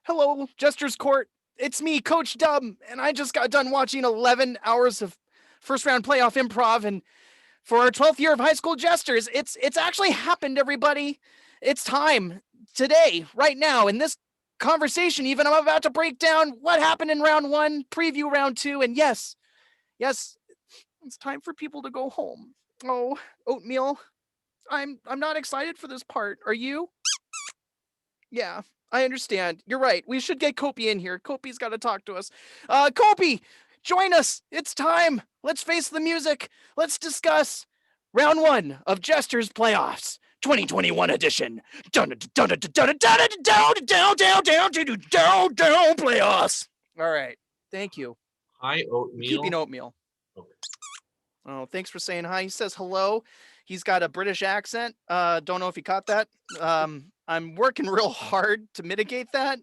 Hello, Jester's Court. It's me, Coach Dub, and I just got done watching 11 hours of first round playoff improv. And for our 12th year of high school Jesters, it's actually happened, everybody. It's time today, right now, in this conversation. Even I'm about to break down what happened in round one, preview round two, and yes, it's time for people to go home. Oh, oatmeal. I'm not excited for this part. Are you? Yeah, I understand. You're right. We should get Kopy in here. Kopy's got to talk to us. Kopy, join us. It's time. Let's face the music. Let's discuss round one of Jester's Playoffs. 2021 edition. Down playoffs. All right. Thank you. Hi, I'm keeping oatmeal. oatmeal. Okay. Oh, thanks for saying hi. He says hello. He's got a British accent. Don't know if you caught that. I'm working real hard to mitigate that.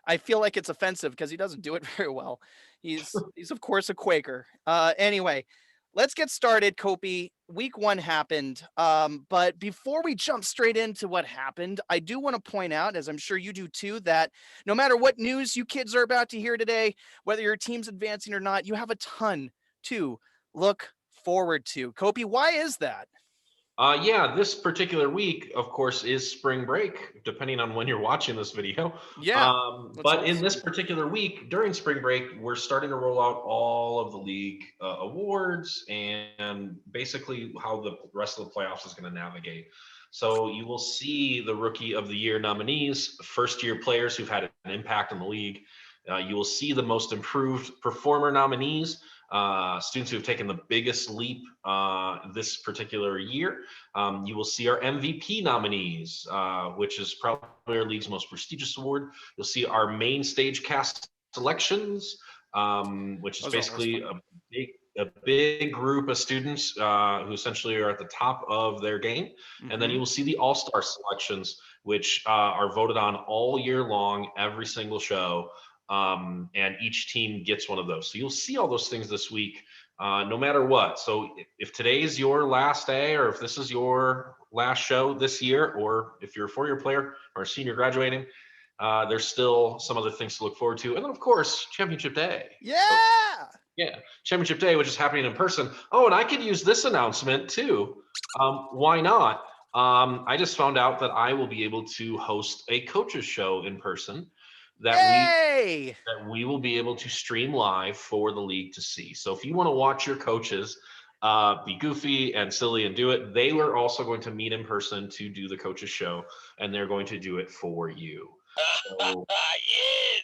I feel like it's offensive because he doesn't do it very well. He's of course a Quaker. Anyway, let's get started, Kopy. Week one happened. But before we jump straight into what happened, I do want to point out, as I'm sure you do too, that no matter what news you kids are about to hear today, whether your team's advancing or not, you have a ton to look forward to. Kopy, why is that? Yeah, this particular week, of course, is spring break, depending on when you're watching this video. Yeah, let's But hope in this so. particular week, during spring break, we're starting to roll out all of the league awards and basically how the rest of the playoffs is going to navigate. So you will see the Rookie of the Year nominees, first-year players who've had an impact on the league. You will see the most improved performer nominees, students who have taken the biggest leap this particular year. You will see our MVP nominees, which is probably our league's most prestigious award. You'll see our main stage cast selections, which is Those are always basically fun. a big group of students who essentially are at the top of their game. And then Mm-hmm. you will see the all-star selections, which are voted on all year long, every single show. And each team gets one of those. So you'll see all those things this week, no matter what. So if today's your last day, or if this is your last show this year, or if you're a four-year player or a senior graduating, there's still some other things to look forward to. And then, of course, Championship Day. So, Yeah. yeah, Championship Day, which is happening in person. Oh, and I could use this announcement too. Why not? I just found out that I will be able to host a coaches show in person that we Yay. that we will be able to stream live for the league to see. So if you want to watch your coaches be goofy and silly and do it, they were also going to meet in person to do the coaches show, and they're going to do it for you. So Yeah.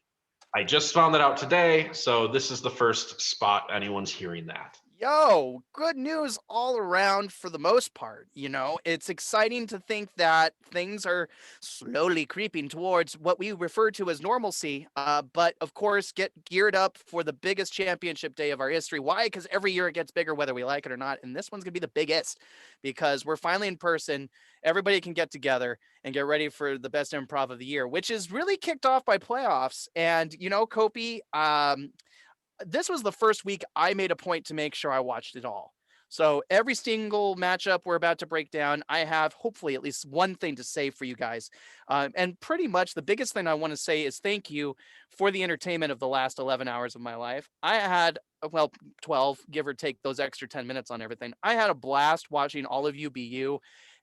I just found that out today. So this is the first spot anyone's hearing that. Yo, good news all around for the most part. It's exciting to think that things are slowly creeping towards what we refer to as normalcy. But of course, get geared up for the biggest championship day of our history. Why? Because every year it gets bigger, whether we like it or not. And this one's going to be the biggest because we're finally in person. Everybody can get together and get ready for the best improv of the year, which is really kicked off by playoffs. And, Kopy, this was the first week I made a point to make sure I watched it all. So every single matchup we're about to break down, I have hopefully at least one thing to say for you guys. And pretty much the biggest thing I want to say is thank you for the entertainment of the last 11 hours of my life. I had, well, 12, give or take those extra 10 minutes on everything. I had a blast watching all of you be you.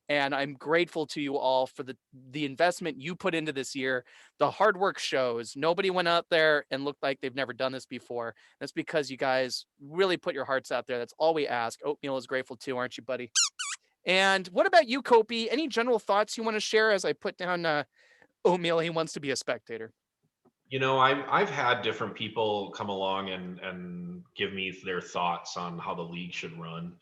And I'm grateful to you all for the investment you put into this year. The hard work shows. Nobody went out there and looked like they've never done this before. That's because you guys really put your hearts out there. That's all we ask. Oatmeal is grateful too, aren't you, buddy? And what about you, Kopy? Any general thoughts you want to share as I put down Oatmeal? He wants to be a spectator. I've had different people come along and give me their thoughts on how the league should run.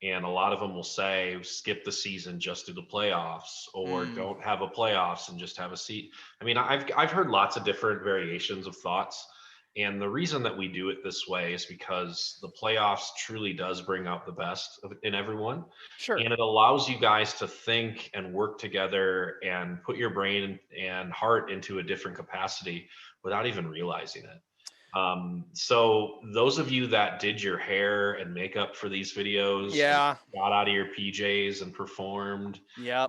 And a lot of them will say, skip the season, just do the playoffs, or Mm, don't have a playoffs and just have a seat. I mean, I've heard lots of different variations of thoughts. And the reason that we do it this way is because the playoffs truly does bring out the best in everyone. sure. And it allows you guys to think and work together and put your brain and heart into a different capacity without even realizing it. So those of you that did your hair and makeup for these videos and Yeah. got out of your PJs and performed, Yep.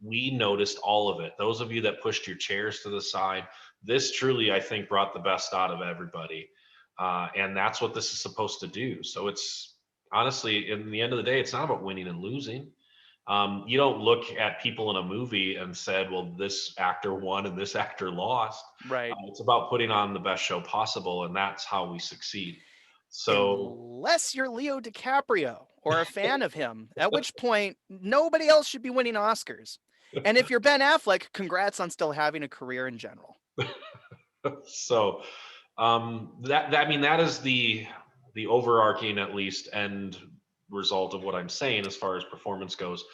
we noticed all of it. Those of you that pushed your chairs to the side, this truly, I think, brought the best out of everybody. And that's what this is supposed to do. So it's honestly, in the end of the day, it's not about winning and losing. You don't look at people in a movie and said, well, this actor won and this actor lost. Right. It's about putting on the best show possible, and that's how we succeed. So, Unless you're Leo DiCaprio or a fan of him, at which point nobody else should be winning Oscars. And if you're Ben Affleck, congrats on still having a career in general. so that I mean that is the overarching at least end result of what I'm saying as far as performance goes.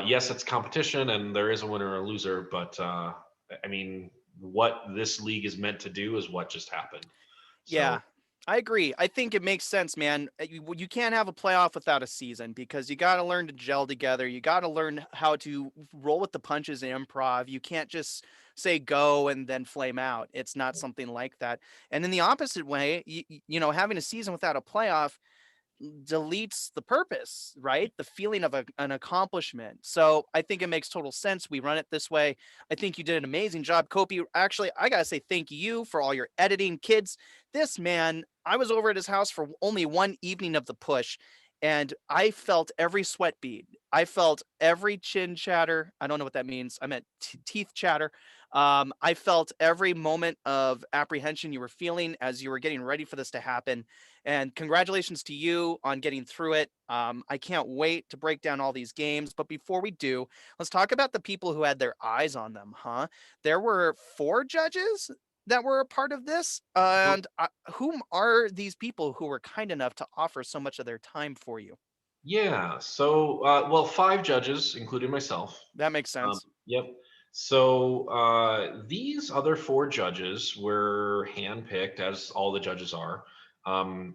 Yes, it's competition and there is a winner or a loser, but I mean what this league is meant to do is what just happened. Yeah, So I agree. I think it makes sense, man. You can't have a playoff without a season because you got to learn to gel together. You got to learn how to roll with the punches in improv. You can't just say go and then flame out. It's not something like that. And in the opposite way, having a season without a playoff deletes the purpose, right? The feeling of an accomplishment. So I think it makes total sense. We run it this way. I think you did an amazing job, Kopy. Actually, I gotta say thank you for all your editing, kids. This man, I was over at his house for only one evening of the push, and I felt every sweat bead. I felt every chin chatter. I don't know what that means. I meant teeth chatter. I felt every moment of apprehension you were feeling as you were getting ready for this to happen. And congratulations to you on getting through it. I can't wait to break down all these games. But before we do, let's talk about the people who had their eyes on them, huh? There were 4 judges that were a part of this. And whom are these people who were kind enough to offer so much of their time for you? yeah, so well, 5 judges, including myself. That makes sense. Yep. So these other 4 judges were handpicked, as all the judges are,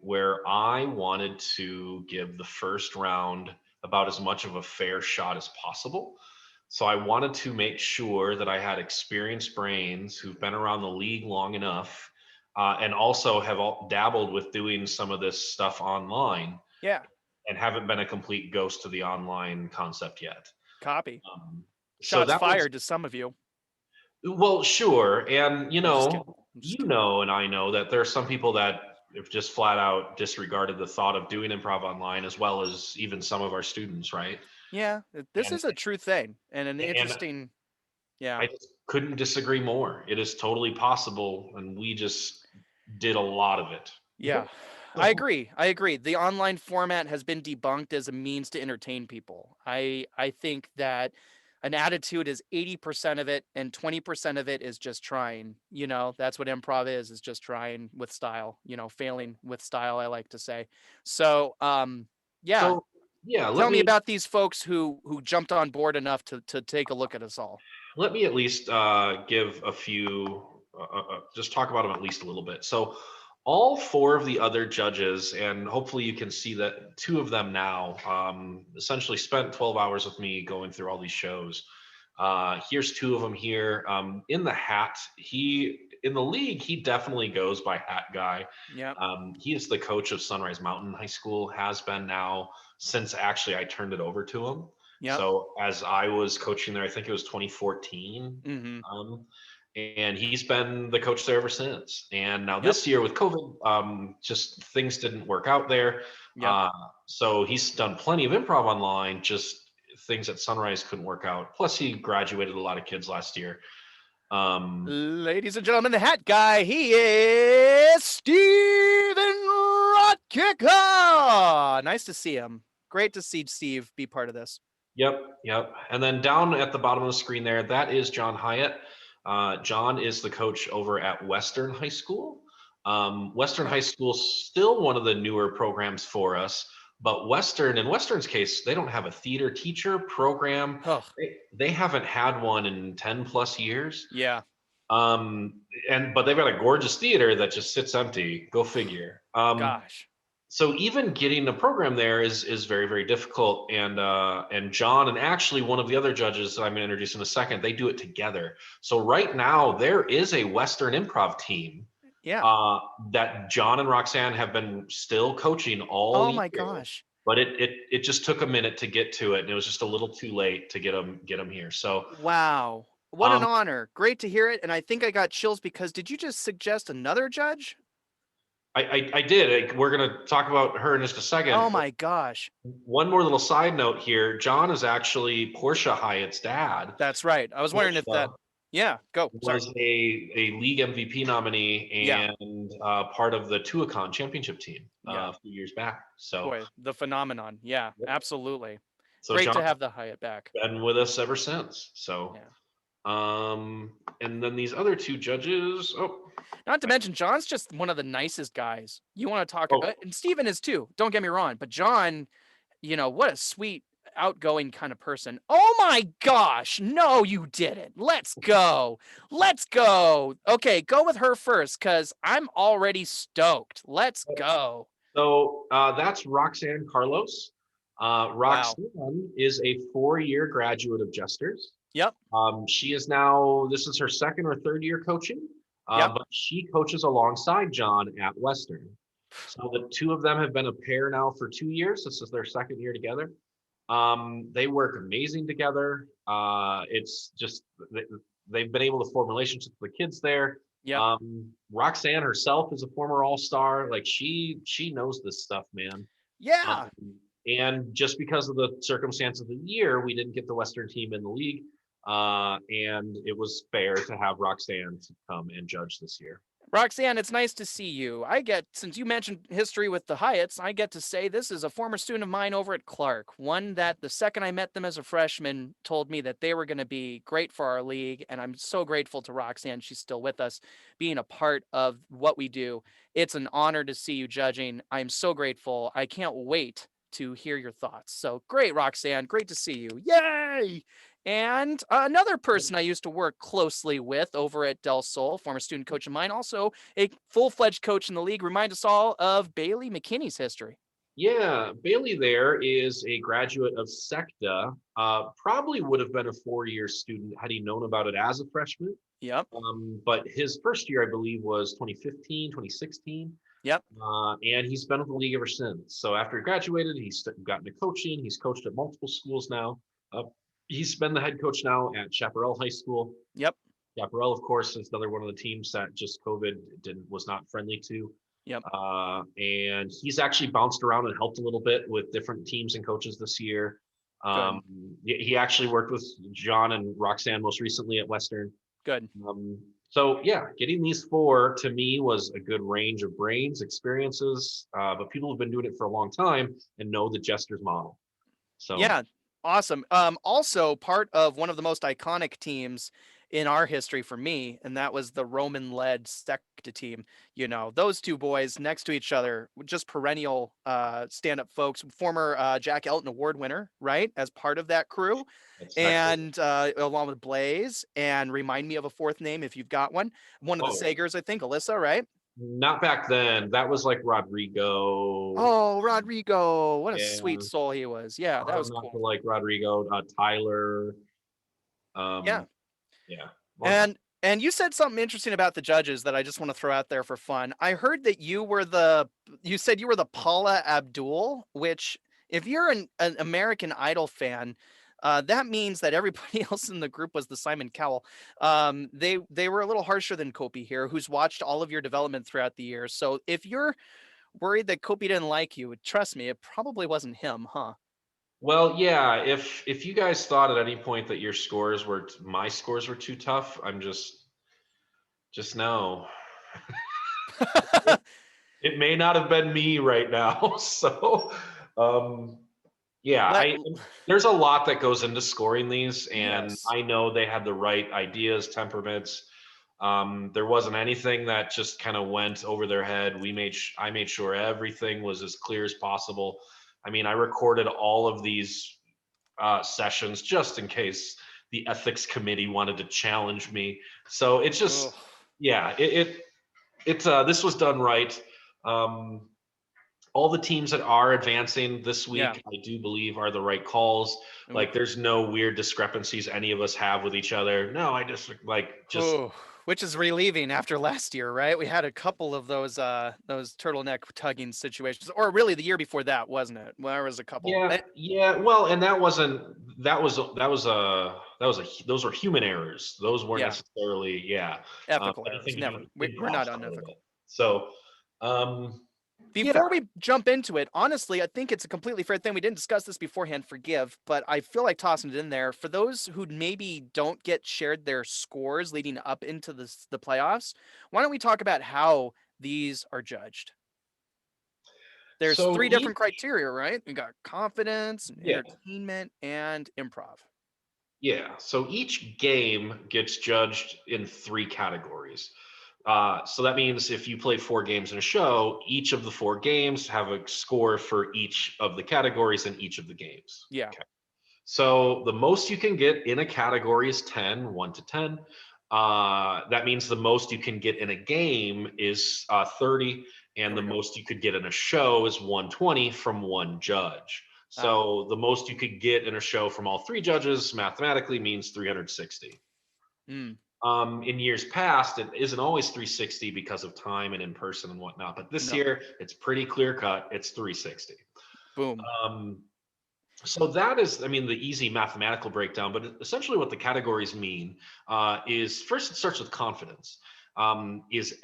where I wanted to give the first round about as much of a fair shot as possible. So I wanted to make sure that I had experienced brains who've been around the league long enough, and also have dabbled with doing some of this stuff online Yeah, and haven't been a complete ghost to the online concept yet. copy. Um, so Shots that was fired to some of you. well, sure, and I'm just kidding. I'm just kidding. and I know that there are some people that have just flat out disregarded the thought of doing improv online, as well as even some of our students, right? Yeah, this And is a true thing and an and interesting, yeah. I just couldn't disagree more. It is totally possible, and we just did a lot of it. Yeah, I agree. I agree. The online format has been debunked as a means to entertain people. I think that an attitude is 80% of it and 20% of it is just trying. That's what improv is just trying with style, failing with style, I like to say. So, yeah, So yeah, tell me about these folks who jumped on board enough to take a look at us all. let me at least give a few, just talk about them at least a little bit. So, all 4 of the other judges, and hopefully you can see that 2 of them now, essentially spent 12 hours with me going through all these shows. Here's 2 of them here. In the hat, in the league, he definitely goes by Hat Guy. Yep. He is the coach of Sunrise Mountain High School, has been now since actually I turned it over to him. Yep. So as I was coaching there, I think it was 2014. Mm-hmm. And he's been the coach there ever since. And now Yep. this year with COVID, just things didn't work out there. Yep. So he's done plenty of improv online, just things at Sunrise couldn't work out. Plus, he graduated a lot of kids last year. Ladies and gentlemen, the hat guy, he is Steven Rotkicker. Nice to see him. Great to see Steve be part of this. Yep. And then down at the bottom of the screen there, that is John Hyatt. John is the coach over at Western High School. Western High School is still one of the newer programs for us, but in Western's case, they don't have a theater teacher program. Oh, They haven't had one in 10 plus years. yeah. But they've got a gorgeous theater that just sits empty. Go figure. Gosh. So even getting a program there is very, very difficult. And John and actually one of the other judges that I'm going to introduce in a second, they do it together. So right now there is a Western improv team Yeah. that John and Roxanne have been still coaching all Oh my year, gosh. but it just took a minute to get to it, and it was just a little too late to get them here. So Wow. What an um, honor. Great to hear it. And I think I got chills because did you just suggest another judge? I did. We're gonna talk about her in just a second. Oh my gosh. One more little side note here. John is actually Portia Hyatt's dad. That's right. I was wondering if that. Portia Yeah, go. Sorry. was a league MVP nominee Yeah. and part of the Tuacahn championship team Yeah. a few years back. So, Boy, the phenomenon. Yeah, yep. absolutely. So Great to John's have the Hyatt back. been with us ever since. So, Yeah. and then these other two judges. Oh, Not to mention, John's just one of the nicest guys. You want to talk, oh, and Steven is too. Don't get me wrong, but John, what a sweet, outgoing kind of person. Oh my gosh. No, you didn't. Let's go. Let's go. Okay, go with her first because I'm already stoked. Let's go. so that's Roxanne Carlos. Wow. Roxanne is a 4-year graduate of Jesters. Yep. She is now, this is her second or third year coaching, Yep. but she coaches alongside John at Western. So the two of them have been a pair now for 2 years. This is their second year together. They work amazing together. It's just, they've been able to form relationships with the kids there. Yep. Roxanne herself is a former all-star. Like she knows this stuff, man. Yeah. Um, and just because of the circumstance of the year, we didn't get the Western team in the league. And it was fair to have Roxanne to come and judge this year. Roxanne, it's nice to see you. Since you mentioned history with the Hyatts, I get to say this is a former student of mine over at Clark. One that the second I met them as a freshman told me that they were going to be great for our league. And I'm so grateful to Roxanne. She's still with us, being a part of what we do. It's an honor to see you judging. I'm so grateful. I can't wait to hear your thoughts. So great, Roxanne. Great to see you. Yay! And another person I used to work closely with over at Del Sol, former student coach of mine, also a full-fledged coach in the league. Remind us all of Bailey McKinney's history. Yeah, Bailey there is a graduate of SECTA. Probably would have been a 4-year student had he known about it as a freshman. Yep. But his first year, I believe, was 2015, 2016. Yep. And he's been with the league ever since. So after he graduated, he's gotten into coaching. He's coached at multiple schools now. He's been the head coach now at Chaparral High School. Yep. Chaparral, of course, is another one of the teams that just COVID was not friendly to. Yep. And he's actually bounced around and helped a little bit with different teams and coaches this year. He actually worked with John and Roxanne most recently at Western. Good. So yeah, getting these four to me was a good range of brains, experiences, but people have been doing it for a long time and know the Jesters model. So yeah, awesome. Also part of one of the most iconic teams in our history for me, and that was the Roman-led SECTA team. Those two boys next to each other, just perennial stand-up folks. Former Jack Elton Award winner, right, as part of that crew, and along with Blaze. And remind me of a fourth name if you've got one. One of the Sagers, I think, Alyssa, right? Not back then. That was like Rodrigo. Oh, Rodrigo! What a sweet soul he was. Yeah, that was cool. Like Rodrigo, Tyler. Yeah. Well, and you said something interesting about the judges that I just want to throw out there for fun. I heard that you said you were the Paula Abdul, which if you're an American Idol fan, that means that everybody else in the group was the Simon Cowell. They were a little harsher than Kopy here, who's watched all of your development throughout the years. So if you're worried that Kopy didn't like you, trust me, it probably wasn't him, huh? Well, yeah. If you guys thought at any point that my scores were too tough, I'm just no. It may not have been me right now. So, yeah, there's a lot that goes into scoring these, and Yes. I know they had the right ideas, temperaments. There wasn't anything that just kind of went over their head. I made sure everything was as clear as possible. I mean, I recorded all of these sessions just in case the ethics committee wanted to challenge me. So it's just, yeah, this was done right. All the teams that are advancing this week, I do believe are the right calls. Like there's no weird discrepancies any of us have with each other. No, I just which is relieving after last year, right? We had a couple of those turtleneck tugging situations, or really the year before that, wasn't it? Well, there was a couple. Yeah, yeah. Well, and that wasn't those were human errors. Those weren't Yeah, necessarily, yeah, ethical errors. anything to do Never. with We're not improv style of unethical. it. So, um, yeah. Before we jump into it, honestly, I think it's a completely fair thing. We didn't discuss this beforehand, forgive, but I feel like tossing it in there. For those who maybe don't get shared their scores leading up into the playoffs, why don't we talk about how these are judged? There's So three each, different criteria, right? We got confidence, yeah, entertainment, and improv. yeah. So each game gets judged in three categories. So that means if you play 4 games in a show, each of the 4 games have a score for each of the categories in each of the games. Yeah. Okay. So the most you can get in a category is 10, 1 to 10. That means the most you can get in a game is 30, There and the we go. most you could get in a show is 120 from one judge. Ah. So the most you could get in a show from all 3 judges mathematically means 360. Mm. In years past, it isn't always 360 because of time and in person and whatnot, but this No. year it's pretty clear cut. It's 360. Boom. Um, so that is, I mean, the easy mathematical breakdown, but essentially what the categories mean is first it starts with confidence. Is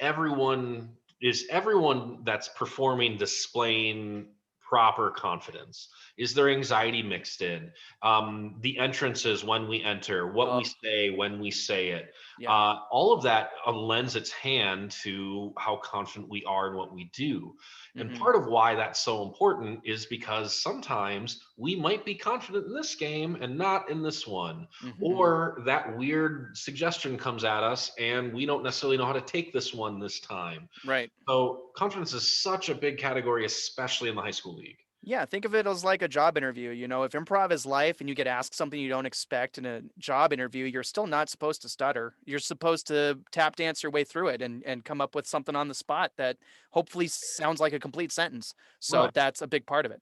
everyone that's performing displaying proper confidence? Is there anxiety mixed in? The entrances when we enter, what we Oh, say when we say it, yeah. all of that lends its hand to how confident we are in what we do. And Mm-hmm. part of why that's so important is because sometimes we might be confident in this game and not in this one. Mm-hmm. Or that weird suggestion comes at us and we don't necessarily know how to take this one this time. Right. So confidence is such a big category, especially in the high school league. Yeah, think of it as like a job interview. If improv is life and you get asked something you don't expect in a job interview, you're still not supposed to stutter. You're supposed to tap dance your way through it and come up with something on the spot that hopefully sounds like a complete sentence. So Right. that's a big part of it.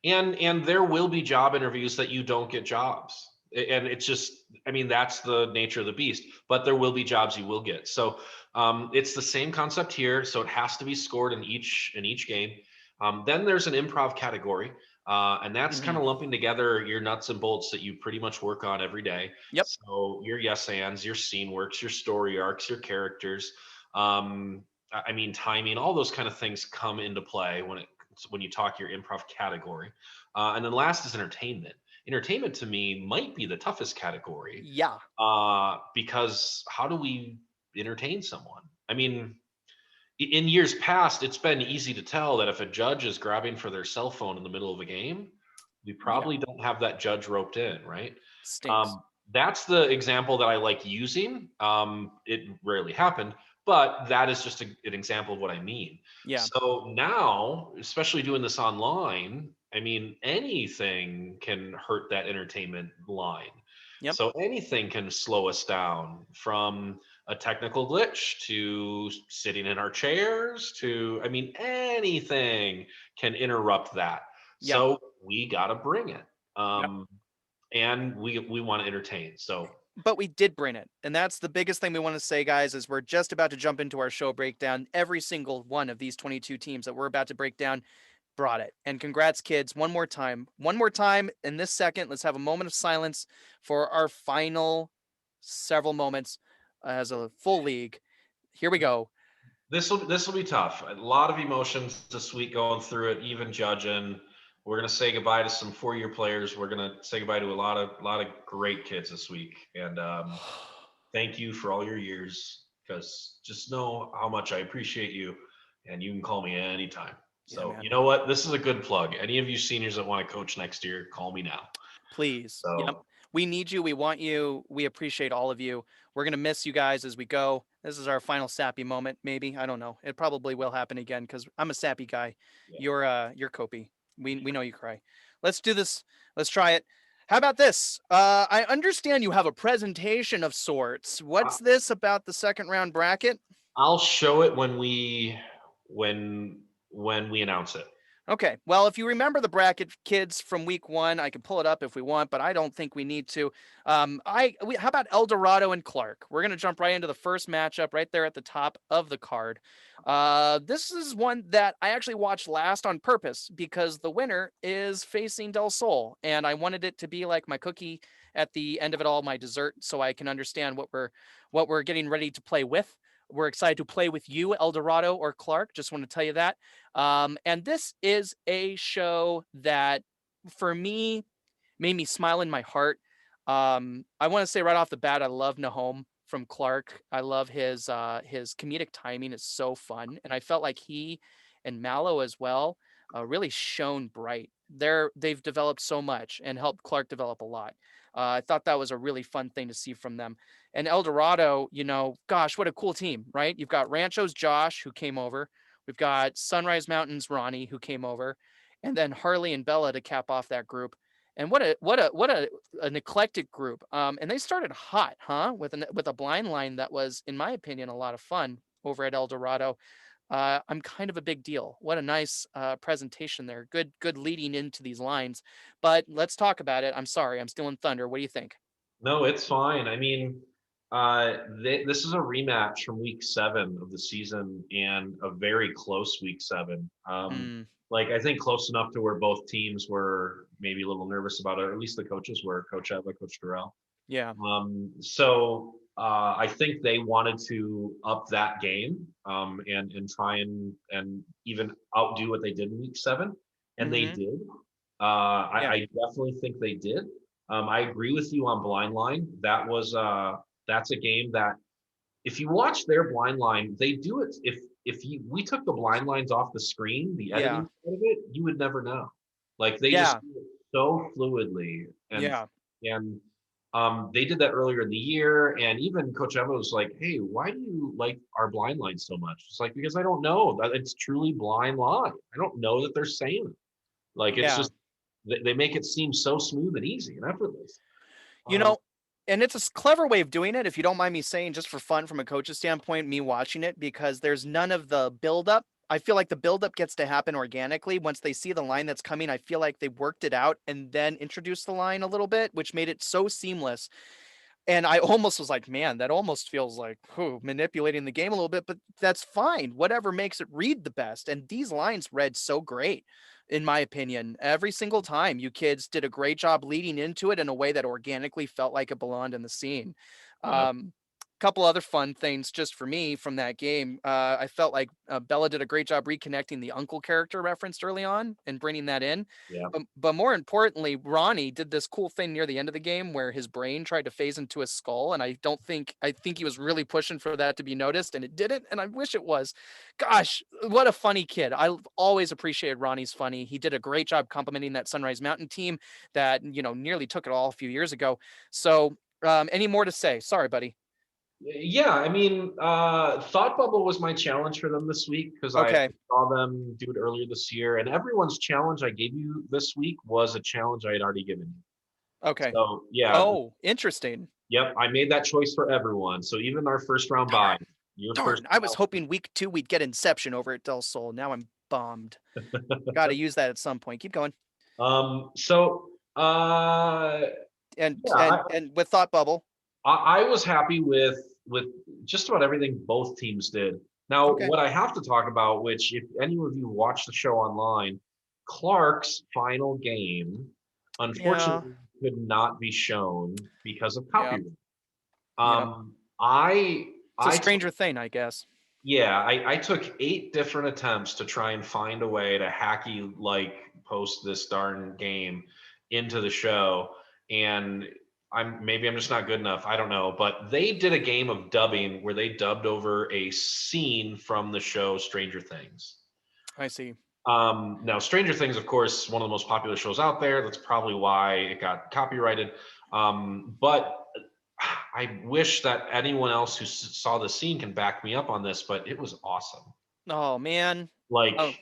And there will be job interviews that you don't get jobs. And it's just, I mean, that's the nature of the beast, but there will be jobs you will get. So it's the same concept here. So it has to be scored in each game. Then there's an improv category, and that's kind Hmm. of lumping together your nuts and bolts that you pretty much work on every day. Yep. So your yes ands, your scene works, your story arcs, your characters. I mean, timing, all those kind of things come into play when you talk your improv category. And then last is entertainment. Entertainment to me might be the toughest category Yeah. because how do we entertain someone? I mean, in years past, it's been easy to tell that if a judge is grabbing for their cell phone in the middle of a game, we Yeah. probably don't have that judge roped in, right? Stinks. Um, that's the example that I like using. It rarely happened, but that is just an example of what I mean. Yeah. So now, especially doing this online, I mean, anything can hurt that entertainment line. Yep. So anything can slow us down, from a technical glitch to sitting in our chairs to, I mean, anything can interrupt that. Yep. So we got to bring it. Yep. Um, and we want to entertain. So But we did bring it. And that's the biggest thing we want to say, guys, is we're just about to jump into our show breakdown. Every single one of these 22 teams that we're about to break down brought it. And congrats, kids, one more time. One more time in this second. Let's have a moment of silence for our final several moments as a full league. Here we go. this will be tough. A lot of emotions this week going through it, even judging. We're gonna say goodbye to some 4-year players. We're gonna say goodbye to a lot of great kids this week. And thank you for all your years, because just know how much I appreciate you, and you can call me anytime. Yeah, So you man. know what? This is a good plug. Any of you seniors that want to coach next year, call me now. Please. Yep. So We need you. We want you. We appreciate all of you. We're going to miss you guys as we go. This is our final sappy moment, maybe. I don't know. It probably will happen again because I'm a sappy guy. yeah. You're Kopy. We know you cry. Let's do this. Let's try it. How about this? I understand you have a presentation of sorts. What's this about the second round bracket? I'll show it when we announce it. Okay. Well, if you remember the bracket, kids, from week one, I can pull it up if we want, but I don't think we need to. How about Eldorado and Clark? We're gonna jump right into the first matchup right there at the top of the card. This is one that I actually watched last on purpose because the winner is facing Del Sol, and I wanted it to be like my cookie at the end of it all, my dessert, so I can understand what we're getting ready to play with. We're excited to play with you, Eldorado or Clark. Just want to tell you that. And this is a show that, for me, made me smile in my heart. I want to say right off the bat, I love Nahom from Clark. I love his comedic timing is so fun, and I felt like he and Mallow as well really shone bright. They've developed so much and helped Clark develop a lot. I thought that was a really fun thing to see from them. And Eldorado, gosh, what a cool team, right? You've got Rancho's Josh who came over. We've got Sunrise Mountains Ronnie who came over, and then Harley and Bella to cap off that group. And what a an eclectic group. And they started hot, huh? With a blind line that was, in my opinion, a lot of fun over at Eldorado. I'm kind of a big deal. What a nice presentation there. Good leading into these lines. But let's talk about it. I'm sorry, I'm stealing thunder. What do you think? No, it's fine. I mean, this is a rematch from week 7 of the season and a very close week 7. Hmm. Like I think close enough to where both teams were maybe a little nervous about it, or at least the coaches were, Coach Eva, Coach Durrell. Yeah. So I think they wanted to up that game and try and even outdo what they did in week 7, and they Hmm. did. Yeah. I definitely think they did. I agree with you on blind line. That's a game that if you watch their blind line, they do it. If we took the blind lines off the screen, the Yeah. editing side of it, you would never know. Like they just Yeah. do it so fluidly, Yeah. and they did that earlier in the year. And even Coach Emma was like, "Hey, why do you like our blind line so much?" It's like, because I don't know. It's truly blind line. I don't know that they're saying it. Like it's Yeah. just they make it seem so smooth and easy and effortless. You Um, know, and it's a clever way of doing it, if you don't mind me saying, just for fun from a coach's standpoint, me watching it, because there's none of the buildup. I feel like the buildup gets to happen organically. Once they see the line that's coming, I feel like they worked it out and then introduced the line a little bit, which made it so seamless. And I almost was like, man, that almost feels like manipulating the game a little bit, but that's fine. Whatever makes it read the best. And these lines read so great, in my opinion. Every single time, you kids did a great job leading into it in a way that organically felt like it belonged in the scene. uh, Couple other fun things just for me from that game. I felt like Bella did a great job reconnecting the uncle character referenced early on and bringing that in. yeah. But more importantly, Ronnie did this cool thing near the end of the game where his brain tried to phase into his skull, and I think he was really pushing for that to be noticed, and it didn't, and I wish it was. Gosh, what a funny kid! I always appreciated Ronnie's funny. He did a great job complimenting that Sunrise Mountain team that nearly took it all a few years ago. So, any more to say? Sorry, buddy. Yeah, I mean, Thought Bubble was my challenge for them this week because I Okay, saw them do it earlier this year, and everyone's challenge I gave you this week was a challenge I had already given you. okay. So yeah, Oh, interesting. yep, I made that choice for everyone. So even our first round bye, Darn, your first darn. I was challenge. hoping week two we'd get Inception over at Del Sol. Now I'm bummed. Got to use that at some point. Keep going. So And yeah, and with Thought Bubble. I was happy with just about everything both teams did. Now, Okay. what I have to talk about, which if any of you watch the show online, Clark's final game, Yeah. unfortunately, could not be shown because of Yep. copyright. Yep. I It's a I took stranger thing, I guess. yeah, I took 8 different attempts to try and find a way to hacky like post this darn game into the show, and I'm just not good enough. I don't know, but they did a game of dubbing where they dubbed over a scene from the show Stranger Things. I see. Now, Stranger Things, of course, one of the most popular shows out there. That's probably why it got copyrighted. But I wish that anyone else who saw the scene can back me up on this, but it was awesome. Oh man. Like Oh.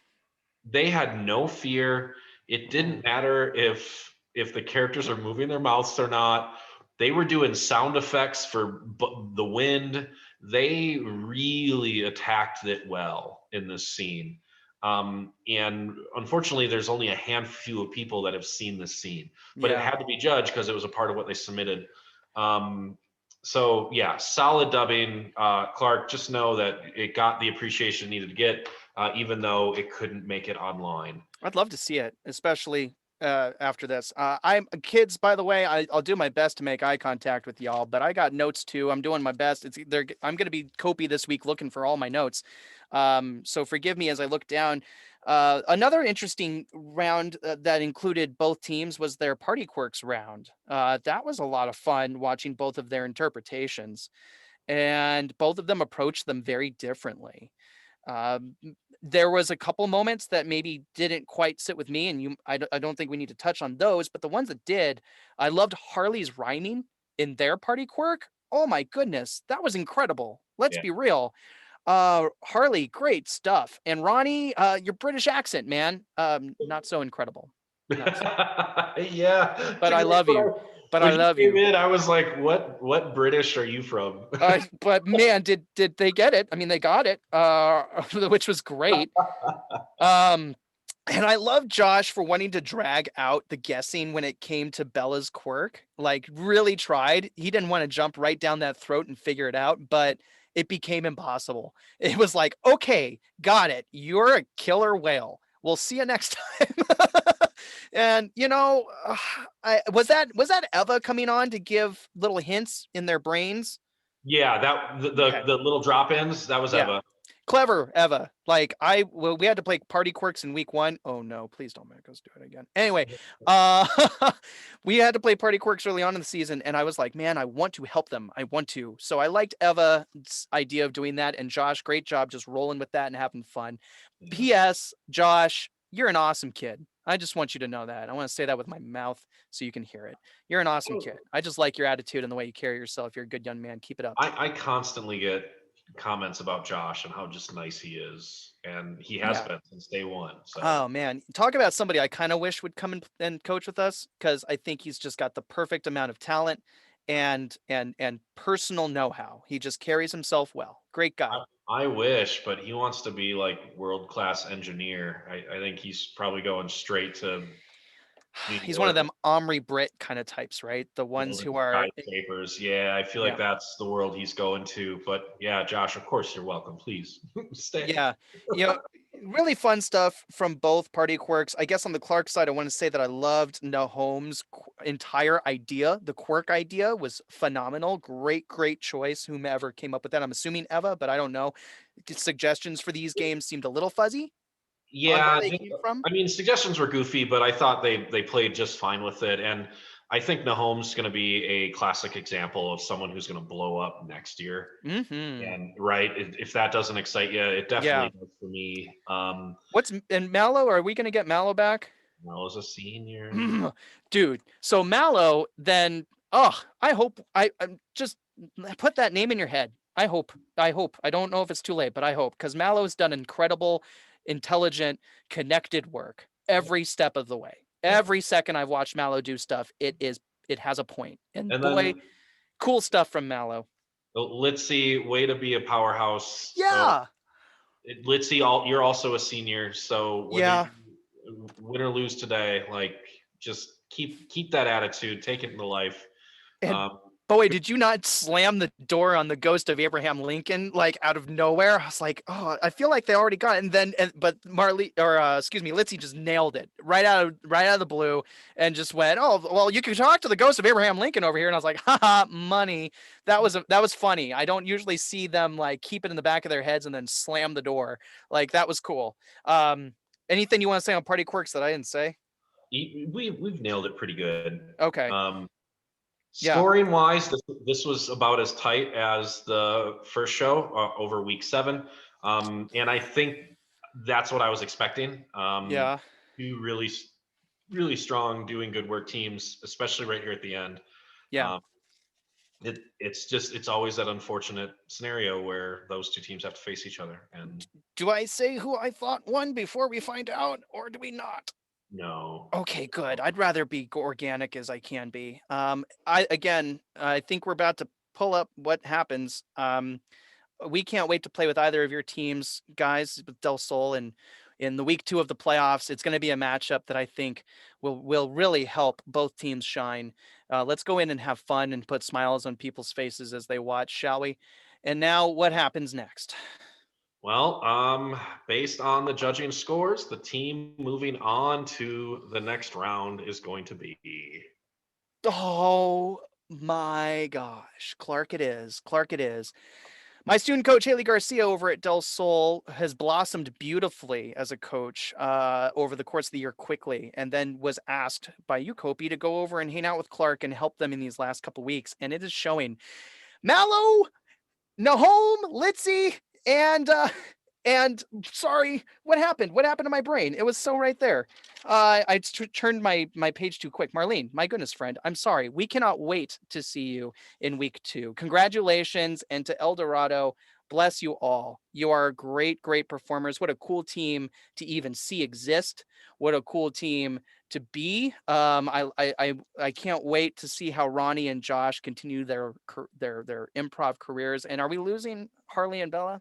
they had no fear. It didn't Mm. matter if the characters are moving their mouths or not. They were doing sound effects for the wind. They really attacked it well in this scene. And unfortunately, there's only a handful of people that have seen this scene, but it Yeah. had to be judged because it was a part of what they submitted. Um, so yeah, solid dubbing. Clark, just know that it got the appreciation it needed to get, even though it couldn't make it online. I'd love to see it, especially after this. I'm kids, by the way. I'll do my best to make eye contact with y'all, but I got notes too. I'm doing my best. I'm going to be Kopy this week, looking for all my notes. So forgive me as I look down. Another interesting round that included both teams was their party quirks round. That was a lot of fun watching both of their interpretations, and both of them approached them very differently. Um, there was a couple moments that maybe didn't quite sit with me, and I don't think we need to touch on those, but the ones that did, I loved Harley's rhyming in their party quirk. Oh my goodness, that was incredible. Let's Yeah. be real. Harley, great stuff. And Ronnie, your British accent, man, not so incredible. Not so. Yeah. But I love you. But I When you love came you. in, I was like, what British are you from? But man, did they get it? I mean, they got it, which was great. Um, and I love Josh for wanting to drag out the guessing when it came to Bella's quirk. Like, really tried. He didn't want to jump right down that throat and figure it out, but it became impossible. It was like, okay, got it. You're a killer whale. We'll see you next time. And was that Eva coming on to give little hints in their brains? Yeah, that Okay. the little drop-ins, that was Yeah. Eva. Clever, Eva. Like we had to play party quirks in week 1. Oh no, please don't make us do it again. Anyway, uh, we had to play party quirks early on in the season, and I was like, man, I want to help them. I want to. So I liked Eva's idea of doing that, and Josh, great job just rolling with that and having fun. Yeah. P.S. Josh, you're an awesome kid. I just want you to know that. I want to say that with my mouth so you can hear it. You're an awesome kid. I just like your attitude and the way you carry yourself. You're a good young man. Keep it up. I constantly get comments about Josh and how just nice he is, and he has Yeah. been since day one. So Oh man, talk about somebody I kind of wish would come and coach with us, because I think he's just got the perfect amount of talent and personal know-how. He just carries himself well. Great guy. I wish, but he wants to be like world-class engineer. I think he's probably going straight to New He's one of York and them Omri Brit kind of types, right? The ones building who are skyscrapers. Yeah, I feel like yeah. that's the world he's going to. But yeah, Josh, of course you're welcome. Please stay. Yeah, you know, really fun stuff from both party quirks. I guess on the Clark side, I want to say that I loved Nahom's entire idea. The quirk idea was phenomenal. Great, great choice. Whomever came up with that, I'm assuming Eva, but I don't know. Suggestions for these games seemed a little fuzzy on where Yeah, they came from. I mean, suggestions were goofy, but I thought they played just fine with it. And I think Nahom's going to be a classic example of someone who's going to blow up next year. Mm-hmm. And right, if that doesn't excite you, it Yeah. definitely does for me. What's and Mallow? Are we gonna get Mallow back? Well, as a senior, Dude, so Mallow, then, I hope I'm just put that name in your head. I hope. I don't know if it's too late, but I hope, because Mallow's done incredible, intelligent, connected work every step of the way. yeah. Every second I've watched Mallow do stuff, it has a point. And And boy, then cool stuff from Mallow. Litzy, way to be a powerhouse. Yeah. Litzy, you're also a senior, so whether Yeah. you win or lose today, like just keep that attitude, take it into life. And Um, boy, did you not slam the door on the ghost of Abraham Lincoln like out of nowhere? I was like, oh, I feel like they already got it. And then, but Marley, or excuse me, Litzy just nailed it right out of the blue, and just went, oh, well, you can talk to the ghost of Abraham Lincoln over here. And I was like, haha, money. That was funny. I don't usually see them like keep it in the back of their heads and then slam the door. Like, that was cool. Anything you want to say on party quirks that I didn't say? we've nailed it pretty good. Okay. Um, Yeah. Scoring wise, this was about as tight as the first show over week 7, and I think that's what I was expecting. Yeah. Two really strong, doing good work teams, especially right here at the end. Yeah. Um, it's always that unfortunate scenario where those two teams have to face each other, and Do I say who I thought won before we find out, or do we not? no, Okay, good. I'd rather be organic as I can be. I think we're about to pull up what happens. We can't wait to play with either of your teams, guys, with Del Sol, and in the week 2 of the playoffs. It's going to be a matchup that I think will really help both teams shine. Let's go in and have fun and put smiles on people's faces as they watch, shall we? And now, what happens next? Well, based on the judging scores, the team moving on to the next round is going to be. Oh my gosh, Clark! It is. Clark! It is. My student coach Haley Garcia over at Del Sol has blossomed beautifully as a coach over the course of the year quickly, and then was asked by you, Kopy, to go over and hang out with Clark and help them in these last couple weeks, and it is showing. Mallow, Nahom, Litzy, and sorry, what happened? What happened to my brain? It was so right there. I turned my page too quick. Marlene, my goodness, friend, I'm sorry. We cannot wait to see you in week 2. Congratulations, and to Eldorado, bless you all. You are great, great performers. What a cool team to even see exist. What a cool team to be. I can't wait to see how Ronnie and Josh continue their improv careers. And are we losing Harley and Bella?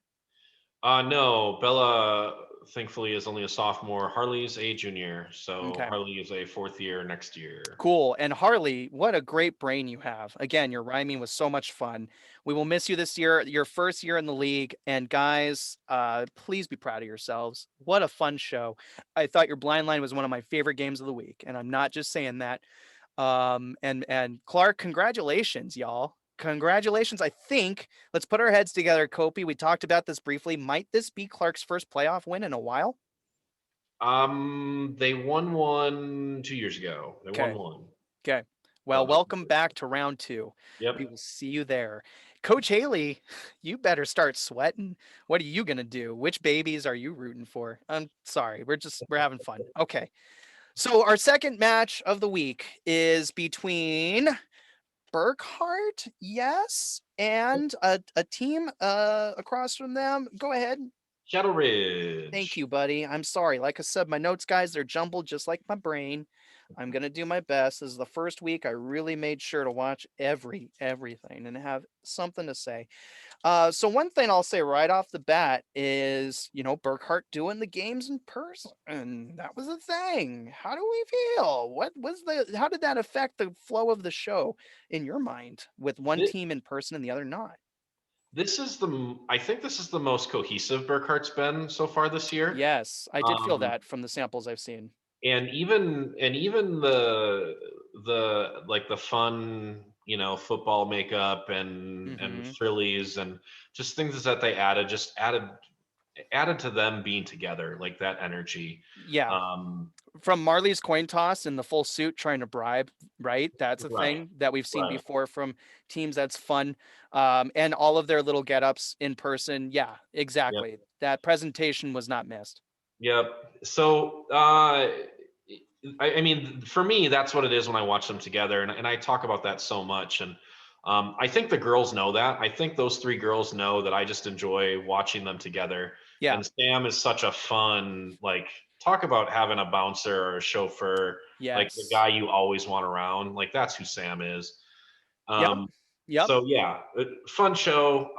No, Bella thankfully is only a sophomore. Harley's a junior, so Okay. Harley is a fourth year next year. Cool. And Harley, what a great brain you have. Again, your rhyming was so much fun. We will miss you this year, your first year in the league. And guys, please be proud of yourselves. What a fun show. I thought your blind line was one of my favorite games of the week, and I'm not just saying that. And Clark, congratulations, y'all. Congratulations. I think, let's put our heads together, Kopy. We talked about this briefly. Might this be Clark's first playoff win in a while? They won one 2 years ago. They won Okay. one. Okay. Well, welcome back to round 2. Yep. We will see you there. Coach Haley, you better start sweating. What are you going to do? Which babies are you rooting for? I'm sorry. We're having fun. Okay. So our second match of the week is between Burkhardt, yes, and a team across from them. Go ahead. Shadow Thank Ridge. you, buddy. I'm sorry. Like I said, my notes, guys, they're jumbled just like my brain. I'm gonna do my best. This is the first week I really made sure to watch everything and have something to say. So one thing I'll say right off the bat is, Burkhardt doing the games in person. And that was a thing. How do we feel? How did that affect the flow of the show in your mind with one Thi- team in person and the other not? I think this is the most cohesive Burkhardt's been so far this year. Yes, I did feel Um, that from the samples I've seen. and even the like the fun, football makeup and Hmm. frillies and just things that they added to them being together, like that energy. Yeah. Um, From Marley's coin toss in the full suit trying to bribe, right? That's a right, thing that we've seen right. before from teams. That's fun. And all of their little get-ups in person. Yeah, Yep. exactly. That presentation was not missed. Yep. So, I mean, for me, that's what it is when I watch them together, and I talk about that so much. And I think the girls know that. I think those three girls know that I just enjoy watching them together. Yeah. And Sam is such a fun, like, talk about having a bouncer or a chauffeur, like the Yes. guy you always want around. Like that's who Sam is. Yep. Um, Yep. so yeah, fun show.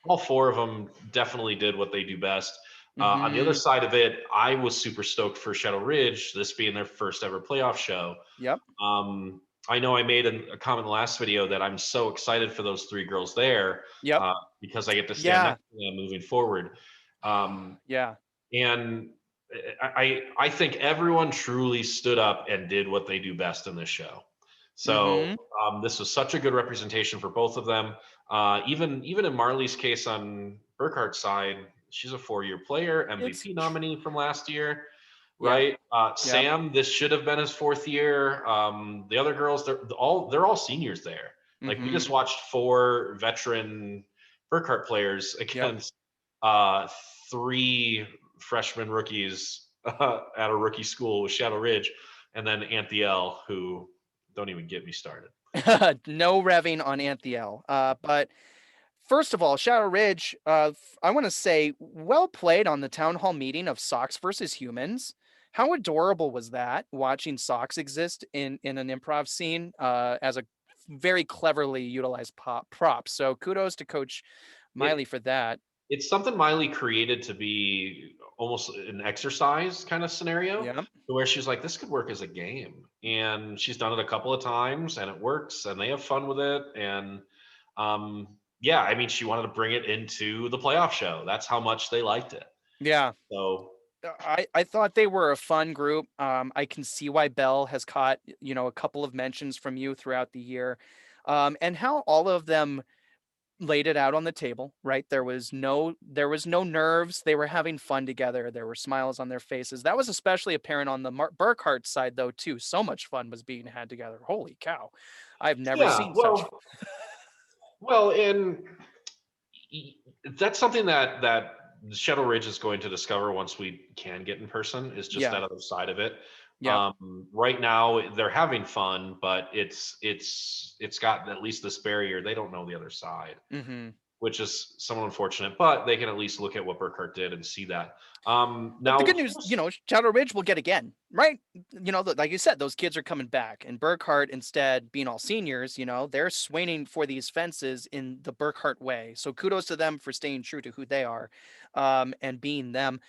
All four of them definitely did what they do best. On the other Hmm. side of it, I was super stoked for Shadow Ridge, this being their first ever playoff show. Yep. Um, I know I made a comment in the last video that I'm so excited for those three girls there Yep. because I get to stand Yeah. next to them moving forward. Um, Yeah. and I think everyone truly stood up and did what they do best in this show. So Hmm. this was such a good representation for both of them. Even in Marley's case on Burkhardt's side, she's a 4-year player, It's MVP nominee from last year, yep. right? Yep. Sam, this should have been his 4th year. The other girls, they're all seniors there. Like we just Hmm. watched 4 veteran Burkhardt players Yep. against 3 freshman rookies at a rookie school with Shadow Ridge, and then Anthiel, who don't even get me started. No revving on Anthiel. But first of all, Shadow Ridge, I want to say, well played on the town hall meeting of Sox versus Humans. How adorable was that, watching Sox exist in an improv scene as a very cleverly utilized prop. So kudos to Coach It Miley for that. it's something Miley created to be almost an exercise kind of scenario, Yep. to where she's like, this could work as a game. And she's done it a couple of times and it works and they have fun with it. And yeah, I mean, she wanted to bring it into the playoff show. That's how much they liked it. Yeah. So I thought they were a fun group. I can see why Bell has caught, a couple of mentions from you throughout the year. And how all of them laid it out on the table, right? There was no nerves. They were having fun together. There were smiles on their faces. That was especially apparent on the Burkhardt side though too. So much fun was being had together. Holy cow. I've never yeah, seen such. and that's something that Shadow Ridge is going to discover once we can get in person, is just Yeah. that other side of it. Yep. Right now they're having fun, but it's got at least this barrier. They don't know the other side, Mhm. which is somewhat unfortunate, but they can at least look at what Burkhardt did and see that. But the Now, good news, Shadow Ridge will get again, right? Like you said, those kids are coming back, and Burkhardt, instead being all seniors, they're swinging for these fences in the Burkhardt way. So kudos to them for staying true to who they are, and being them.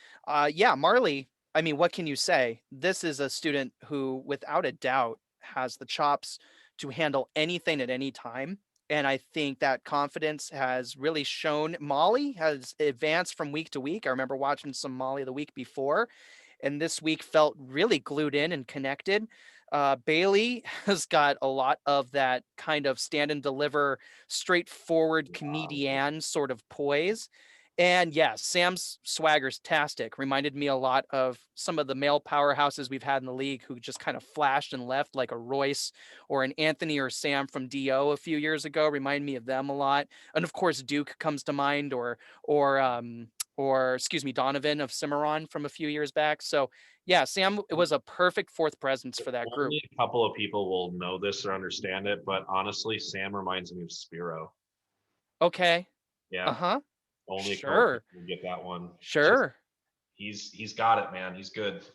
Yeah, Marley. I mean, what can you say? This is a student who, without a doubt, has the chops to handle anything at any time. And I think that confidence has really shown. Molly has advanced from week to week. I remember watching some Molly the week before, and this week felt really glued in and connected. Bailey has got a lot of that kind of stand and deliver, straightforward comedian sort of poise. And yeah, Sam's swagger's tastic. Reminded me a lot of some of the male powerhouses we've had in the league who just kind of flashed and left, like a Royce or an Anthony or Sam from DO a few years ago. Remind me of them a lot. And of course, Duke comes to mind, or excuse me, Donovan of Cimarron from a few years back. So yeah, Sam, it was a perfect fourth presence for that group. only a couple of people will know this or understand it, but honestly, Sam reminds me of Spiro. Okay. Yeah, Uh-huh. only a couple Sure. people will get that one. Just Sure. he's got it, man. He's good.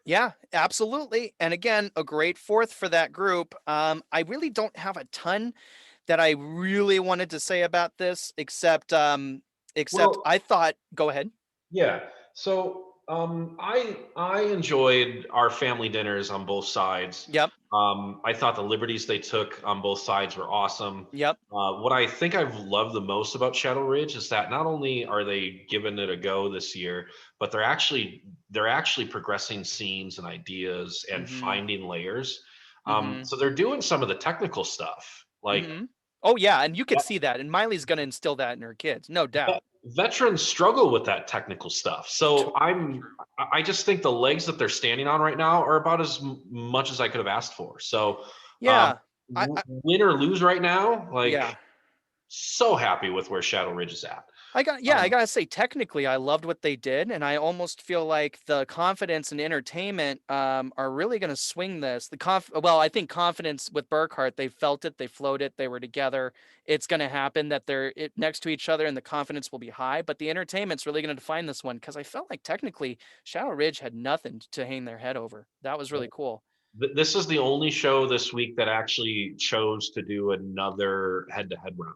Yeah, absolutely. And again, a great fourth for that group. I really don't have a ton that I really wanted to say about this, except Well, I thought, go ahead. yeah. So I enjoyed our family dinners on both sides. Yep. I thought the liberties they took on both sides were awesome. Yep. What I think I've loved the most about Shadow Ridge is that not only are they giving it a go this year, but they're actually progressing scenes and ideas and Mm-hmm. finding layers. Mm-hmm. So they're doing some of the technical stuff, like Mm-hmm. Oh yeah, and you could see that. And Miley's gonna instill that in her kids, no doubt. veterans struggle with that technical stuff. So Totally true. I just think the legs that they're standing on right now are about as much as I could have asked for. So um, Yeah. I win or lose right now, like yeah. so happy with where Shadow Ridge is at. I Um, gotta say, technically, I loved what they did, and I almost feel like the confidence and entertainment are really going to swing this. Well, I think confidence with Burkhardt, they felt it, they flowed it, they were together. It's going to happen that next to each other, and the confidence will be high. But the entertainment's really going to define this one because I felt like technically Shadow Ridge had nothing to hang their head over. That was really cool. this is the only show this week that actually chose to do another head-to-head round.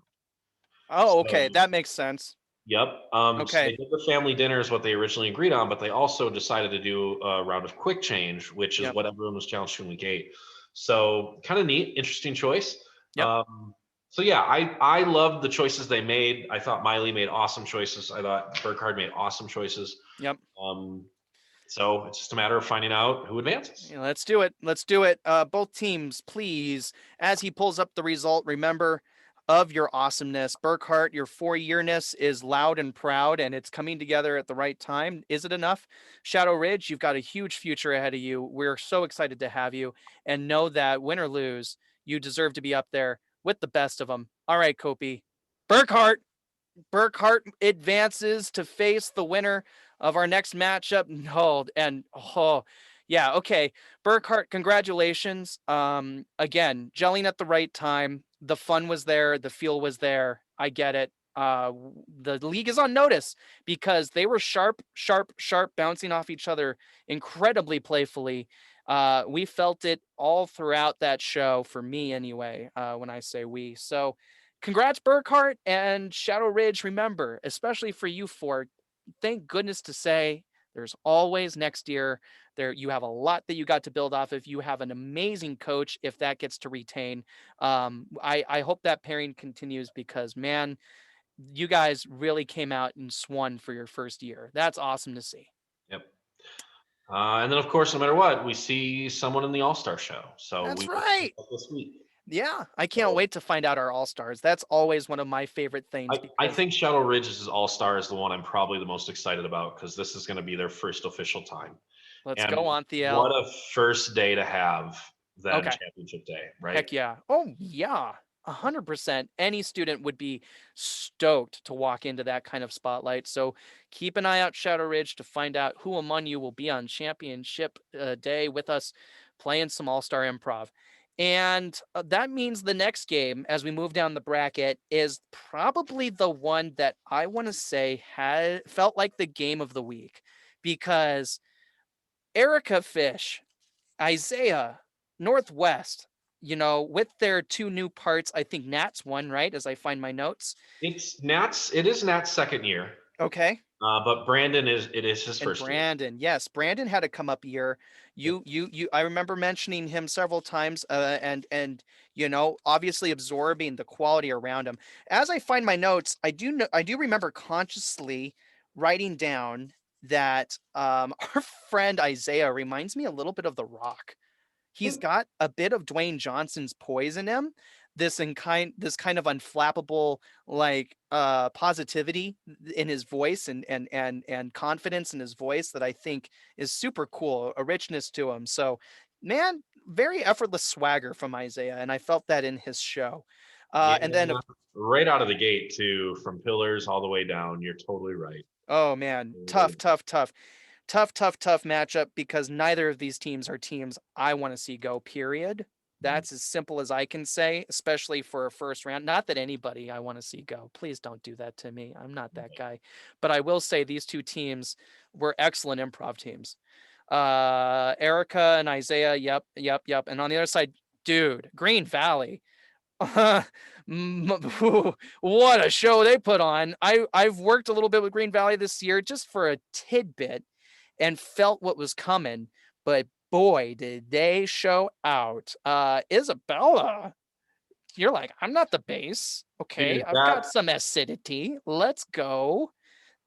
Oh, So okay, that makes sense. yep. So they Okay, did the family dinner is what they originally agreed on, but they also decided to do a round of quick change, which is yep, what everyone was challenged to in week 8. So kind of neat, interesting choice. yep, So yeah, I loved the choices they made. I thought Miley made awesome choices. I thought Burkhardt made awesome choices. yep. Um, so it's just a matter of finding out who advances. Yeah, let's do it. Let's do it. Both teams, please. As he pulls up the result, remember of your awesomeness. Burkhardt, your 4-yearness is loud and proud, and it's coming together at the right time. Is it enough? Shadow Ridge, you've got a huge future ahead of you. We're so excited to have you, and know that win or lose, you deserve to be up there with the best of them. All right, Kopy. Burkhardt, Burkhardt advances to face the winner of our next matchup. No, and yeah, okay. Burkhardt, congratulations. Again, gelling at the right time. The fun was there, the feel was there. I get it. The league is on notice because they were sharp, sharp, sharp, bouncing off each other incredibly playfully. We felt it all throughout that show, for me anyway, when I say we. So congrats, Burkhardt and Shadow Ridge. Remember, especially for you four, thank goodness to say there's always next year. There, you have a lot that you got to build off of. You have an amazing coach if that gets to retain. I hope that pairing continues because, man, you guys really came out and swung for your first year. That's awesome to see. Yep. And then, of course, no matter what, we see someone in the All Star show. So That's we right. this week. Yeah, I can't So wait to find out our all stars. That's always one of my favorite things I because think Shadow Ridge's All Star is the one I'm probably the most excited about because this is going to be their first official time. let's And go on, what Thiel. a first day to have than Okay. championship day, right? Heck yeah. Oh yeah. 100%. Any student would be stoked to walk into that kind of spotlight. So keep an eye out, Shadow Ridge, to find out who among you will be on championship day with us playing some All Star Improv. And that means the next game, as we move down the bracket, is probably the one that I want to say had felt like the game of the week because Erica Fish, Isaiah, Northwest, with their two new parts, I think Nat's one, right? As I find my notes. It is Nat's second year, Okay. but Brandon is his And first year. Brandon, yes, Brandon had a come up year. Yep. I remember mentioning him several times, and obviously absorbing the quality around him. As I find my notes, I do remember consciously writing down that our friend Isaiah reminds me a little bit of The Rock. He's got a bit of Dwayne Johnson's poise in him. This kind of unflappable like positivity in his voice and confidence in his voice that I think is super cool, a richness to him. So, man, very effortless swagger from Isaiah, and I felt that in his show. Yeah, And then right out of the gate too, from pillars all the way down. You're totally right. oh man, tough, tough, tough. Tough, tough, tough matchup because neither of these teams are teams I want to see go, period. That's as simple as I can say, especially for a first round. Not that anybody I want to see go. Please don't do that to me. I'm not that guy. But I will say these two teams were excellent improv teams. Erica and Isaiah, yep, yep, yep. And on the other side, dude, Green Valley. What a show they put on. I've worked a little bit with Green Valley this year just for a tidbit and felt what was coming, but boy, did they show out. Isabella, you're like, I'm not the base. Okay, Dude, I've got some acidity. Let's go.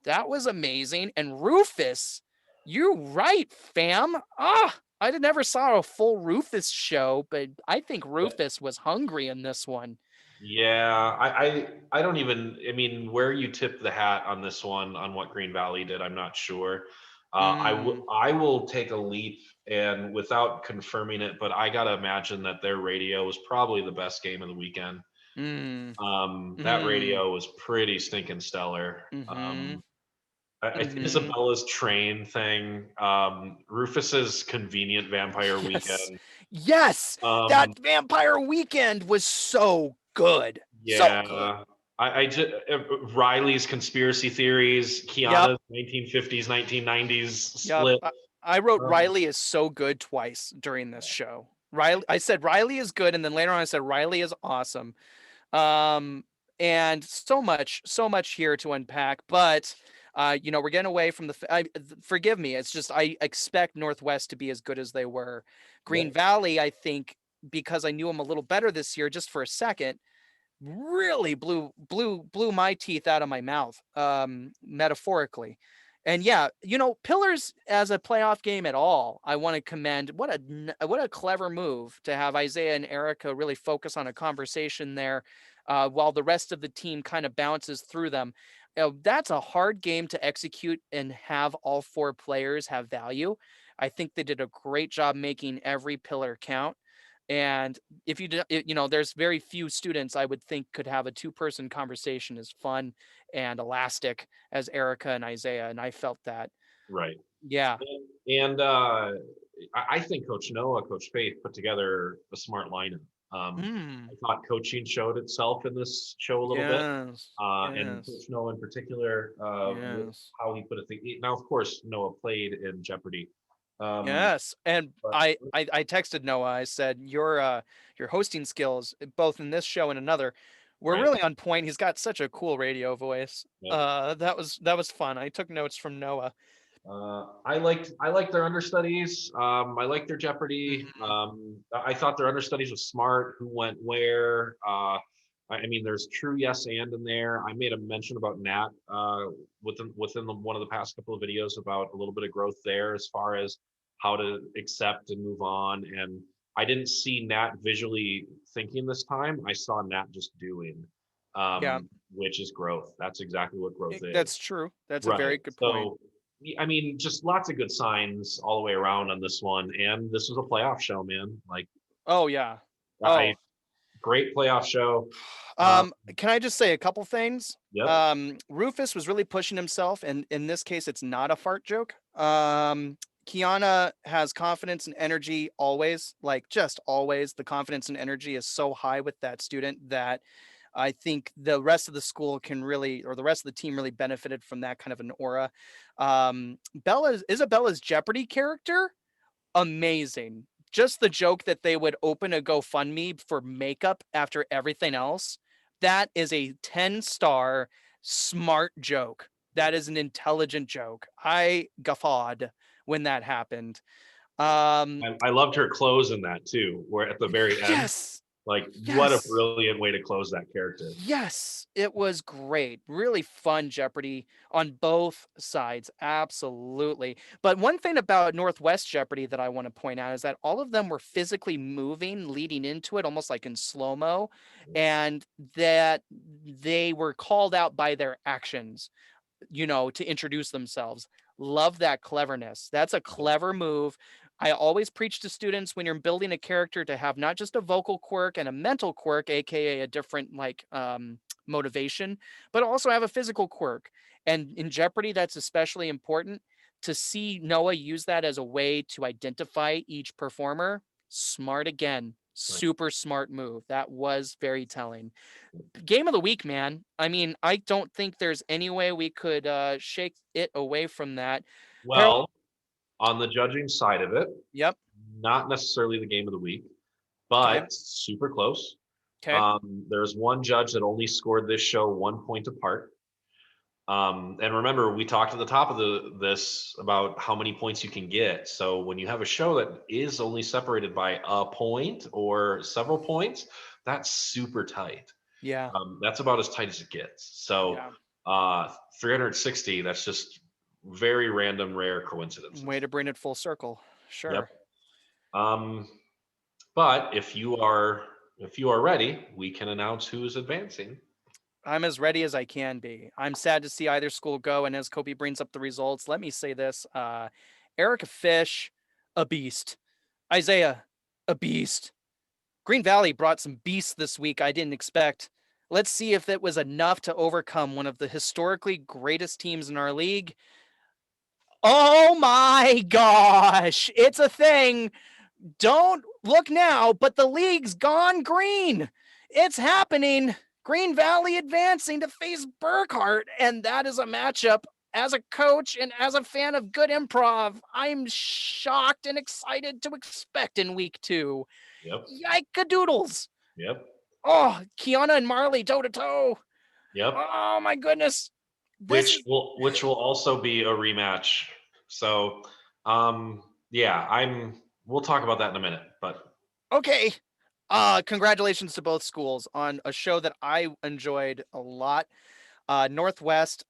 That was amazing. And Rufus, you're right, fam. I never saw a full Rufus show, but I think Rufus was hungry in this one. yeah, I don't even. I mean, where you tip the hat on this one on what Green Valley did, I'm not sure. Mm, I will take a leap and without confirming it, but I gotta imagine that their radio was probably the best game of the weekend. mm, That mm, radio was pretty stinking stellar. mm-hmm, I think mm-hmm. Isabella's train thing, Rufus's convenient vampire Yes. weekend. Yes. That Um, vampire weekend was so good. So good. yeah, I just Riley's conspiracy theories, Yep. Kiana's 1950s, 1990s Yep. split. I wrote Um, Riley is so good twice during this show. Riley, I said Riley is good, and then later on I said Riley is awesome. Um, and so much here to unpack, but we're getting away from forgive me. It's just I expect Northwest to be as good as they were. Green yep, Valley, I think, because I knew them a little better this year, just for a second, really blew my teeth out of my mouth, metaphorically. And yeah, Pillars as a playoff game at all, I want to commend what a clever move to have Isaiah and Erica really focus on a conversation there, while the rest of the team kind of bounces through them. That's a hard game to execute and have all four players have value. I think they did a great job making every pillar count. And if you there's very few students I would think could have a two-person conversation as fun and elastic as Erica and Isaiah, and I felt that. right. Yeah. And I think Coach Noah, Coach Faith put together a smart lineup. Mm. I thought coaching showed itself in this show a little bit, Yes. and Coach Yes. Noah in particular, with Yes. how he put it. Now, of course, Noah played in Jeopardy, um, Yes. And but I texted Noah. I said your hosting skills, both in this show and another, We're Right. really on point. He's got such a cool radio voice. Yep. That was fun. I took notes from Noah. I liked their understudies. I liked their Jeopardy. Mhm. I thought their understudies was smart. Who went where? I mean, there's true yes and in there. I made a mention about Nat one of the past couple of videos about a little bit of growth there as far as how to accept and move on. And I didn't see Nat visually thinking this time. I saw Nat just doing, Yeah, which is growth. That's exactly what growth that's is. true. That's a Right. very good point. So, I mean, just lots of good signs all the way around on this one. And this was a playoff show, man. Like, Oh yeah. I Oh, great playoff show. Uh, can I just say a couple things? yep. Rufus was really pushing himself, and in this case, it's not a fart joke. Kiana has confidence and energy always, like just always. The confidence and energy is so high with that student that I think the rest of the school can really, or the rest of the team really benefited from that kind of an aura. Isabella's Jeopardy character, amazing. Just the joke that they would open a GoFundMe for makeup after everything else. That is a 10-star smart joke. That is an intelligent joke. I guffawed when that happened. Um, I loved her close in that too, where at the very end, yes, like, what a yes. brilliant way to close that character. Yes, it was great. Really fun Jeopardy on both sides. Absolutely. But one thing about Northwest Jeopardy that I want to point out is that all of them were physically moving leading into it, almost like in slow-mo, and that they were called out by their actions, to introduce themselves. Love that cleverness. That's a clever move. I always preach to students when you're building a character to have not just a vocal quirk and a mental quirk, aka a different motivation, but also have a physical quirk. And in Jeopardy, that's especially important to see Noah use that as a way to identify each performer. Smart again. Right. Super smart move. That was very telling. Game of the week, man. I mean, I don't think there's any way we could shake it away from that. Harold, Well, on the judging side of it, yep. not necessarily the game of the week, Okay. but super close. Okay. There's one judge that only scored this show 1 point apart. And remember, we talked at the top of this about how many points you can get. So when you have a show that is only separated by a point or several points, that's super tight. Yeah. That's about as tight as it gets. So Yeah. 360, that's just very random, rare Way coincidences. to bring it full circle. Yep. Sure. Um, but if you are ready, we can announce who's advancing. I'm as ready as I can be. I'm sad to see either school go. And as Kopy brings up the results, let me say this: Erica Fish, a beast. Isaiah, a beast. Green Valley brought some beasts this week I didn't expect. Let's see if it was enough to overcome one of the historically greatest teams in our league. Oh my gosh, it's a thing. Don't look now, but the league's gone green. It's happening. Green Valley advancing to face Burkhardt, and that is a matchup. As a coach and as a fan of good improv, I'm shocked and excited to expect in week 2. Yep. Yike-a-doodles. Yep. Oh, Kiana and Marley toe to toe. Yep. Oh my goodness. This which is will which will also be a rematch. So, yeah, we'll talk about that in a minute, but okay. Congratulations to both schools on a show that I enjoyed a lot. Northwest,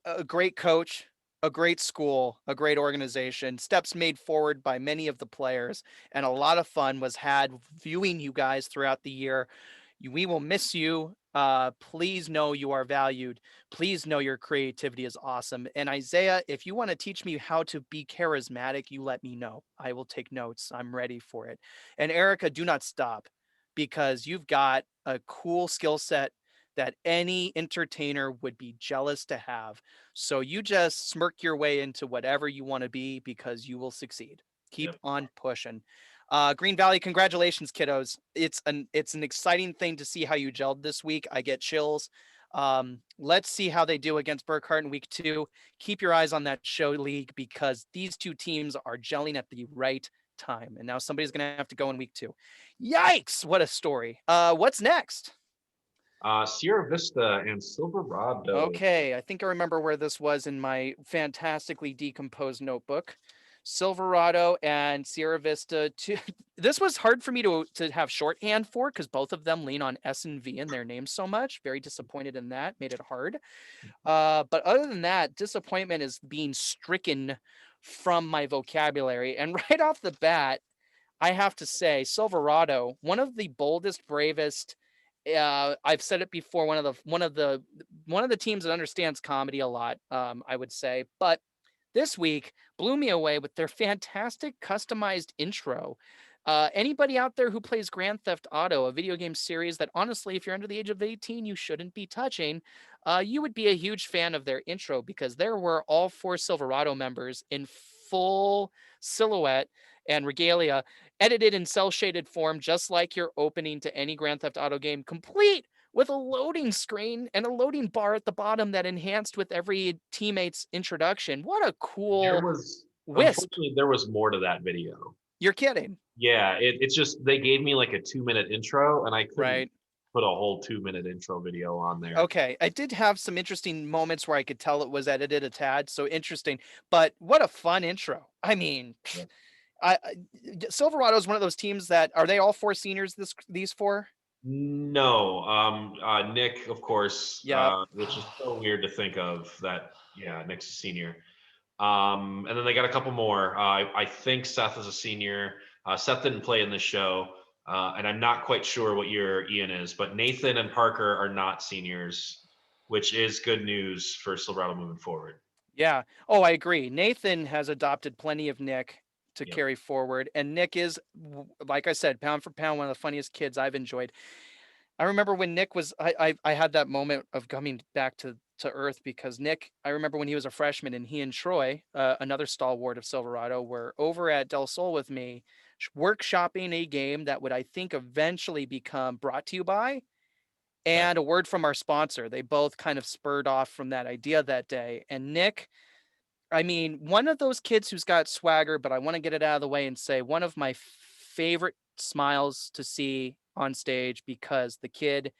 a great coach, a great school, a great organization, steps made forward by many of the players, and a lot of fun was had viewing you guys throughout the year. We will miss you. Please know you are valued. Please know your creativity is awesome. And Isaiah, if you want to teach me how to be charismatic, you let me know. I will take notes. I'm ready for it. And Erica, do not stop because you've got a cool skill set that any entertainer would be jealous to have. So you just smirk your way into whatever you want to be because you will succeed. Keep yep, on pushing. Green Valley, congratulations, kiddos. It's an exciting thing to see how you gelled this week. I get chills. Let's see how they do against Burkhardt in week 2. Keep your eyes on that show league because these two teams are gelling at the right time. And now somebody's gonna have to go in week 2. Yikes! What a story. What's next? Sierra Vista and Silverado. Okay, I think I remember where this was in my fantastically decomposed notebook. Silverado and Sierra Vista. This was hard for me to have shorthand for because both of them lean on S and V in their names so much. Very disappointed in that. Made it hard. But other than that, disappointment is being stricken from my vocabulary. And right off the bat, I have to say, Silverado, one of the boldest, bravest. I've said it before. One of the teams that understands comedy a lot. I would say, but this week blew me away with their fantastic customized intro. Anybody out there who plays Grand Theft Auto, a video game series that honestly, if you're under the age of 18, you shouldn't be touching, you would be a huge fan of their intro because there were all four Silverado members in full silhouette and regalia, edited in cell shaded form, just like your opening to any Grand Theft Auto game, complete with a loading screen and a loading bar at the bottom that enhanced with every teammate's introduction. What a There cool was, wisp. unfortunately, there was more to that video. You're kidding, Yeah, it's just they gave me like a 2 minute intro, and I couldn't right? put a whole 2 minute intro video on there. Okay, I did have some interesting moments where I could tell it was edited a tad, so interesting. But what a fun intro! I mean, Yeah. Silverado is one of those teams that are they all four seniors? These four? No, Nick, of course, Yep. which is so weird to think of that. Yeah, Nick's a senior. And then they got a couple more. I think Seth is a senior. Seth didn't play in this show, and I'm not quite sure what year Ian is, but Nathan and Parker are not seniors, which is good news for Silverado moving forward. Yeah. Oh, I agree. Nathan has adopted plenty of Nick to Yep. carry forward, and Nick is, like I said, pound for pound, one of the funniest kids I've enjoyed. I remember when Nick was, I had that moment of coming back to earth because Nick, I remember when he was a freshman and he and Troy, another stalwart of Silverado, were over at Del Sol with me, workshopping a game that would, I think, eventually become Brought to You By, Okay. and a word from our sponsor. They both kind of spurred off from that idea that day. And Nick, I mean, one of those kids who's got swagger, but I want to get it out of the way and say one of my favorite smiles to see on stage because the kid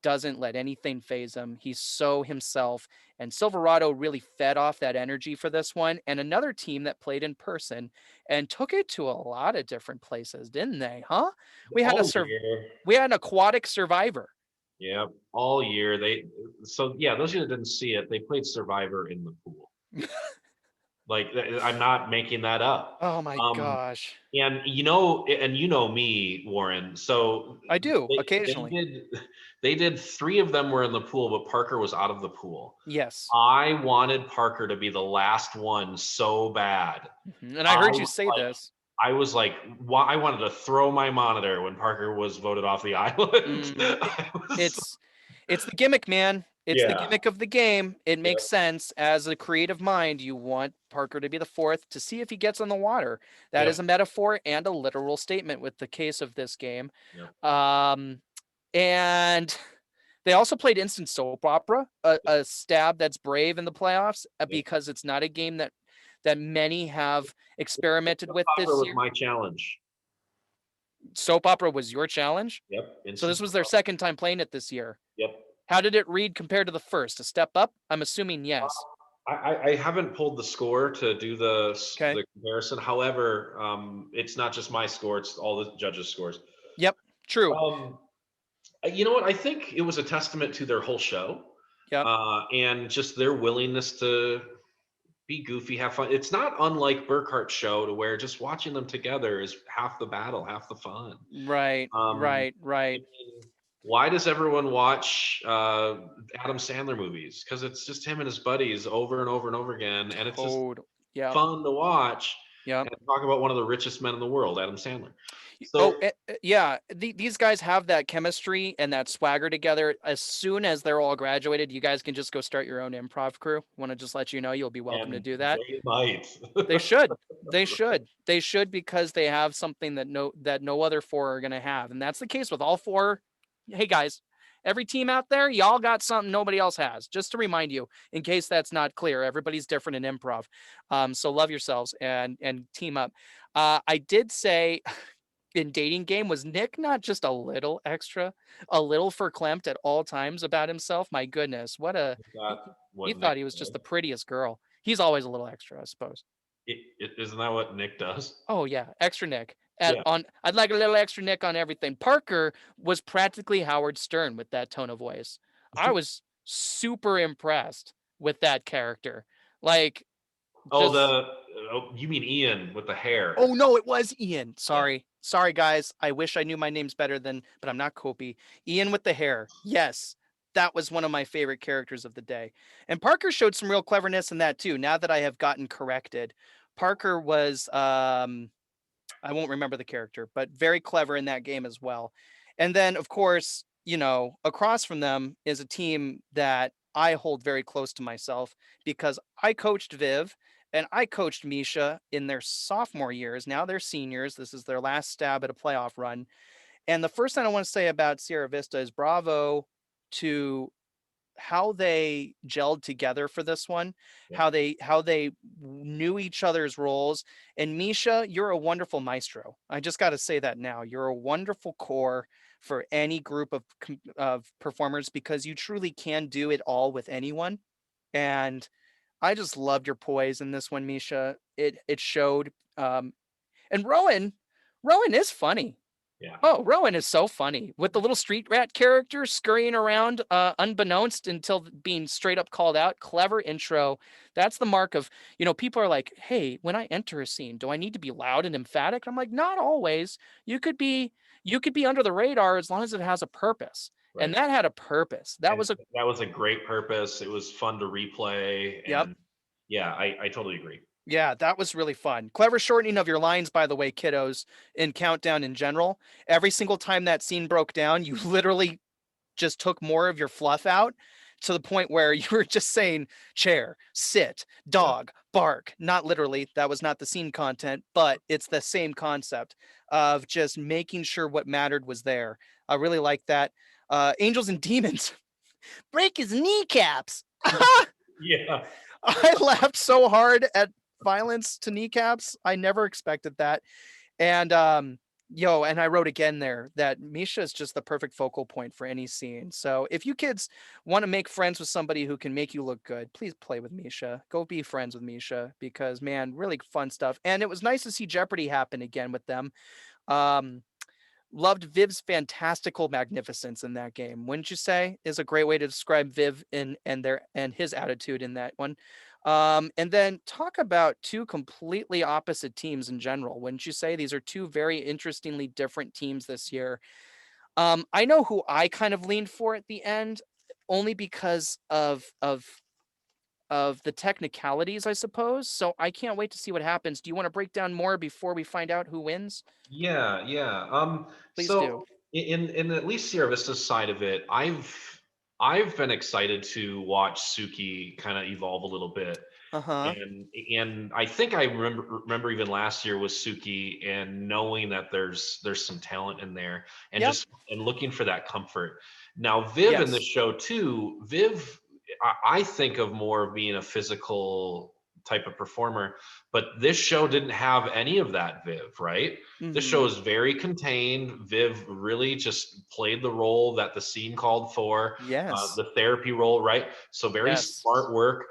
doesn't let anything phase him. He's so himself. And Silverado really fed off that energy for this one. And another team that played in person and took it to a lot of different places, didn't they? Huh? We had a All year. we had an aquatic survivor. Yeah, all year. So yeah, those of you that didn't see it, they played Survivor in the pool. Like I'm not making that up. Oh my Um, gosh. and you know me, Warren. So I do they, they occasionally. did they did three of them were in the pool, but Parker was out of the pool. Yes. I wanted Parker to be the last one so bad. Mhm. And I I heard you was say like, this. I was like, why I wanted to throw my monitor when Parker was voted off the island. Mm, it's the gimmick, man. It's the Yeah, gimmick of the game. It yeah, makes sense. As a creative mind, you want Parker to be the fourth to see if he gets on the water. That yeah, is a metaphor and a literal statement with the case of this game. yeah. Um, and they also played instant soap opera, a stab that's brave in the playoffs Yeah. because it's not a game that many have experimented with Copper this was year. my challenge. Soap opera was your challenge. Yep, So this instant was their copper. second time playing it this year. Yep. How did it read compared to the first? A step up? I'm assuming Uh, yes. I haven't pulled the score to do Okay. the comparison. However, it's not just my score; it's all the judges' scores. Yep. True. Um, you know what? I think it was a testament to their whole show, Yep. and just their willingness to be goofy, have fun. It's not unlike Burkhart's show, to where just watching them together is half the battle, half the fun. Right. Um, Right. I Right. mean, why does everyone watch Adam Sandler movies? Because it's just him and his buddies over and over and over again, and it's just Total. Yep. fun to watch Yep. and talk about one of the richest men in the world, Adam Sandler. Oh, So, yeah. These guys have that chemistry and that swagger together. As soon as they're all graduated, you guys can just go start your own improv crew. Want to just let you know you'll be welcome to and do that. they might. They should. They should. They should because they have something that no other four are going to have. And that's the case with all four. Hey guys, every team out there, y'all got something nobody else has. Just to remind you, in case that's not clear, everybody's different in improv. So love yourselves and team up. I did say in dating game, was Nick not just a little extra, a little verklempt at all times about himself? My goodness, what a Is that he what Nick thought he was just the does? prettiest girl. He's always a little extra, I suppose. Isn't that what Nick does? Oh yeah, extra Nick. At Yeah. on I'd like a little extra Nick on everything. Parker was practically Howard Stern with that tone of voice. I was super impressed with that character. Like Oh, just you mean Ian with the hair? oh no, it was Ian. Yeah. Sorry. Sorry guys. I wish I knew my names better than but I'm not Kopy. Ian with the hair. Yes. That was one of my favorite characters of the day. And Parker showed some real cleverness in that too. Now that I have gotten corrected. Parker was I won't remember the character, but very clever in that game as well. And then, of course, across from them is a team that I hold very close to myself because I coached Viv and I coached Misha in their sophomore years. Now they're seniors. This is their last stab at a playoff run. And the first thing I want to say about Sierra Vista is bravo to how they gelled together for this one, Yeah. how they knew each other's roles. And Misha, you're a wonderful maestro. I just got to say that now. You're a wonderful core for any group of performers because you truly can do it all with anyone. And I just loved your poise in this one, Misha. It showed. And Rowan is funny. Yeah. Oh, Rowan is so funny with the little street rat character scurrying around unbeknownst until being straight up called out. Clever intro. That's the mark of, people are like, hey, when I enter a scene, do I need to be loud and emphatic? I'm like, not always. You could be you could be under the radar as long as it has a purpose. And Right. that had a purpose. That And was a that was a great purpose. It was fun to replay, yep. and yeah, I totally agree. Yeah, that was really fun. Clever shortening of your lines, by the way, kiddos, in Countdown in general. Every single time that scene broke down, you literally just took more of your fluff out to the point where you were just saying chair, sit, Yeah. dog, bark. Not literally, that was not the scene content, but it's the same concept of just making sure what mattered was there. I really like that. Angels and Demons, break his kneecaps. Yeah. I laughed so hard at violence to kneecaps. I never expected that. And and I wrote again there that Misha is just the perfect focal point for any scene. So if you kids want to make friends with somebody who can make you look good, please play with Misha. Go be friends with Misha because man, really fun stuff. And it was nice to see Jeopardy happen again with them. Um, Loved Viv's fantastical magnificence in that game. Wouldn't you say? Is a great way to describe Viv and his attitude in that one. And then talk about two completely opposite teams in general. Wouldn't you say these are two very interestingly different teams this year? I know who I kind of leaned for at the end, only because of the technicalities, I suppose. So I can't wait to see what happens. Do you want to break down more before we find out who wins? Yeah, yeah. Please do. So in at least Sierra Vista's side of it, I've been excited to watch Suki kind of evolve a little bit. Uh-huh. And I think I remember even last year with Suki and knowing that there's some talent in there and Yep. just and looking for that comfort. Now Viv in the Yes. show too, Viv I think of more of being a physical type of performer, but this show didn't have any of that Viv, right? This show Mhm. is very contained. Viv really just played the role that the scene called for, Yes. the therapy role, right? So very Yes. smart work.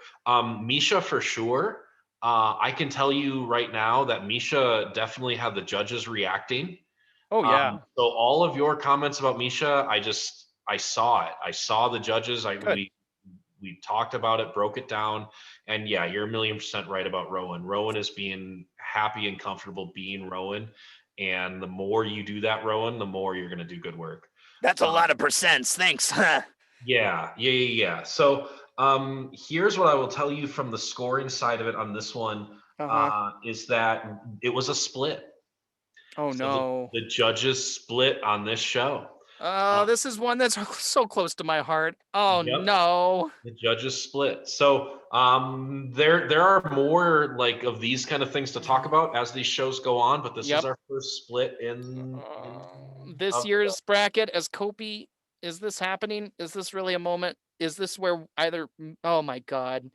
Misha for sure. I can tell you right now that Misha definitely had the judges reacting. Oh, yeah. So all of your comments about Misha, I saw it. I saw the judges. Good. We talked about it, broke it down, and yeah, you're a million percent right about Rowan. Rowan is being happy and comfortable being Rowan, and the more you do that, Rowan, the more you're going to do good work. That's a Um, lot of percents. Thanks. yeah. So here's what I will tell you from the scoring side of it on this one Uh-huh. is that it was a split. Oh, So no. the judges split on this show. Uh, This is one that's so close to my heart. Oh, yep. no. The judges split. So there are more like of these kind of things to talk about as these shows go on, but this is Yep. our first split in This of year's bracket as Kopy, is this happening? Is this really a moment? Is this where either oh my god.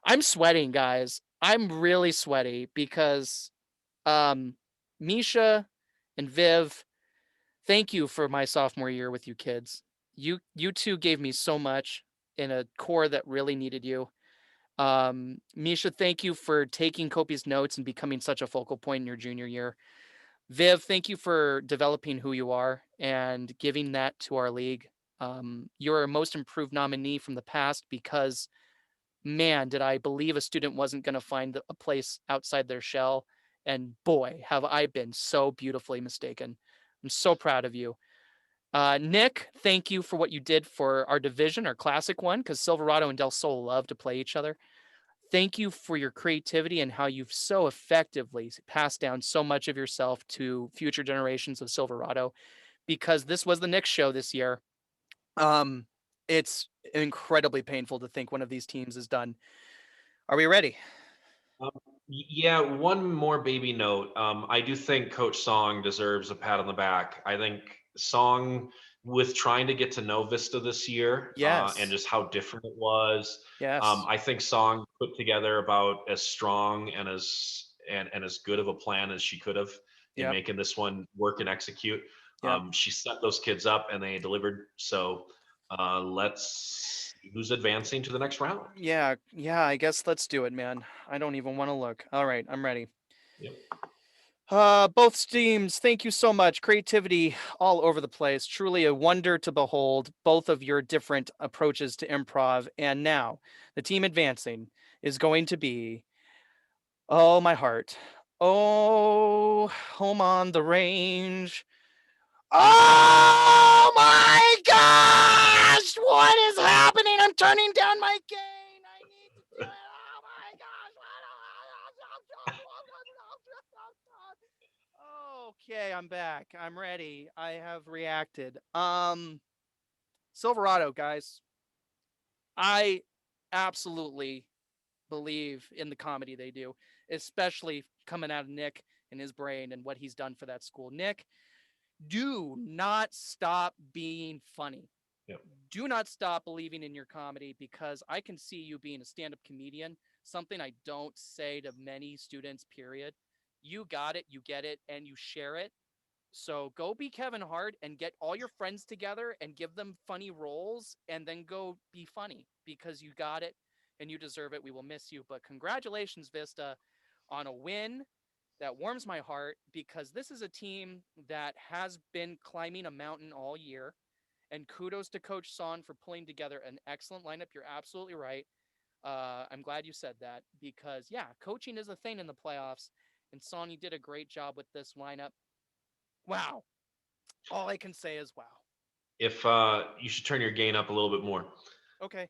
I'm sweating, guys. I'm really sweaty because um Misha And Viv, thank you for my sophomore year with you kids. You two gave me so much in a core that really needed you. Misha, thank you for taking Kopy's notes and becoming such a focal point in your junior year. Viv, thank you for developing who you are and giving that to our league. You're a most improved nominee from the past because, man, did I believe a student wasn't going to find a place outside their shell. And boy, have I been so beautifully mistaken. I'm so proud of you. Nick, thank you for what you did for our division, our classic one, because Silverado and Del Sol love to play each other. Thank you for your creativity and how you've so effectively passed down so much of yourself to future generations of Silverado, because this was the Nick show this year. Um, it's incredibly painful to think one of these teams is done. Are we ready? Um, yeah, one more baby note. I do think Coach Song deserves a pat on the back. I think Song, with trying to get to know Vista this year and Yes. just how different it was, Yes. I think Song put together about as strong and as good of a plan as she could have in Yep. making this one work and execute. Yep. She set those kids up and they delivered. So let's see who's advancing to the next round. Yeah. Yeah. I guess let's do it, man. I don't even want to look. All right. I'm ready. Yep. Both teams, thank you so much. Creativity all over the place. Truly a wonder to behold both of your different approaches to improv. And now, the team advancing is going to be, oh, my heart. Oh, home on the range. Oh my gosh! What is happening? I'm turning down my gain. I need to do it. Oh my gosh! Okay, I'm back. I'm ready. I have reacted. Silverado, guys. I absolutely believe in the comedy they do, especially coming out of Nick and his brain and what he's done for that school. Nick, do not stop being funny. Yep. Do not stop believing in your comedy, because I can see you being a stand-up comedian, something I don't say to many students, period. You got it, you get it, and you share it. So go be Kevin Hart and get all your friends together and give them funny roles, and then go be funny, because you got it and you deserve it. We will miss you, but congratulations, Vista, on a win that warms my heart, because this is a team that has been climbing a mountain all year. And kudos to Coach Son for pulling together an excellent lineup. You're absolutely right. I'm glad you said that, because, yeah, coaching is a thing in the playoffs. And Son, you did a great job with this lineup. Wow. All I can say is wow. If you should turn your gain up a little bit more. Okay.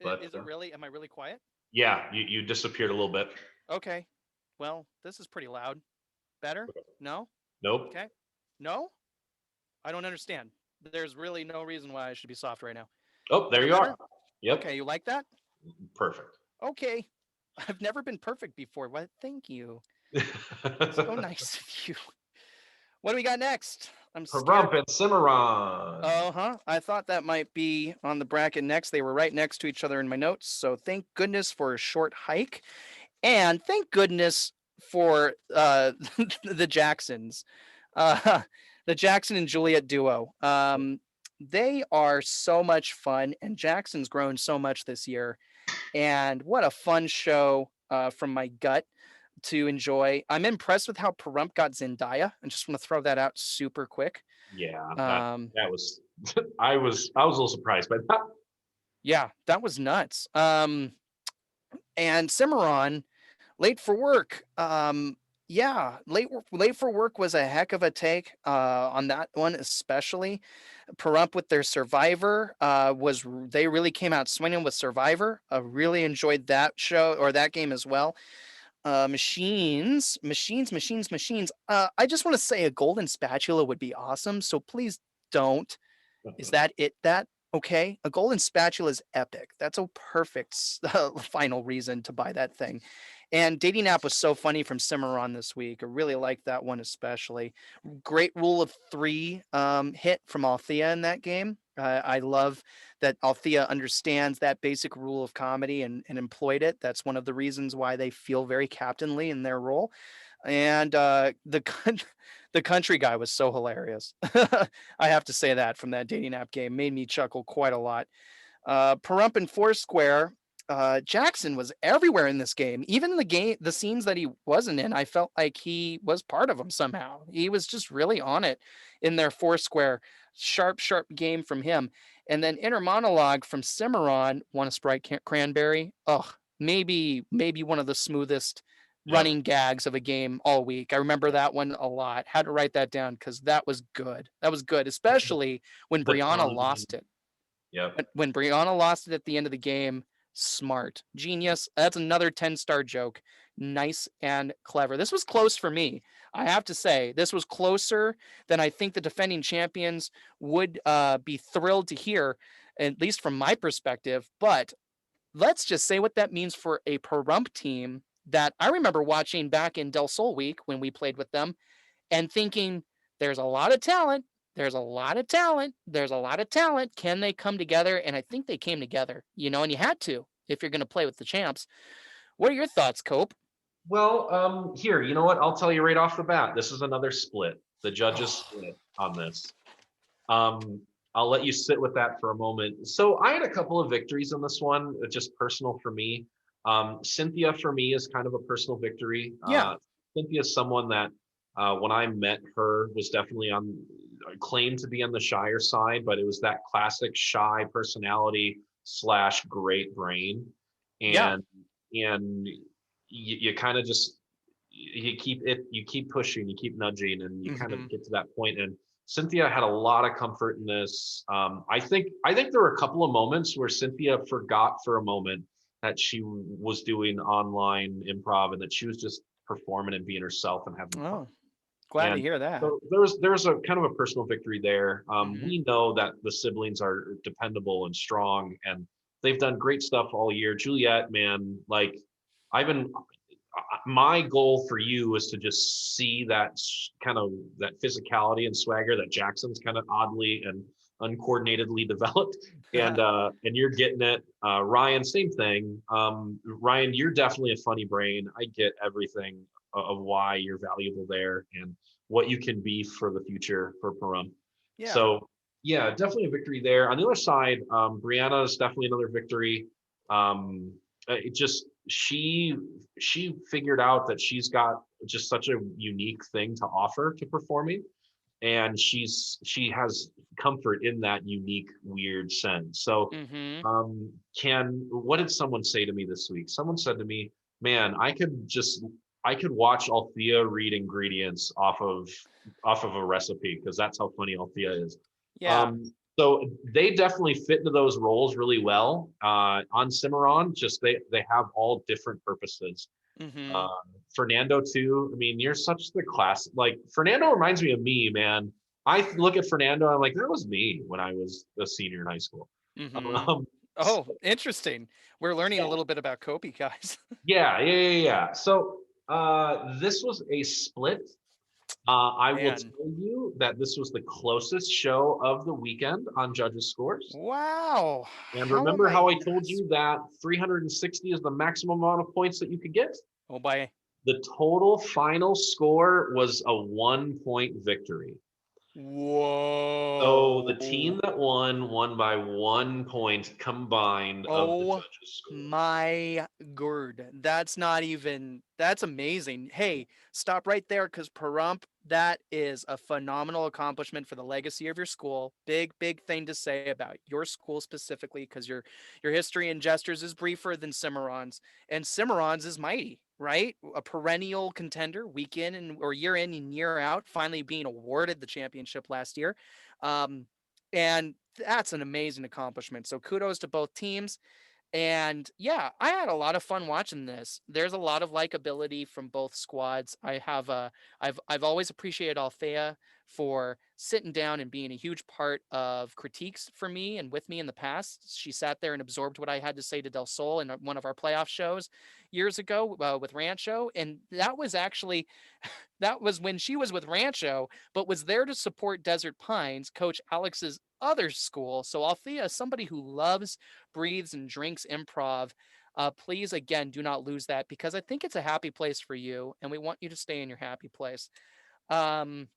But Is it really? Am I really quiet? yeah, you disappeared a little bit. Okay. Well, this is pretty loud. Better? No? Nope. Okay. No? I don't understand. There's really no reason why I should be soft right now. Oh, Is there it you are. better? Yep. Okay, you like that? Perfect. Okay. I've never been perfect before. What? Thank you. So nice of you. What do we got next? I'm Pahrump scared. and Cimarron. Uh-huh. I thought that might be on the bracket next. They were right next to each other in my notes. So thank goodness for a short hike. And thank goodness for the Jacksons. Uh the Jackson and Juliet duo. They are so much fun, and Jackson's grown so much this year. And what a fun show, from my gut to enjoy. I'm impressed with how Pahrump got Zendaya. I just want to throw that out super quick. Yeah, that Um, that was I was a little surprised by that. yeah, that was nuts. And Cimarron, late for work. Yeah, late for work was a heck of a take on that one, especially. Pahrump with their Survivor, they really came out swinging with Survivor. I really enjoyed that show, or that game as well. Machines. I just want to say a golden spatula would be awesome. So please don't. Is that it? That okay? A golden spatula is epic. That's a perfect final reason to buy that thing. And dating app was so funny from Cimarron this week. I really liked that one especially. Great rule of three hit from Althea in that game. I love that Althea understands that basic rule of comedy and employed it. That's one of the reasons why they feel very captainly in their role. And the country guy was so hilarious. I have to say that from that dating app game made me chuckle quite a lot. Pahrump and Foursquare. Jackson was everywhere in this game. Even the scenes that he wasn't in, I felt like he was part of them somehow. He was just really on it in their Foursquare. Sharp, sharp game from him. And then inner monologue from Cimarron. Want a Sprite Cranberry? Ugh, maybe one of the smoothest Yep. running gags of a game all week. I remember that one a lot. Had to write that down because that was good. That was good, especially when The Brianna timing. lost it. Yep. When Brianna lost it at the end of the game, smart, genius. That's another 10-star joke. Nice and clever. This was close for me. I have to say, this was closer than I think the defending champions would be thrilled to hear, at least from my perspective. But let's just say what that means for a Pahrump team that I remember watching back in Del Sol week when we played with them and thinking there's a lot of talent. There's a lot of talent. There's a lot of talent. Can they come together? And I think they came together, and you had to if you're going to play with the champs. What are your thoughts, Cope? Well, here, you know what? I'll tell you right off the bat. This is another split. The judges Oh, split on this. Um, I'll let you sit with that for a moment. So I had a couple of victories in this one, just personal for me. Cynthia for me is kind of a personal victory. yeah. Cynthia is someone that when I met her was definitely on claimed to be on the shyer side, but it was that classic shy personality slash great brain. Yeah. And you kind of just you keep pushing, you keep nudging, and you kind of Hmm. get to that point. And Cynthia had a lot of comfort in this. I think there were a couple of moments where Cynthia forgot for a moment that she was doing online improv and that she was just performing and being herself and having fun. Oh, glad to And hear that. so there's a kind of a personal victory there. Hmm. We know that the siblings are dependable and strong, and they've done great stuff all year. Juliet, man, like I've been my goal for you is to just see that kind of that physicality and swagger that Jackson's kind of oddly and uncoordinatedly developed, and you're getting it. Ryan, same thing. Ryan, you're definitely a funny brain. I get everything of why you're valuable there and what you can be for the future for Pahrump. Yeah. So yeah, definitely a victory there. On the other side, Brianna is definitely another victory. It just she figured out that she's got just such a unique thing to offer to performing, and she has comfort in that unique weird sense. So Hmm. can what did someone say to me this week? Someone said to me, man, I could watch Althea read ingredients off of a recipe because that's how funny Althea is. Yeah. um, so they definitely fit into those roles really well. On Cimarron, just they have all different purposes. Hmm. Um, Fernando too. I mean, you're such the class. Like Fernando reminds me of me, man. I look at Fernando, I'm like, that was me when I was a senior in high school. Hmm. Um, Oh, interesting. We're learning a yeah, little bit about Kopy, guys. yeah. So this was a split. I will Man. tell you that this was the closest show of the weekend on judges' scores. Wow. And How am remember I how I not? told you that 360 is the maximum amount of points that you could get? Oh, by The total final score was a 1 point victory. So the whoa. team that won by 1 point combined of the Oh judges' scores. my gourd. That's amazing. Hey, stop right there because Pahrump, that is a phenomenal accomplishment for the legacy of your school. Big, big thing to say about your school specifically because your history in Jesters is briefer than Cimarron's, and Cimarron's is mighty, right? A perennial contender, week in and or year in and year out, finally being awarded the championship last year. Um, and that's an amazing accomplishment. So kudos to both teams. And yeah, I had a lot of fun watching this. There's a lot of likability from both squads. I've always appreciated Althea for sitting down and being a huge part of critiques for me and with me in the past. She sat there and absorbed what I had to say to Del Sol in one of our playoff shows years ago with Rancho, and that was when she was with Rancho, but was there to support Desert Pines, Coach Alex's other school. So Althea is somebody who loves, breathes, and drinks improv. Please, again, do not lose that because I think it's a happy place for you, and we want you to stay in your happy place. Um,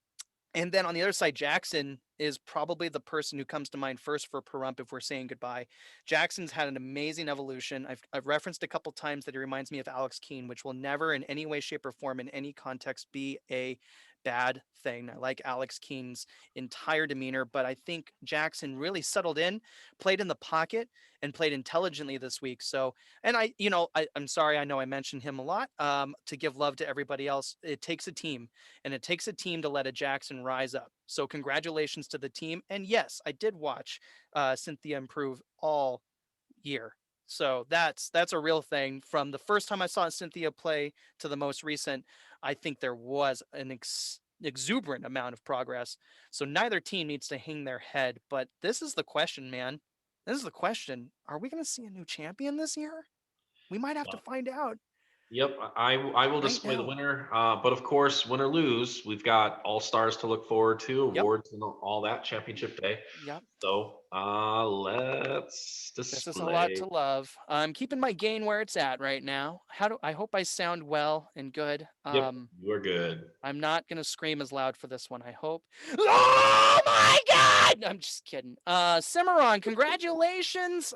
and then on the other side, Jackson is probably the person who comes to mind first for Pahrump if we're saying goodbye. Jackson's had an amazing evolution. I've referenced a couple times that he reminds me of Alex Keane, which will never in any way, shape, or form in any context be a bad thing. I like Alex Keane's entire demeanor, but I think Jackson really settled in, played in the pocket, and played intelligently this week. So, and I'm sorry, I know I mentioned him a lot. To give love to everybody else, it takes a team, and it takes a team to let a Jackson rise up. So congratulations to the team. And yes, I did watch Cynthia improve all year. So that's a real thing. From the first time I saw Cynthia play to the most recent, I think there was an exuberant amount of progress. So neither team needs to hang their head. But this is the question, man. This is the question. Are we going to see a new champion this year? We might have to find out Yep, I will right display the now. winner. But of course, win or lose, we've got all stars to look forward to, Yep. awards and all that championship day. Yep. So let's This is a lot display. to love. I'm keeping my gain where it's at right now. I hope I sound well and good. Yep, you are good. I'm not gonna scream as loud for this one, I hope. Oh my god! I'm just kidding. Cimarron, congratulations.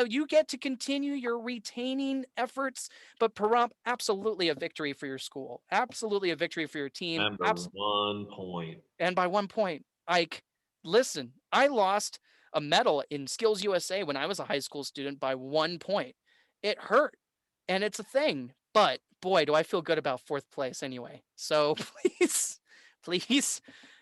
You get to continue your retaining efforts, but Pahrump, absolutely a victory for your school. Absolutely a victory for your team. Remember 1 point. And by 1 point, Ike, listen, I lost a medal in Skills USA when I was a high school student by 1 point. It hurt, and it's a thing. But boy, do I feel good about fourth place anyway. So please, please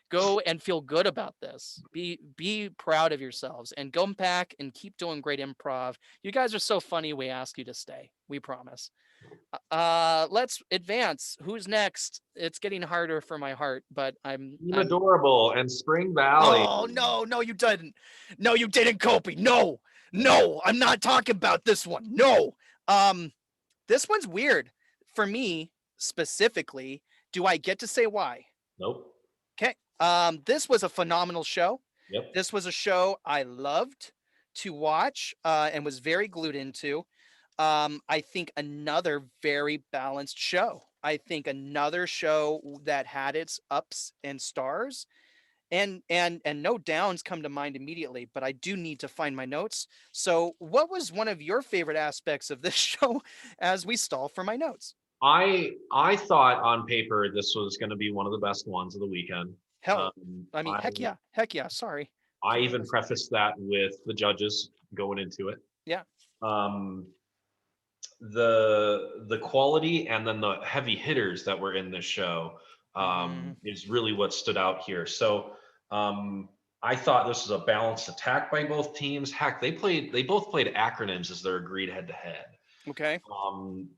go and feel good about this. Be proud of yourselves and go back and keep doing great improv. You guys are so funny. We ask you to stay. We promise. Let's advance. Who's next? It's getting harder for my heart, but Team I'm Adorable and Spring Valley. Oh no, no, you didn't. No, you didn't, Kopy. No, no, I'm not talking about this one. No. Um, this one's weird. For me, specifically, do I get to say why? Nope. Okay. This was a phenomenal show. Yep. This was a show I loved to watch and was very glued into. I think another very balanced show. I think another show that had its ups and stars and no downs come to mind immediately, but I do need to find my notes. So what was one of your favorite aspects of this show as we stall for my notes? I thought on paper this was going to be one of the best ones of the weekend. Hell, Um, I mean, I heck yeah, sorry. I Forgive even us. prefaced that with the judges going into it. Yeah. Um, the quality and then the heavy hitters that were in this show Mm-hmm. is really what stood out here. So I thought this was a balanced attack by both teams. Heck, they both played acronyms as their agreed head to head. Okay.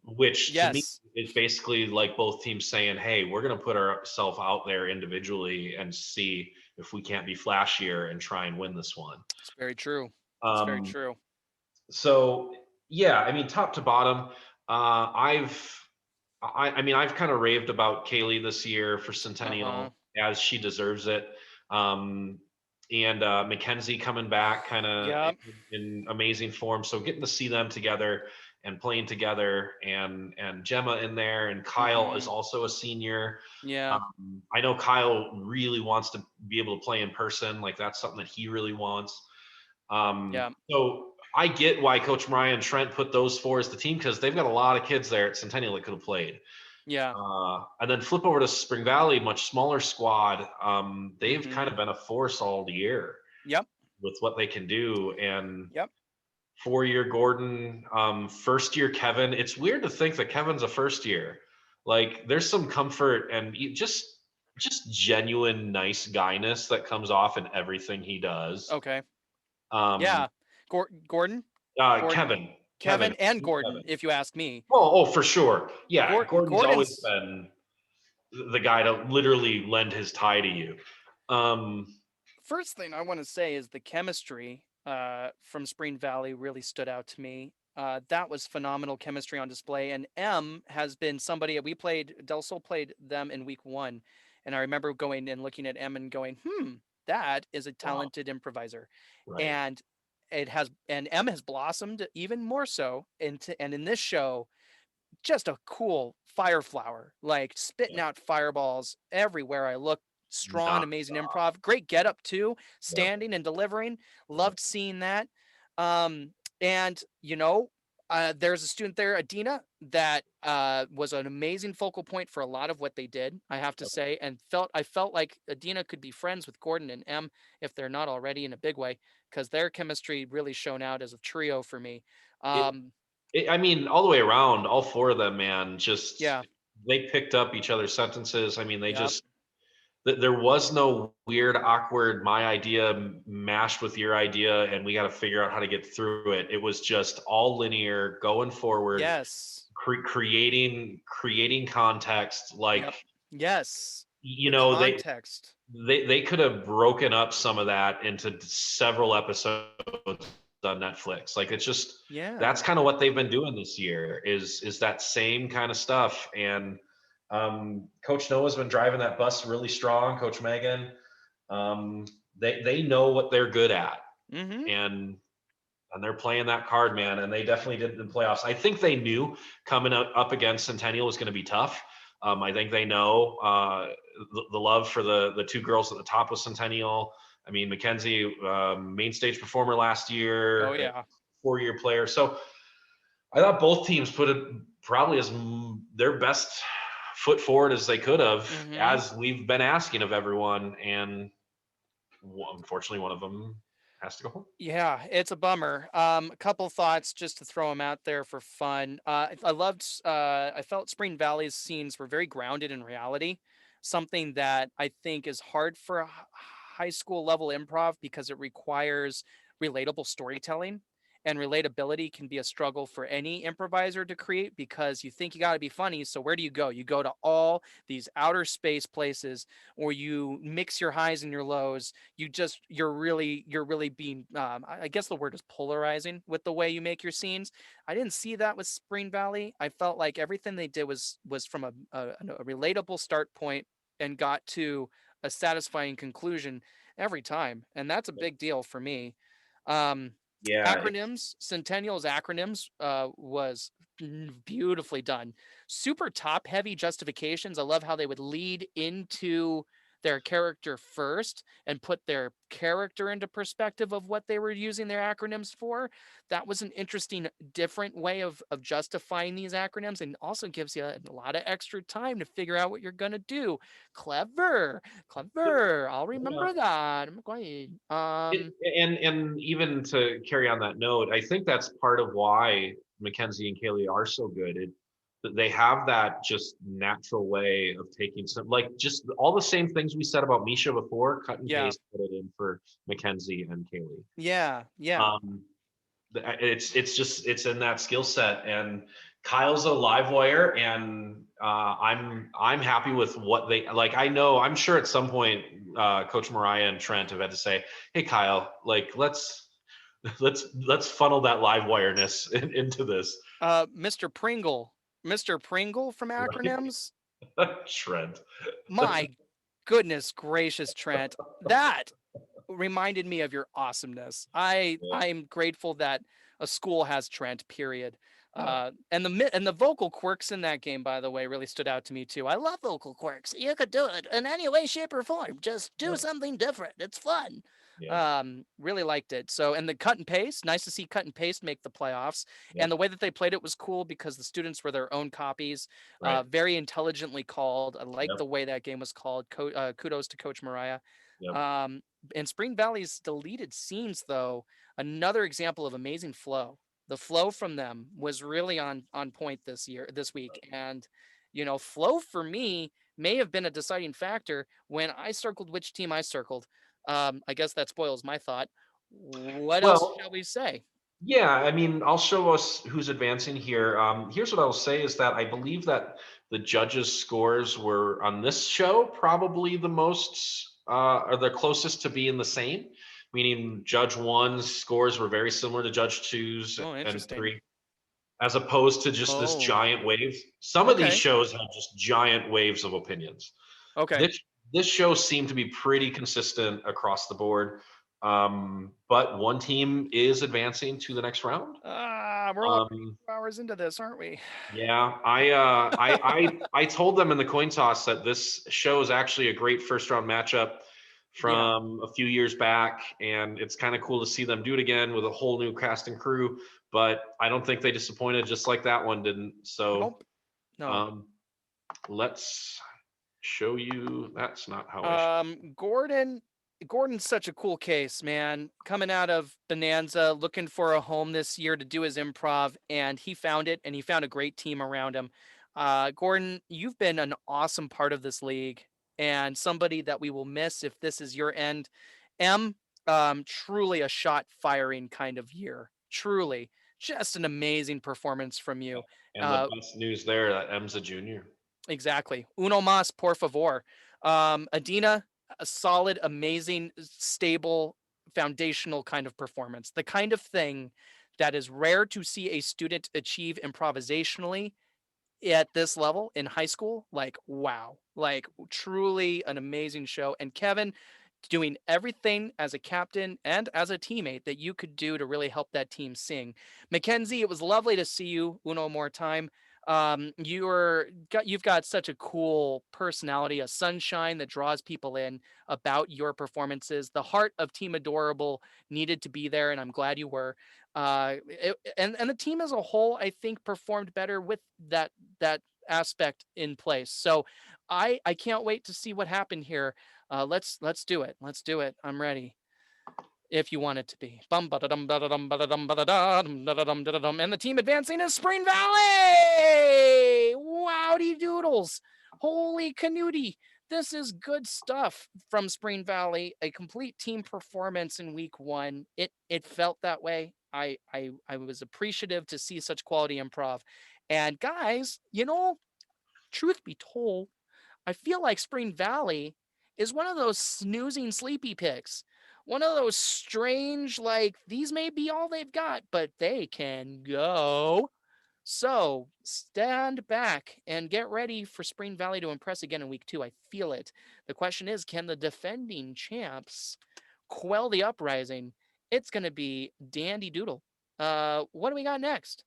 Which to me Yes. is basically like both teams saying, "Hey, we're going to put ourselves out there individually and see if we can't be flashier and try and win this one." It's very true. It's very Um, true. so yeah, I mean, top to bottom, I mean, I've kind of raved about Kaylee this year for Uh-huh. Centennial as she deserves it. Um, and Mackenzie coming back kind of Yeah. in amazing form. So getting to see them together and playing together and Gemma in there and Kyle is Mm-hmm. also a senior. Yeah. I know Kyle really wants to be able to play in person. Like that's something that he really wants. Yeah. So I get why Coach Mariah and Trent put those four as the team because they've got a lot of kids there at Centennial that could have played. Yeah. And then flip over to Spring Valley, much smaller squad. They've kind Mm-hmm. of been a force all year Yep. with what they can do. And Yep. 4-year Gordon, first year Kevin. It's weird to think that Kevin's a first year. Like there's some comfort and just genuine nice guyness that comes off in everything he does. Okay. Um, Yeah. Gordon? Gordon. Kevin, Kevin and Kevin. Gordon, if you ask me. Oh, for sure. Yeah, Gordon's always Gordon's been the guy to literally lend his tie to you. Um, first thing I want to say is the chemistry from Spring Valley really stood out to me. That was phenomenal chemistry on display. And M has been somebody Del Sol played them in week one. And I remember going and looking at M and going, that is a wow, talented improviser. right. And and M has blossomed even more so and in this show, just a cool fire flower, like spitting Yeah. out fireballs everywhere I look. Strong, amazing Nonstop. improv, great get up too, Yep. standing and delivering. Yep. Loved seeing that. And there's a student there, Adina, that was an amazing focal point for a lot of what they did, I have to Yep. say, and I felt like Adina could be friends with Gordon and M if they're not already in a big way, because their chemistry really shone out as a trio for me. It, Um, I mean, all the way around, all four of them, man, just yeah, they picked up each other's sentences. I mean, they yeah, just there was no weird, awkward, my idea mashed with your idea, and we got to figure out how to get through it. It was just all linear, going forward, yes. creating context. Yep. Like, Yes. you The know, context. they could have broken up some of that into several episodes on Netflix. Like, it's just Yeah. that's kind of what they've been doing this year is that same kind of stuff. And Coach Noah's been driving that bus really strong. Coach Megan, um, they know what they're good at, Mm-hmm. and they're playing that card, man. And they definitely did in the playoffs. I think they knew coming up against Centennial was going to be tough. I think they know the love for the two girls at the top with Centennial. I mean, Mackenzie, main stage performer last Oh year, yeah. 4-year player. So I thought both teams put it probably as their best foot forward as they could have, Mm-hmm. as we've been asking of everyone. And unfortunately, one of them has to go home. Yeah, it's a bummer. A couple thoughts just to throw them out there for fun. I felt Spring Valley's scenes were very grounded in reality, something that I think is hard for high school level improv because it requires relatable storytelling. And relatability can be a struggle for any improviser to create because you think you got to be funny. So where do you go? You go to all these outer space places, or you mix your highs and your lows. You're really being I guess the word is polarizing with the way you make your scenes. I didn't see that with Spring Valley. I felt like everything they did was from a relatable start point and got to a satisfying conclusion every time, and that's a big deal for me. um Yeah, Acronyms, Centennial's acronyms was beautifully done. Super top heavy justifications. I love how they would lead into their character first and put their character into perspective of what they were using their acronyms for. That was an interesting, different way of justifying these acronyms, and also gives you a lot of extra time to figure out what you're going to do. Clever, clever. I'll yeah. remember that. I'm going. And even to carry on that note, I think that's part of why Mackenzie and Kaylee are so good. They have that just natural way of taking some, like, just all the same things we said about Misha before, cut and Yeah, paste, put it in for Mackenzie and Kaylee. yeah, yeah. Um, it's in that skill set. And Kyle's a live wire, and I'm happy with what they like. I know, I'm sure at some point Coach Mariah and Trent have had to say, hey Kyle, like, let's funnel that live wireness into this. Mr. Pringle, Mr. Pringle from Right. acronyms. Trent. My goodness gracious, Trent. That reminded me of your awesomeness. Yeah, I'm grateful that a school has Trent. Period. yeah, And the vocal quirks in that game, by the way, really stood out to me too. I love vocal quirks. You could do it in any way, shape, or form. Just do yeah, something different. It's fun. yeah, Really liked it. So, and the cut and paste, nice to see cut and paste make the playoffs. yep, And the way that they played it was cool because the students were their own copies. right, Very intelligently called. I like yep, the way that game was called. Kudos to Coach Mariah. yep. Um, in Spring Valley's deleted scenes, though, another example of amazing flow. The flow from them was really on point this week, and flow for me may have been a deciding factor when I circled which team I circled. I guess that spoils my thought. What else Well, shall we say? yeah, I mean, I'll show us who's advancing here. Here's what I'll say is that I believe that the judges' scores were on this show probably the most, or the closest to being the same, meaning Judge One's scores were very similar to Judge Two's Oh, and interesting. Three, as opposed to just this Oh, giant wave. Some of these okay, shows have just giant waves of opinions. okay. This this show seemed to be pretty consistent across the board. But one team is advancing to the next round. We're already Um, 2 hours into this, aren't we? yeah, I told them in the coin toss that this show is actually a great first round matchup Yeah. from a few years back, and it's kind of cool to see them do it again with a whole new cast and crew. But I don't think they disappointed, just like that one didn't. So Nope. No. um, let's show you. That's not how I. Gordon's such a cool case, man. Coming out of Bonanza, looking for a home this year to do his improv, and he found it, and he found a great team around him. Gordon, you've been an awesome part of this league, and somebody that we will miss if this is your end. M, truly a shot firing kind of year. Truly, just an amazing performance from you. And the Uh, best news there that M's a junior. Exactly. Uno más, por favor. Adina, a solid, amazing, stable, foundational kind of performance. The kind of thing that is rare to see a student achieve improvisationally at this level in high school. Like, wow. Like, truly an amazing show. And Kevin, doing everything as a captain and as a teammate that you could do to really help that team sing. Mackenzie, it was lovely to see you uno more time. You've got such a cool personality, a sunshine that draws people in about your performances. The heart of Team Adorable needed to be there, and I'm glad you were. And the team as a whole, I think, performed better with that aspect in place. So I can't wait to see what happened here. Let's do it. Let's do it. I'm ready. If you want it to be. And the team advancing is Spring Valley. Wowdy doodles. Holy canooty. This is good stuff from Spring Valley. A complete team performance in week one. It felt that way. I was appreciative to see such quality improv. And guys, truth be told, I feel like Spring Valley is one of those snoozing sleepy picks. One of those strange, like, these may be all they've got, but they can go. So stand back and get ready for Spring Valley to impress again in week two. I feel it. The question is, can the defending champs quell the uprising? It's going to be Dandy Doodle. What do we got next?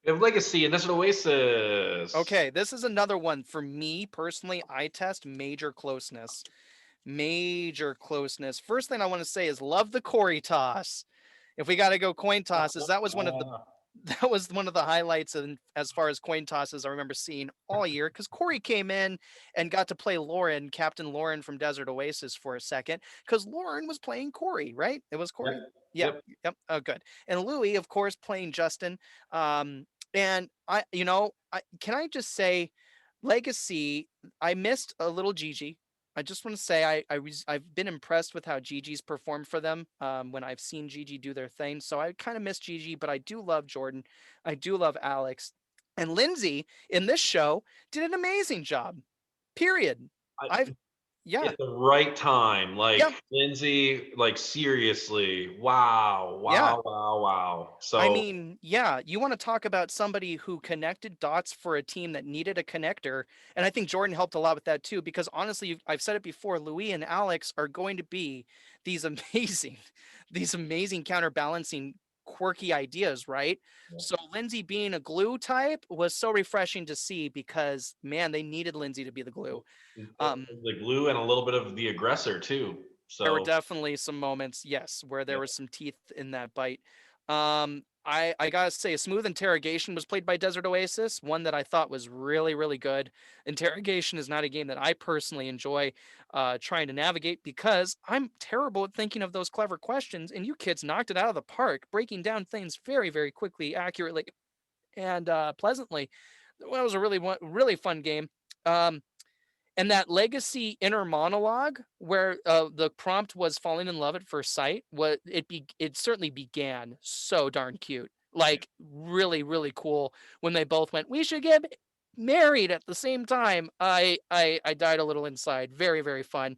We have Legacy and Desert Oasis. Okay, this is another one for me personally. I test major closeness. Major closeness. First thing I want to say is love the Corey toss. If we got to go coin tosses, that was one of the that was one of the highlights and as far as coin tosses I remember seeing all year because Corey came in and got to play Lauren, Captain Lauren from Desert Oasis for a second because Lauren was playing Corey, right? It was Yep. Corey. Yeah. Yep. Yep. Oh, good. And Louis, of course, playing Justin. And can I just say, Legacy, I missed a little Gigi. I just want to say I've been impressed with how Gigi's performed for them when I've seen Gigi do their thing. So I kind of miss Gigi, but I do love Jordan. I do love Alex. And Lindsay in this show did an amazing job. Period. I, I've yeah, at the right time, like yeah, Lindsay, like seriously, wow, yeah. wow, wow, wow. I So mean, yeah, you want to talk about somebody who connected dots for a team that needed a connector. And I think Jordan helped a lot with that too, because honestly, I've said it before, Louis and Alex are going to be these amazing, these amazing counterbalancing quirky ideas, right? So Lindsay being a glue type was so refreshing to see because man, they needed Lindsay to be the glue. Um, the glue and a little bit of the aggressor too. There were So definitely some moments, yes, where there yeah, was some teeth in that bite. I gotta say, a smooth interrogation was played by Desert Oasis, one that I thought was really, really good. Interrogation is not a game that I personally enjoy trying to navigate because I'm terrible at thinking of those clever questions, and you kids knocked it out of the park, breaking down things very, very quickly, accurately, and pleasantly. Well, it was a really fun game. Um, and that legacy inner monologue where the prompt was falling in love at first sight, it certainly began so darn cute, yeah. like really really cool when they both went we should get married at the same time. I died a little inside. Very very fun.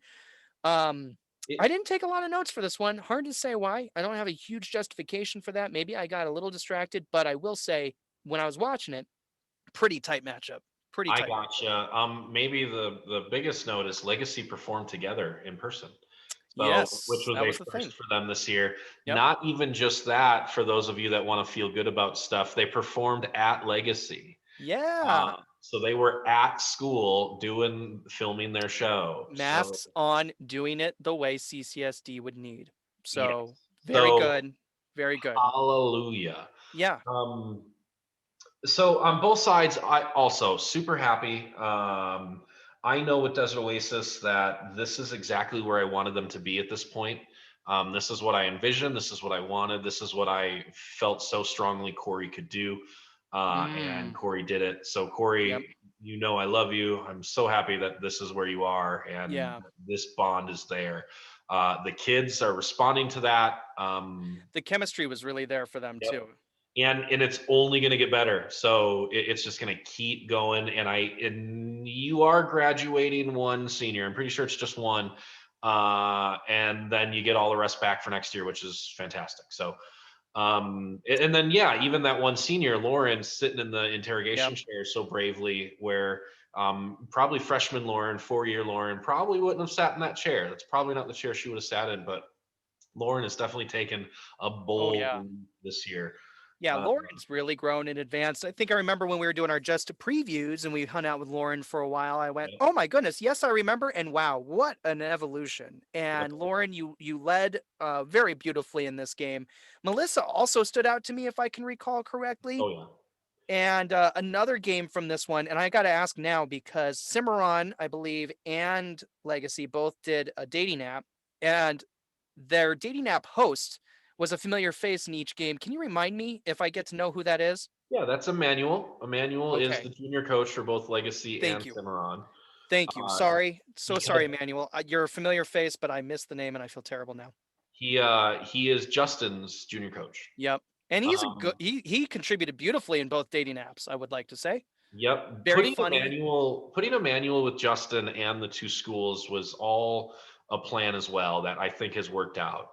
um I It, didn't take a lot of notes for this one. Hard to say why. I don't have a huge justification for that. Maybe I got a little distracted, but I will say when I was watching it, pretty tight matchup. Pretty I tight matchup. gotcha. Maybe the biggest note is Legacy performed together in person. So, which Yes, was that a was the first thing. for them this year. Yep. Not even just that, for those of you that want to feel good about stuff, they performed at Legacy. Yeah. So they were at school filming their show. So Masks on, doing it the way CCSD would need. yes. So very So good. Very good. hallelujah. Yeah. Um, so on both sides, I also super happy. I know with Desert Oasis that this is exactly where I wanted them to be at this point. This is what I envisioned. This is what I wanted. This is what I felt so strongly Corey could do. And Mm. Corey did it. So Yep. Corey, you know I love you. I'm so happy that this is where you are and Yeah. this bond is there. The kids are responding to that. The chemistry was really there for them Yep. too. And it's only going to get better. So it's just going to keep going. And you are graduating one senior. I'm pretty sure it's just one. And then you get all the rest back for next year, which is fantastic. So and then yeah, even that one senior, Lauren, sitting in the interrogation Yep. chair so bravely, where probably freshman Lauren, 4-year Lauren, probably wouldn't have sat in that chair. That's probably not the chair she would have sat in, but Lauren has definitely taken a Oh bold yeah. lead this year. Yeah, Uh, Lauren's really grown and advanced. I think I remember when we were doing our Just previews and we hung out with Lauren for a while. I went, yeah, "Oh my goodness, yes, I remember." And wow, what an evolution! yeah. And Lauren, you led very beautifully in this game. Melissa also stood out to me, if I can recall correctly. Oh yeah. And another game from this one, and I got to ask now because Cimarron, I believe, and Legacy both did a dating app, and their dating app host was a familiar face in each game. Can you remind me if I get to know who that is? Yeah, that's Emmanuel. Emmanuel is Okay, the junior coach for both Legacy thank and you. Cimarron. Thank you. Uh, Sorry. So he sorry, Emmanuel. You're a familiar face, but I missed the name and I feel terrible now. he is Justin's junior coach. Yep. And he's a good Um, he contributed beautifully in both dating apps, I would like to say. Yep, Very funny. Putting Emmanuel with Justin and the two schools was all a plan as well that I think has worked out.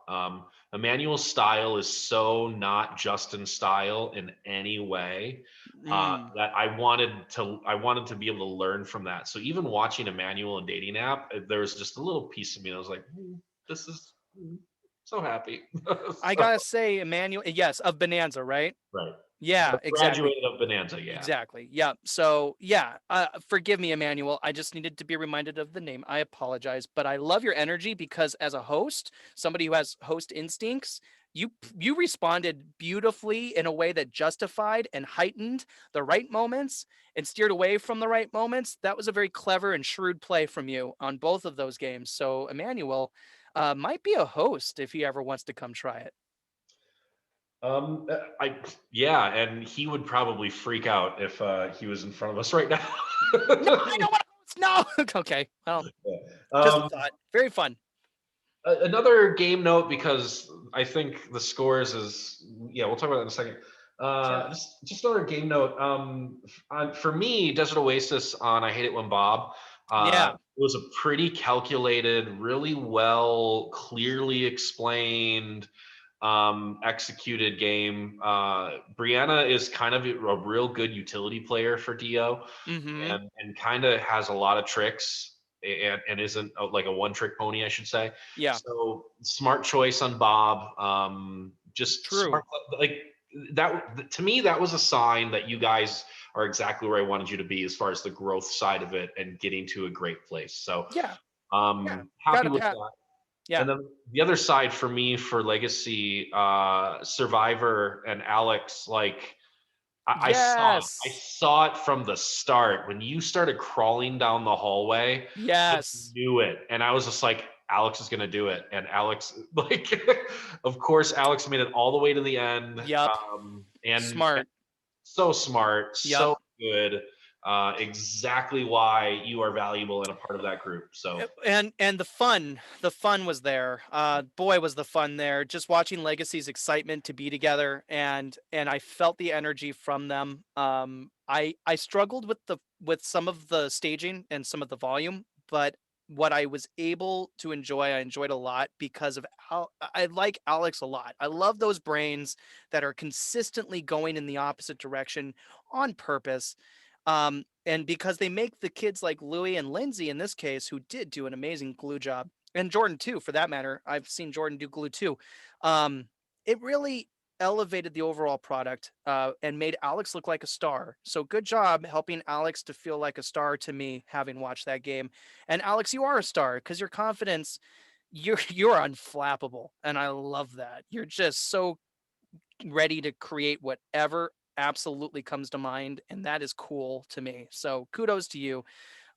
Emmanuel's style is so not Justin's style in any way Mm. that I wanted to be able to learn from that. So even watching Emmanuel and dating app, there was just a little piece of me that was like, this is so happy. I So, gotta say, Emmanuel, yes, of Bonanza, right? right. Yeah, exactly. Graduated of Bonanza, yeah. Exactly. Yeah. So, yeah, forgive me, Emmanuel. I just needed to be reminded of the name. I apologize, but I love your energy because as a host, somebody who has host instincts, you responded beautifully in a way that justified and heightened the right moments and steered away from the right moments. That was a very clever and shrewd play from you on both of those games. So, Emmanuel might be a host if he ever wants to come try it. I yeah, and he would probably freak out if he was in front of us right now. No, I don't want to host. No. Okay. Well, Yeah. just a thought. Very fun. Another game note because I think the scores is yeah, we'll talk about that in a second. Sure. Just another game note. For me, Desert Oasis on I Hate It When Bob Yeah. was a pretty calculated, really well, clearly explained, executed game. Brianna is kind of a real good utility player for Dio, Mm-hmm. and kind of has a lot of tricks and isn't like a one trick pony, I should say. Yeah. So smart choice on Bob. Just True. smart, like that to me, that was a sign that you guys are exactly where I wanted you to be as far as the growth side of it and getting to a great place. So Yeah. Yeah. happy Gotta with pat. that. Yeah. And then the other side for me for Legacy, Survivor and Alex, like I Yes. saw it from the start. When you started crawling down the hallway, I Yes. knew it. And I was just like, Alex is gonna do it. And Alex, like, of course, Alex made it all the way to the end. Yup. And Smart. so smart, Yup. so good. Exactly why you are valuable and a part of that group. So And the fun was there. Boy, was the fun there. Just watching Legacy's excitement to be together, and I felt the energy from them. I struggled with some of the staging and some of the volume, but what I was able to enjoy, I enjoyed a lot because of how I like Alex a lot. I love those brains that are consistently going in the opposite direction on purpose. And because they make the kids like Louie and Lindsay in this case, who did do an amazing glue job, and Jordan too, for that matter. I've seen Jordan do glue too. Um, it really elevated the overall product and made Alex look like a star. So good job helping Alex to feel like a star to me, having watched that game. And Alex, you are a star because your confidence, you're unflappable, and I love that. You're just so ready to create whatever absolutely comes to mind, and that is cool to me. So kudos to you.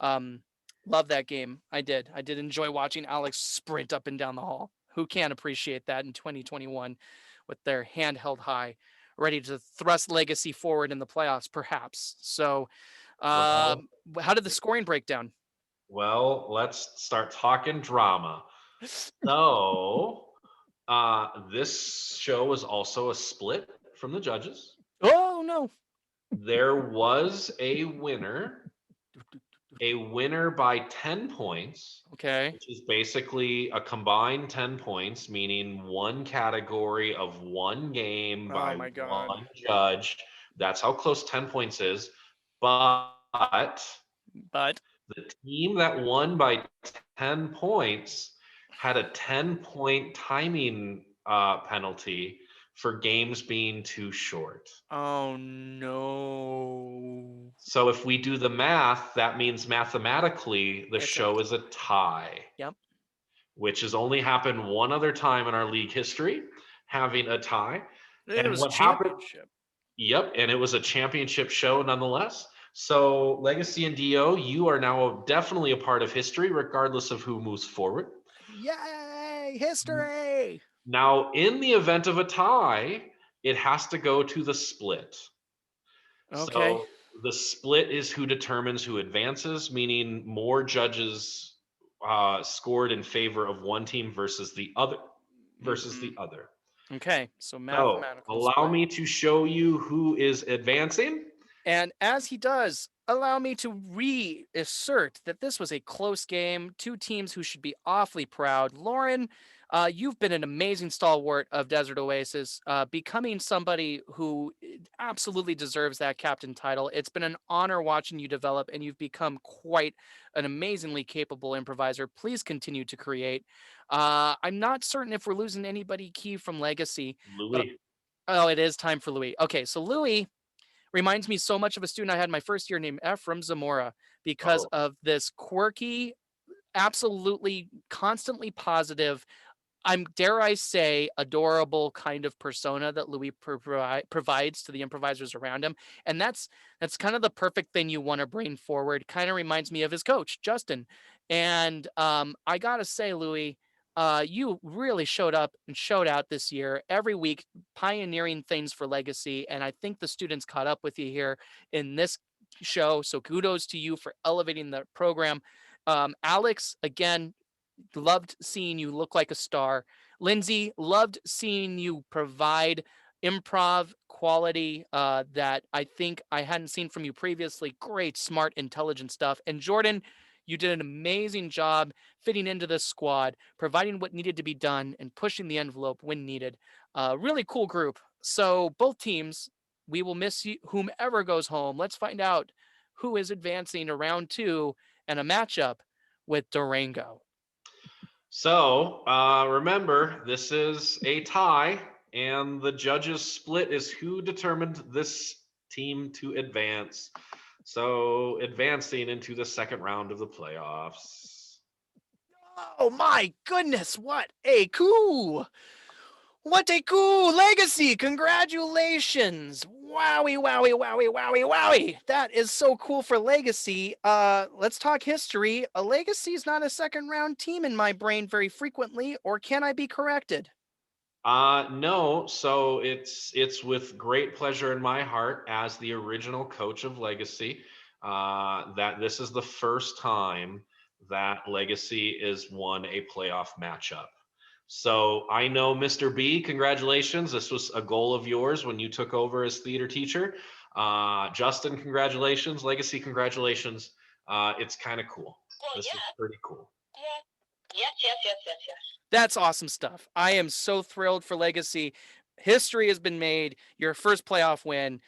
Um, love that game. I did enjoy watching Alex sprint up and down the hall. Who can't appreciate that in 2021 with their hand held high, ready to thrust Legacy forward in the playoffs, perhaps. So, Well, how did the scoring break down? well, let's start talking drama. So, this show was also a split from the judges. Oh no. There was a winner by 10 points, Okay. which is basically a combined 10 points, meaning one category of one game Oh by my god. one judge. That's how close 10 points is. But But the team that won by 10 points had a 10-point timing penalty for games being too short. oh no. So if we do the math, that means mathematically the It's a show is a tie, yep. which has only happened one other time in our league history, having a tie. It And was a what happened? championship. Yep, and it was a championship show nonetheless. So Legacy and DO, you are now definitely a part of history, regardless of who moves forward. Yay! History! Now, in the event of a tie, it has to go to the split. Okay. So the split is who determines who advances, meaning more judges scored in favor of one team versus the other. Versus Mm-hmm. the other. Okay. So So mathematical allow split. me to show you who is advancing. And as he does, allow me to reassert that this was a close game. Two teams who should be awfully proud. Lauren, you've been an amazing stalwart of Desert Oasis, becoming somebody who absolutely deserves that captain title. It's been an honor watching you develop, and you've become quite an amazingly capable improviser. Please continue to create. I'm not certain if we're losing anybody key from Legacy, but Louis. oh, it is time for Louis. Okay, so Louis reminds me so much of a student I had my first year named Ephraim Zamora because Oh, of this quirky, absolutely constantly positive, I'm dare I say adorable kind of persona that Louis provides to the improvisers around him, and that's kind of the perfect thing you want to bring forward. Kind of reminds me of his coach Justin, and I gotta say, Louis, you really showed up and showed out this year every week, pioneering things for Legacy, and I think the students caught up with you here in this show. So kudos to you for elevating the program. Alex, again, loved seeing you look like a star. Lindsay, loved seeing you provide improv quality that I think I hadn't seen from you previously. Great, smart, intelligent stuff. And Jordan, you did an amazing job fitting into this squad, providing what needed to be done and pushing the envelope when needed. Really cool group. So both teams, we will miss you, whomever goes home. Let's find out who is advancing to round two and a matchup with Durango. so remember, this is a tie, and the judges' split is who determined this team to advance. So advancing into the second round of the playoffs. Oh my goodness, what a coup! What a cool legacy! Congratulations! Wowie, wowie, wowie, wowie, wowie! That is so cool for Legacy. Let's talk history. A Legacy is not a second round team in my brain very frequently, or can I be corrected? No, so it's with great pleasure in my heart as the original coach of Legacy that this is the first time that Legacy is won a playoff matchup. So I know Mr. B, congratulations. This was a goal of yours when you took over as theater teacher. Justin, congratulations. Legacy, congratulations. It's kind of cool. Well, This is yeah. pretty cool. Yes. That's awesome stuff. I am so thrilled for Legacy. History has been made. Your first playoff win.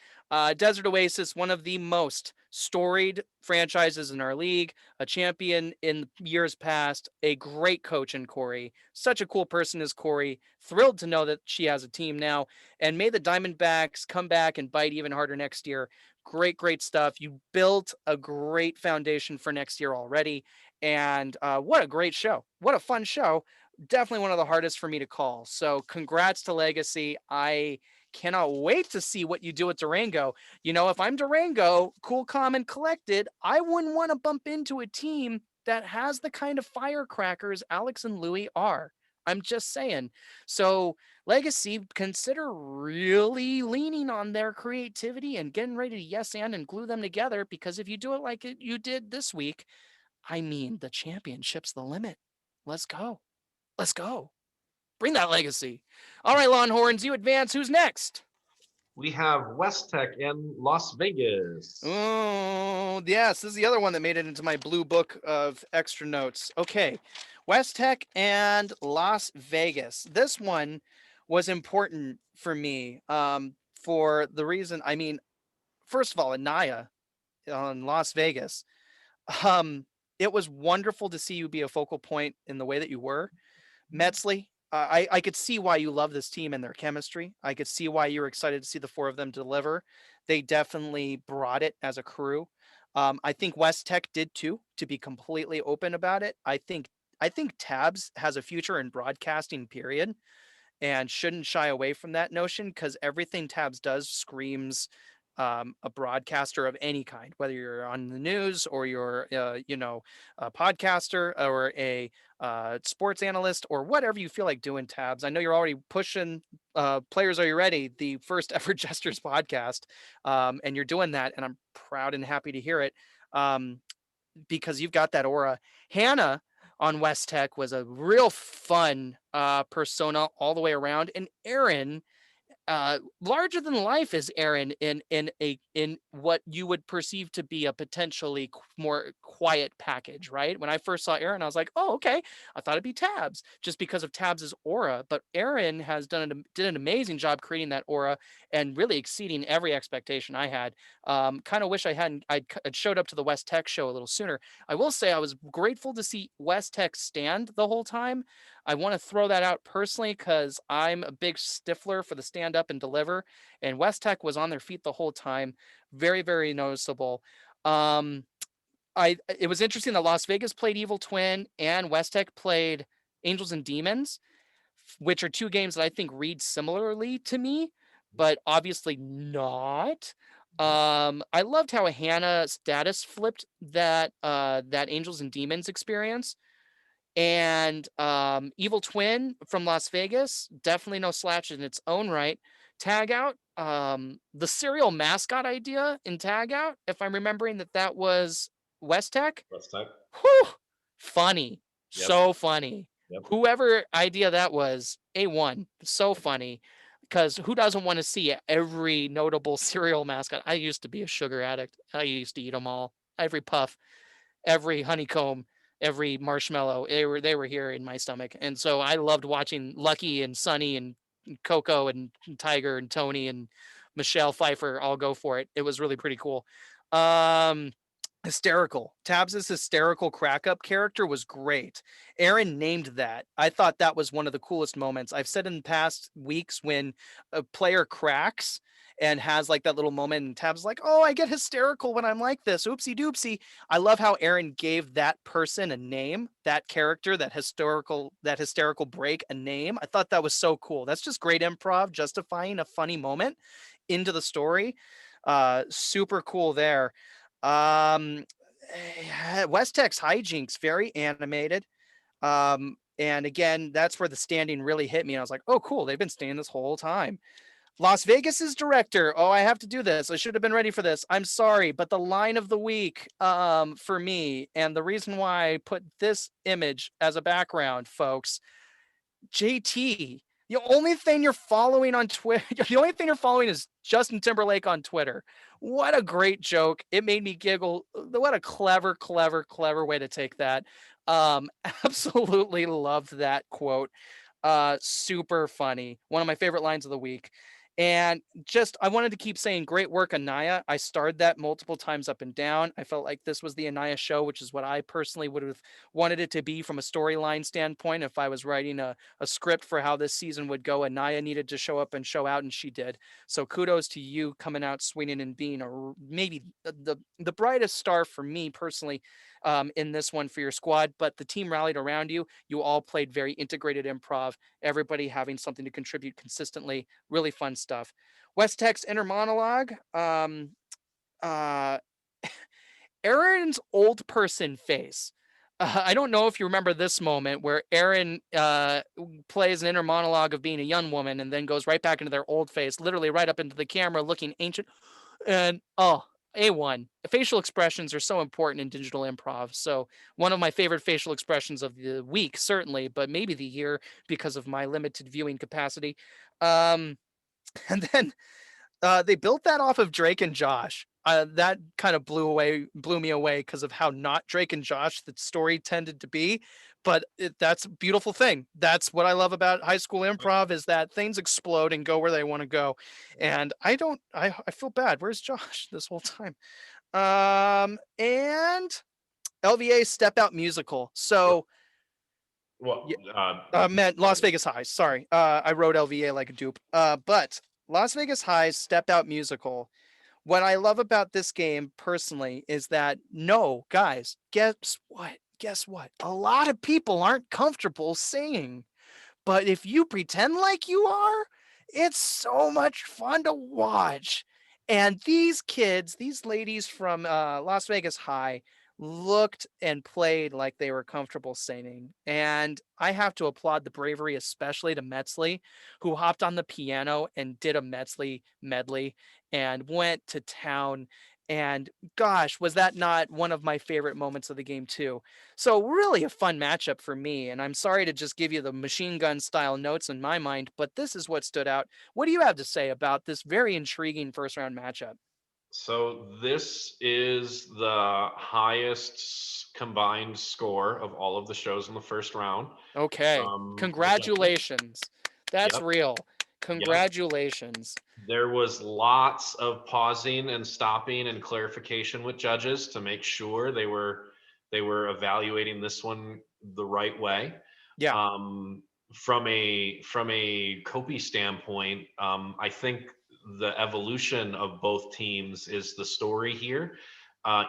Desert Oasis, one of the most storied franchises in our league, a champion in years past, a great coach in Corey. Such a cool person is Corey. Thrilled to know that she has a team now. And may the Diamondbacks come back and bite even harder next year. Great, great stuff. You built a great foundation for next year already. And what a great show. What a fun show. Definitely one of the hardest for me to call. So congrats to Legacy. I cannot wait to see what you do with Durango. You know, if I'm Durango, cool, calm, and collected, I wouldn't want to bump into a team that has the kind of firecrackers Alex and Louie are. I'm just saying. So, Legacy, consider really leaning on their creativity and getting ready to yes and glue them together, because if you do it like you did this week, I mean, the championship's the limit. Let's go. Let's go. Bring that Legacy. All right, Longhorns, you advance. Who's next? We have West Tech in Las Vegas. Oh, yes. This is the other one that made it into my blue book of extra notes. Okay. West Tech and Las Vegas. This one was important for me for the reason, I mean, first of all, Anaya in Las Vegas. Um, it was wonderful to see you be a focal point in the way that you were. Metzley, I could see why you love this team and their chemistry. I could see why you were excited to see the four of them deliver. They definitely brought it as a crew. I think West Tech did too, to be completely open about it. I think Tabs has a future in broadcasting, period, and shouldn't shy away from that notion, because everything Tabs does screams a broadcaster of any kind, whether you're on the news or you're, a podcaster or a sports analyst or whatever you feel like doing, Tabs. I know you're already pushing Players Are You Ready, the first ever Jesters podcast, and you're doing that, and I'm proud and happy to hear it, because you've got that aura. Hannah on West Tech was a real fun persona all the way around, and Aaron, larger than life is Aaron in what you would perceive to be a potentially more quiet package, right? When I first saw Aaron, I was like, oh, okay. I thought it'd be Tabs just because of Tabs's aura, but Aaron did an amazing job creating that aura and really exceeding every expectation I had. Kind of wish I'd showed up to the West Tech show a little sooner. I will say I was grateful to see West Tech stand the whole time. I want to throw that out personally because I'm a big stiffler for the stand up and deliver. And West Tech was on their feet the whole time. Very, very noticeable. Um, it was interesting that Las Vegas played Evil Twin and West Tech played Angels and Demons, which are two games that I think read similarly to me, but obviously not. I loved how Hannah status flipped that Angels and Demons experience. And Evil Twin from Las Vegas, definitely no slouch in its own right. Tag Out, the cereal mascot idea in Tag Out, if I'm remembering that was West Tech. West Tech. Whew, funny, Yep. so funny. Yep. Whoever idea that was, A1, so funny. Because who doesn't want to see every notable cereal mascot? I used to be a sugar addict. I used to eat them all, every puff, every honeycomb, every marshmallow. They were here in my stomach, and so I loved watching Lucky and Sunny and Coco and Tiger and Tony and Michelle Pfeiffer all go for it. It was really pretty cool. Hysterical. Tabs's hysterical crack up character was great. Aaron named that. I thought that was one of the coolest moments. I've said in past weeks when a player cracks and has like that little moment and Tabs like, oh, I get hysterical when I'm like this. Oopsie doopsie. I love how Aaron gave that person a name, that character, that hysterical break a name. I thought that was so cool. That's just great improv, justifying a funny moment into the story. Super cool there. West Tech's hijinks, very animated. And again, that's where the standing really hit me. And I was like, oh, cool. They've been standing this whole time. Las Vegas's director. Oh, I have to do this. I should have been ready for this. I'm sorry, but the line of the week for me, and the reason why I put this image as a background, folks, JT. The only thing you're following on Twitter, the only thing you're following is Justin Timberlake on Twitter. What a great joke. It made me giggle. What a clever, clever, clever way to take that. Absolutely loved that quote. Super funny. One of my favorite lines of the week. And just, I wanted to keep saying, great work, Anaya. I starred that multiple times up and down. I felt like this was the Anaya show, which is what I personally would have wanted it to be from a storyline standpoint. If I was writing a script for how this season would go, Anaya needed to show up and show out, and she did. So kudos to you coming out swinging and being maybe the brightest star for me personally in this one for your squad. But the team rallied around you. You all played very integrated improv, everybody having something to contribute consistently. Really fun stuff. West Tech's inner monologue. Uh, Aaron's old person face. I don't know if you remember this moment where Aaron plays an inner monologue of being a young woman and then goes right back into their old face, literally right up into the camera, looking ancient. And oh, A1. Facial expressions are so important in digital improv. So, one of my favorite facial expressions of the week, certainly, but maybe the year because of my limited viewing capacity. Um, and then they built that off of Drake and Josh. That kind of blew me away because of how not Drake and Josh the story tended to be. But that's a beautiful thing. That's what I love about high school improv is that things explode and go where they want to go. And I don't, I feel bad. Where's Josh this whole time? And LVA step out musical. So Well, yeah, meant Las Vegas High. Sorry. I wrote LVA like a dupe. But Las Vegas High's step out musical. What I love about this game personally is that no, guys, guess what? Guess what? A lot of people aren't comfortable singing. But if you pretend like you are, it's so much fun to watch. And these kids, these ladies from Las Vegas High, looked and played like they were comfortable singing. And I have to applaud the bravery, especially to Metzley, who hopped on the piano and did a Metzley medley and went to town. And gosh, was that not one of my favorite moments of the game, too? So really a fun matchup for me, and I'm sorry to just give you the machine gun style notes in my mind, but this is what stood out. What do you have to say about this very intriguing first round matchup? so this is the highest combined score of all of the shows in the first round. Okay. The judges. Congratulations. That's Yep. real. Yep. Congratulations. There was lots of pausing and stopping and clarification with judges to make sure they were evaluating this one the right way. Yeah. Um, from a Kopy standpoint, I think the evolution of both teams is the story here,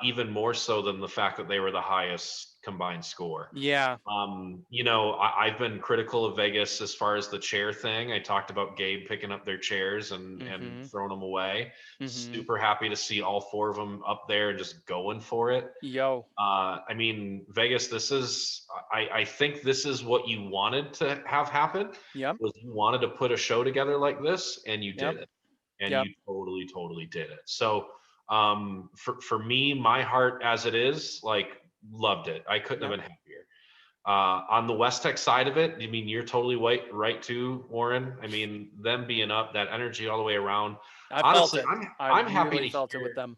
even more so than the fact that they were the highest combined score. Yeah. I've been critical of Vegas as far as the chair thing. I talked about Gabe picking up their chairs and Mhm. throwing them away. Mhm. Super happy to see all four of them up there and just going for it. Yo. I mean, Vegas, I think this is what you wanted to have happen, Yep. was you wanted to put a show together like this, and you Yep. did it. And Yep. you totally, totally did it. So for me, my heart as it is, like, loved it. I couldn't have Yep. been happier. On the West Tech side of it, I mean, you're totally right too, Warren. I mean, them being up, that energy all the way around. I felt Honestly, it. I'm I I'm happy really to felt it with hear them.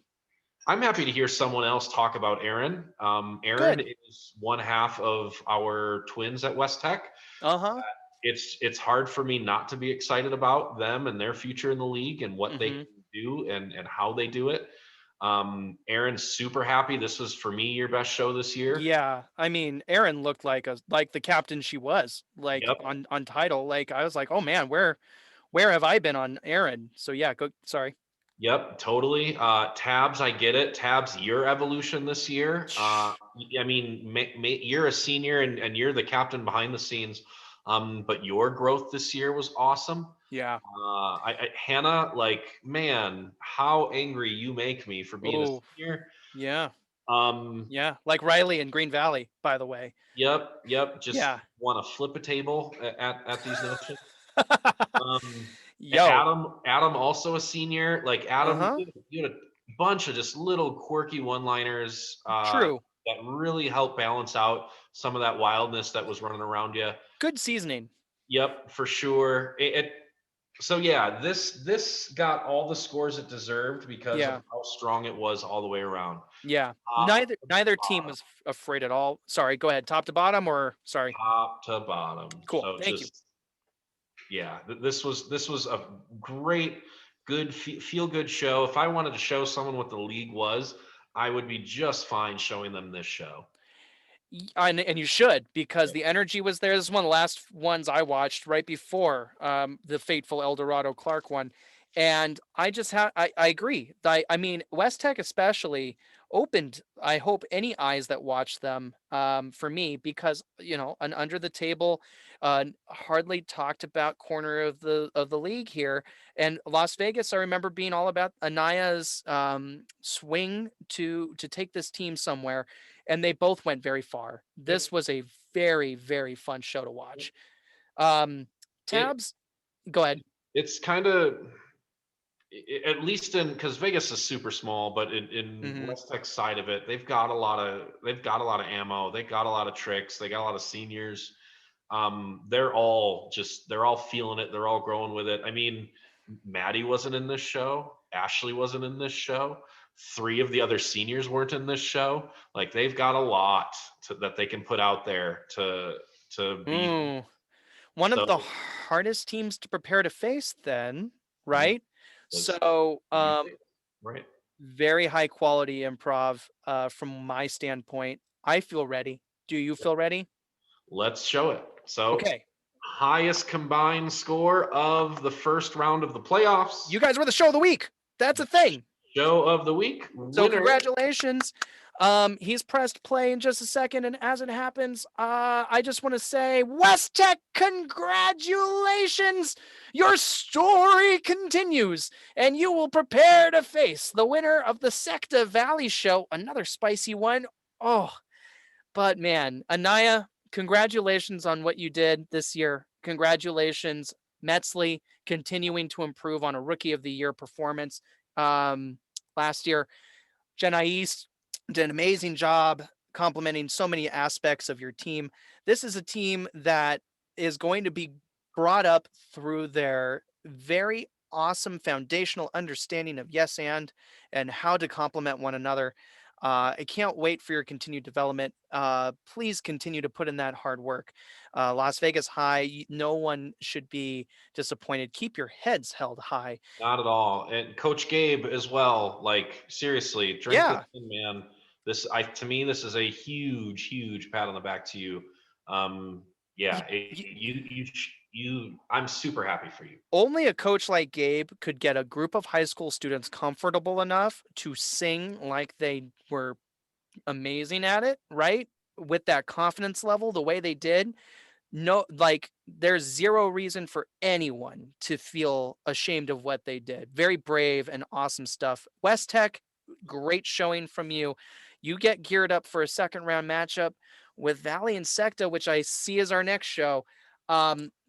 I'm happy to hear someone else talk about Aaron. Aaron Good. is one half of our twins at West Tech. Uh-huh. It's hard for me not to be excited about them and their future in the league and what they Mhm. can do and how they do it. Aaron's super happy. This was for me your best show this year. Yeah, I mean, Erin looked like the captain she was, like Yep. on title. Like I was like, oh man, where have I been on Erin? So yeah, go. Sorry. Yep, totally. Tabs, I get it. Tabs, your evolution this year. I mean, you're a senior and you're the captain behind the scenes, but your growth this year was awesome. Yeah. Hannah, like, man, how angry you make me for being a Oh, senior. yeah, Um, yeah. Like Riley in Green Valley, by the way. yep. Just Yeah. want to flip a table at these notions. Yo. Adam also a senior. Like Adam, Uh-huh. you had a bunch of just little quirky one-liners True. that really helped balance out some of that wildness that was running around you. Good seasoning. Yep, for sure. So yeah, this got all the scores it deserved because of Yeah. how strong it was all the way around. Yeah. Top Neither team was afraid at all. Sorry. Go ahead. Top to bottom, or sorry. top to bottom. Cool. So Thank you. just yeah, this was a great, good feel good show. If I wanted to show someone what the league was, I would be just fine showing them this show. And you should, because the energy was there. This is one of the last ones I watched right before the fateful Eldorado Clark one. And I agree. I mean, West Tech especially opened, I hope, any eyes that watch them for me, because, an under the table, hardly talked about corner of the league here. And Las Vegas, I remember being all about Anaya's swing to take this team somewhere, and they both went very far. Yep. This was a very, very fun show to watch. Um, It Tabs, go ahead. it's kind of, at least in, because Vegas is super small, but in Hmm. West Tech's side of it, they've got a lot of ammo, they got a lot of tricks, they got a lot of seniors. They're all feeling it, they're all growing with it. I mean, Maddie wasn't in this show, Ashley wasn't in this show, three of the other seniors weren't in this show. Like, they've got a lot that they can put out there to be. Ooh, one of So the hardest teams to prepare to face, then, mm, right? was So, right. very high quality improv from my standpoint. I feel ready. Do you feel ready? Let's show it. So, Okay. highest combined score of the first round of the playoffs. You guys were the show of the week. That's a thing. Show of the week So winner. congratulations. He's pressed play in just a second, and as it happens, I just want to say, West Tech, congratulations! Your story continues, and you will prepare to face the winner of the SECTA Valley Show, another spicy one. Oh, but man, Anaya, congratulations on what you did this year. Congratulations, Metzley, continuing to improve on a Rookie of the Year performance last year. Jenais did an amazing job complementing so many aspects of your team. This is a team that is going to be brought up through their very awesome foundational understanding of yes and how to complement one another. I can't wait for your continued development. Please continue to put in that hard work. Las Vegas High, no one should be disappointed. Keep your heads held high. Not at all. And Coach Gabe as well. Like, seriously, drink this Yeah, in, man. To me, this is a huge, huge pat on the back to you. Um, yeah, I'm super happy for you. only a coach like Gabe could get a group of high school students comfortable enough to sing like they were amazing at it, right? With that confidence level, the way they did. No, like, there's zero reason for anyone to feel ashamed of what they did. Very brave and awesome stuff. West Tech, great showing from you. You get geared up for a second round matchup with Valley and Secta, which I see as our next show.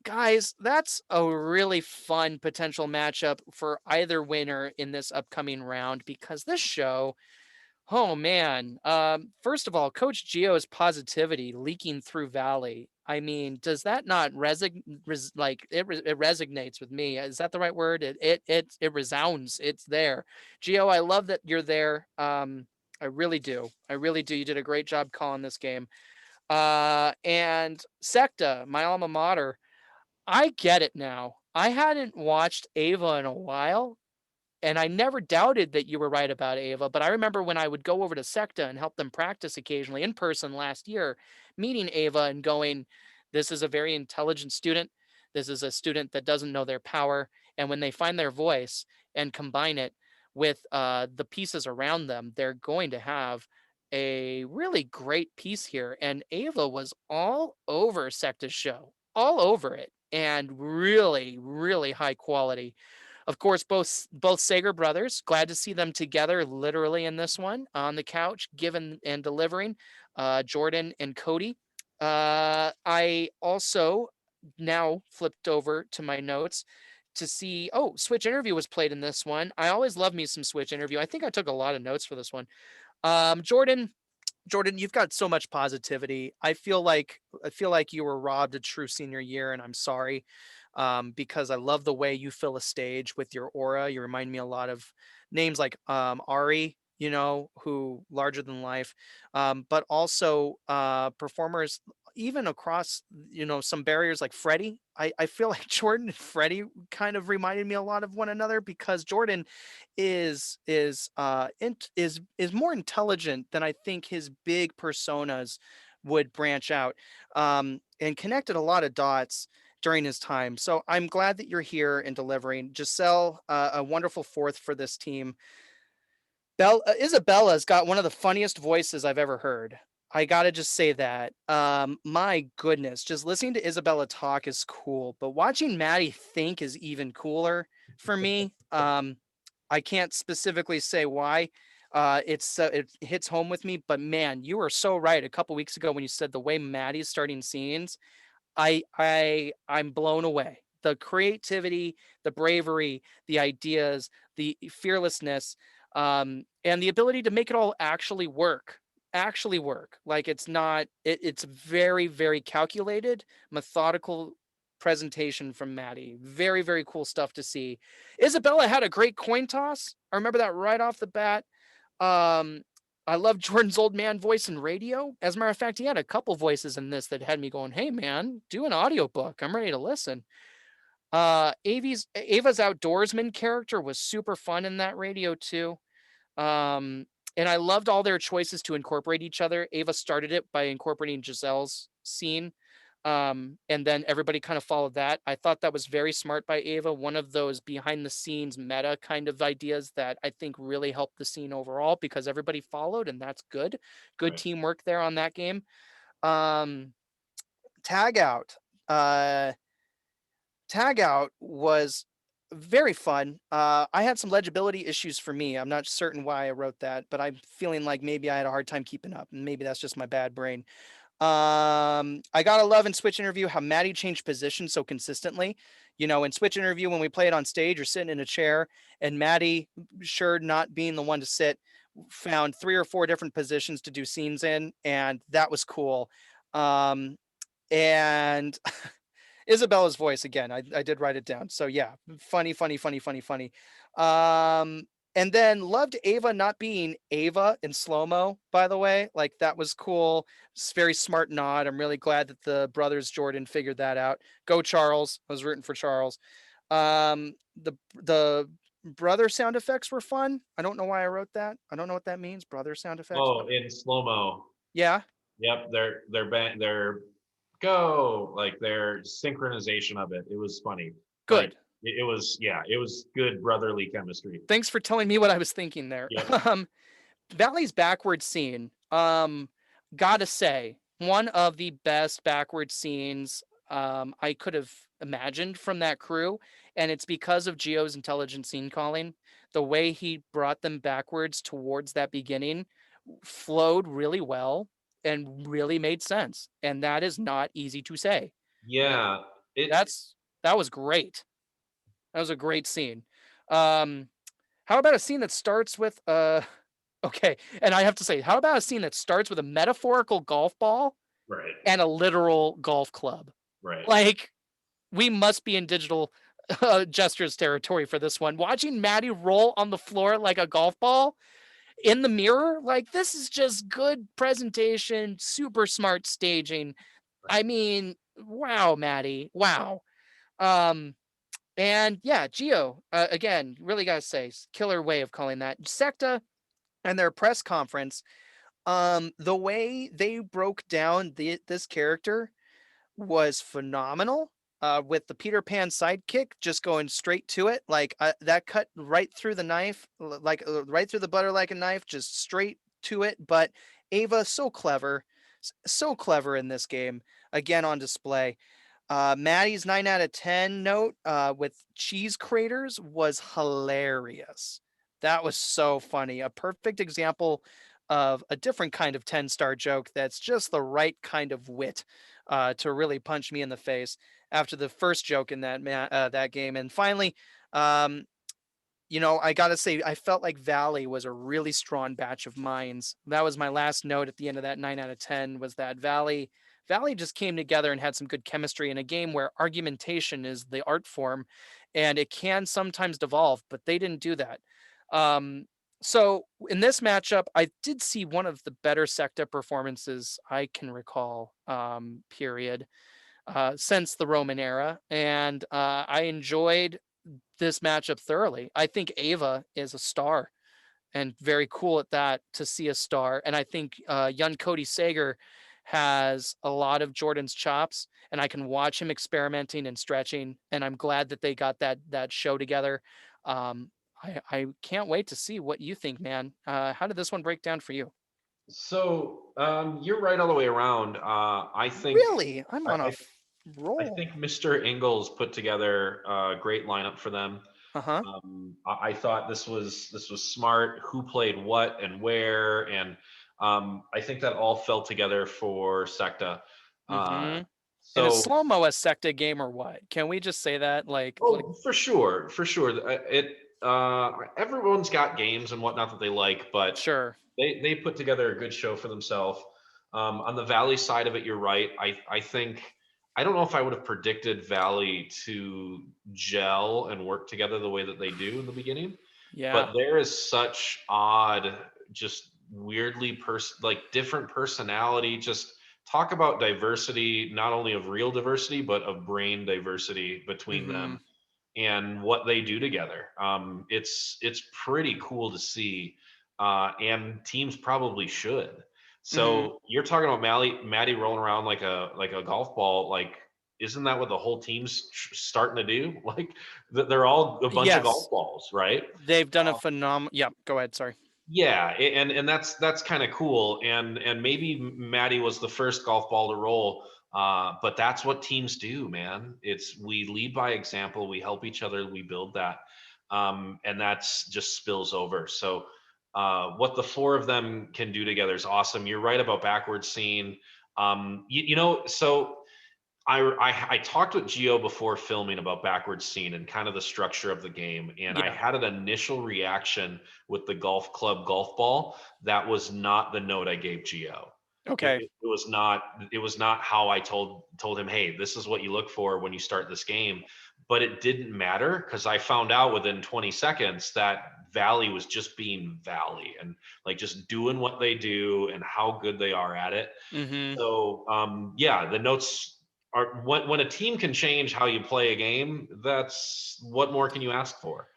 Guys, that's a really fun potential matchup for either winner in this upcoming round, because this show, oh man. First of all, Coach Gio's positivity leaking through Valley. I mean, does that not it resonates with me? Is that the right word? It resounds. It's there. Gio, I love that you're there. I really do. I really do. You did a great job calling this game. And Secta, my alma mater, I get it now. I hadn't watched Ava in a while, and I never doubted that you were right about Ava, but I remember when I would go over to SECTA and help them practice occasionally in person last year, meeting Ava and going, this is a very intelligent student. This is a student that doesn't know their power. And when they find their voice and combine it with the pieces around them, they're going to have a really great piece here. And Ava was all over SECTA's show, all over it, and really, really high quality. Of course, both Sager brothers. Glad to see them together, literally in this one on the couch, giving and delivering. Jordan and Cody. I also now flipped over to my notes to see. Oh, Switch interview was played in this one. I always love me some Switch interview. I think I took a lot of notes for this one. Jordan, you've got so much positivity. I feel like you were robbed a true senior year, and I'm sorry, because I love the way you fill a stage with your aura. You remind me a lot of names like Ari, who larger than life, but also performers even across, some barriers like Freddie, I feel like Jordan and Freddie kind of reminded me a lot of one another because Jordan is more intelligent than I think his big personas would branch out, and connected a lot of dots during his time. So I'm glad that you're here and delivering. Giselle, a wonderful fourth for this team. Isabella's got one of the funniest voices I've ever heard. I gotta just say that. My goodness, just listening to Isabella talk is cool, but watching Maddie think is even cooler for me. I can't specifically say why. It hits home with me, but man, you were so right a couple weeks ago when you said the way Maddie's starting scenes. I'm blown away. The creativity, the bravery, the ideas, the fearlessness, and the ability to make it all actually work. Actually work. Like it's very, very calculated, methodical presentation from Maddie. Very, very cool stuff to see. Isabella had a great coin toss. I remember that right off the bat. Um, I love Jordan's old man voice in radio. As a matter of fact, he had a couple voices in this that had me going, "Hey man, do an audiobook. I'm ready to listen." Ava's outdoorsman character was super fun in that radio too. Um, and I loved all their choices to incorporate each other. Ava started it by incorporating Giselle's scene. And then everybody kind of followed that. I thought that was very smart by Ava. One of those behind the scenes meta kind of ideas that I think really helped the scene overall because everybody followed, and that's good. Good Right. teamwork there on that game. Um, tag out. Uh, Tag out was very fun. I had some legibility issues for me. I'm not certain why I wrote that, but I'm feeling like maybe I had a hard time keeping up, and maybe that's just my bad brain. I gotta love in Switch Interview how Maddie changed position so consistently. In Switch Interview, when we play it on stage, you're sitting in a chair, and Maddie, sure not being the one to sit, found 3 or 4 different positions to do scenes in, and that was cool. And Isabella's voice again. I did write it down. So yeah, funny, funny, funny, funny, funny. Um, and then loved Ava not being Ava in slow mo. By the way, like that was cool. It's very smart nod. I'm really glad that the brothers Jordan figured that out. Go Charles. I was rooting for Charles. The brother sound effects were fun. I don't know why I wrote that. I don't know what that means. Brother sound effects, but Oh, in slow mo. yeah, Yep, their go like their synchronization of it. It was funny. Like good. it was, yeah, it was good brotherly chemistry. Thanks for telling me what I was thinking there. Yep. Valley's backward scene, gotta say, one of the best backward scenes I could have imagined from that crew, and it's because of Geo's intelligent scene calling. The way he brought them backwards towards that beginning flowed really well and really made sense, and that is not easy to say. It, Yeah. It that's that was great. That was a great scene. Um, how about a scene that starts with okay, and I have to say, how about a scene that starts with a metaphorical golf ball right, and a literal golf club? right. Like, we must be in digital gestures territory for this one. Watching Maddie roll on the floor like a golf ball in the mirror, like this is just good presentation, super smart staging. Right. I mean, wow, Maddie, wow. Um, and yeah, Geo, again, really gotta say, killer way of calling that. SECTA and their press conference, the way they broke down this character was phenomenal. With the Peter Pan sidekick just going straight to it, like that cut right through the knife, right through the butter like a knife, just straight to it. But Ava, so clever, so clever in this game, again on display. Maddie's 9 out of 10 note with cheese craters was hilarious. That was so funny. A perfect example of a different kind of 10-star joke that's just the right kind of wit to really punch me in the face after the first joke in that game. And finally, um, I gotta say, I felt like Valley was a really strong batch of minds. That was my last note at the end of that 9 out of 10. Was that Valley just came together and had some good chemistry in a game where argumentation is the art form, and it can sometimes devolve, but they didn't do that. Um, So in this matchup, I did see one of the better SECTA performances I can recall, period, since the Roman era, and I enjoyed this matchup thoroughly. I think Ava is a star and very cool at that to see a star. And I think young Cody Sager has a lot of Jordan's chops, and I can watch him experimenting and stretching. And I'm glad that they got that show together. Um, I can't wait to see what you think, man. How did this one break down for you? So you're right all the way around. Really, I'm I, on a I I roll. think Mr. Ingles put together a great lineup for them. Uh huh. I thought this was smart. Who played what and where, and I think that all fell together for SECTA. Uh, Mm-hmm. And is so, slow mo a secta game or what? Can we just say that? Like, oh, for sure, for sure. Everyone's got games and whatnot that they like, but sure. they put together a good show for themselves. On the Valley side of it, you're right. I think I don't know if I would have predicted Valley to gel and work together the way that they do in the beginning, Yeah. but there is such odd, just weirdly like different personality. Just talk about diversity, not only of real diversity but of brain diversity between Mm-hmm. them and what they do together. It's pretty cool to see, and teams probably should. Mm-hmm. So you're talking about Maddie rolling around like a golf ball. Like, isn't that what the whole team's starting to do? Like, they're all a bunch of Yes. golf balls, right? They've done a phenomenal. Yeah, go ahead. Sorry. Yeah, and that's kind of cool. And maybe Maddie was the first golf ball to roll. But that's what teams do, man. It's we lead by example. We help each other. We build that, and that's just spills over. So what the four of them can do together is awesome. You're right about backwards scene. So I talked with Gio before filming about backwards scene and kind of the structure of the game, and I Yeah. had an initial reaction with the golf club golf ball that was not the note I gave Gio. Okay. It was not how I told him, hey, this is what you look for when you start this game. But it didn't matter because I found out within 20 seconds that Valley was just being Valley and like just doing what they do and how good they are at it. Mm-hmm. So yeah, the notes are when a team can change how you play a game. That's what more can you ask for?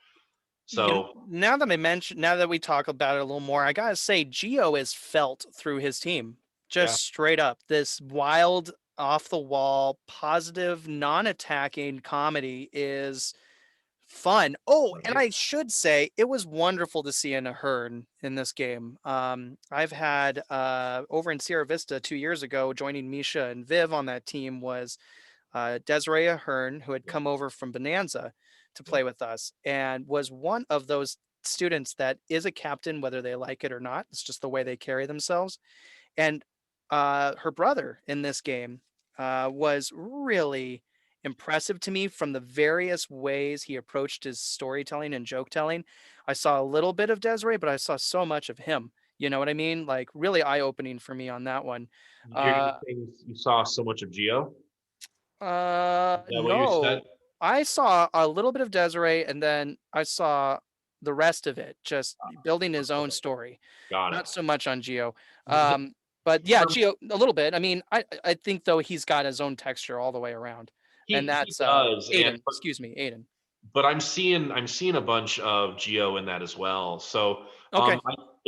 So Now that we talk about it a little more, I gotta say, Geo is felt through his team. yeah, Just straight up, this wild, off the wall, positive, non-attacking comedy is fun. Oh, and right. I should say it was wonderful to see in a Ahern in this game. I've had over in Sierra Vista 2 years ago, joining Misha and Viv on that team was Desiree Ahern, who had Yeah, come over from Bonanza to yeah. play with us, and was one of those students that is a captain, whether they like it or not. It's just the way they carry themselves. And her brother in this game was really impressive to me from the various ways he approached his storytelling and joke telling. I saw a little bit of Desiree, but I saw so much of him. You know what I mean? Like really eye opening for me on that one. You're Uh, saying you saw so much of Geo? Is that what you said? no, I saw a little bit of Desiree, and then I saw the rest of it, just building his own Okay, story. got it. Not so much on Geo. The- But yeah, for- Geo a little bit. I mean, I think though he's got his own texture all the way around, and he that's does, and Aiden. Excuse me, Aiden. but I'm seeing a bunch of Geo in that as well. So Okay.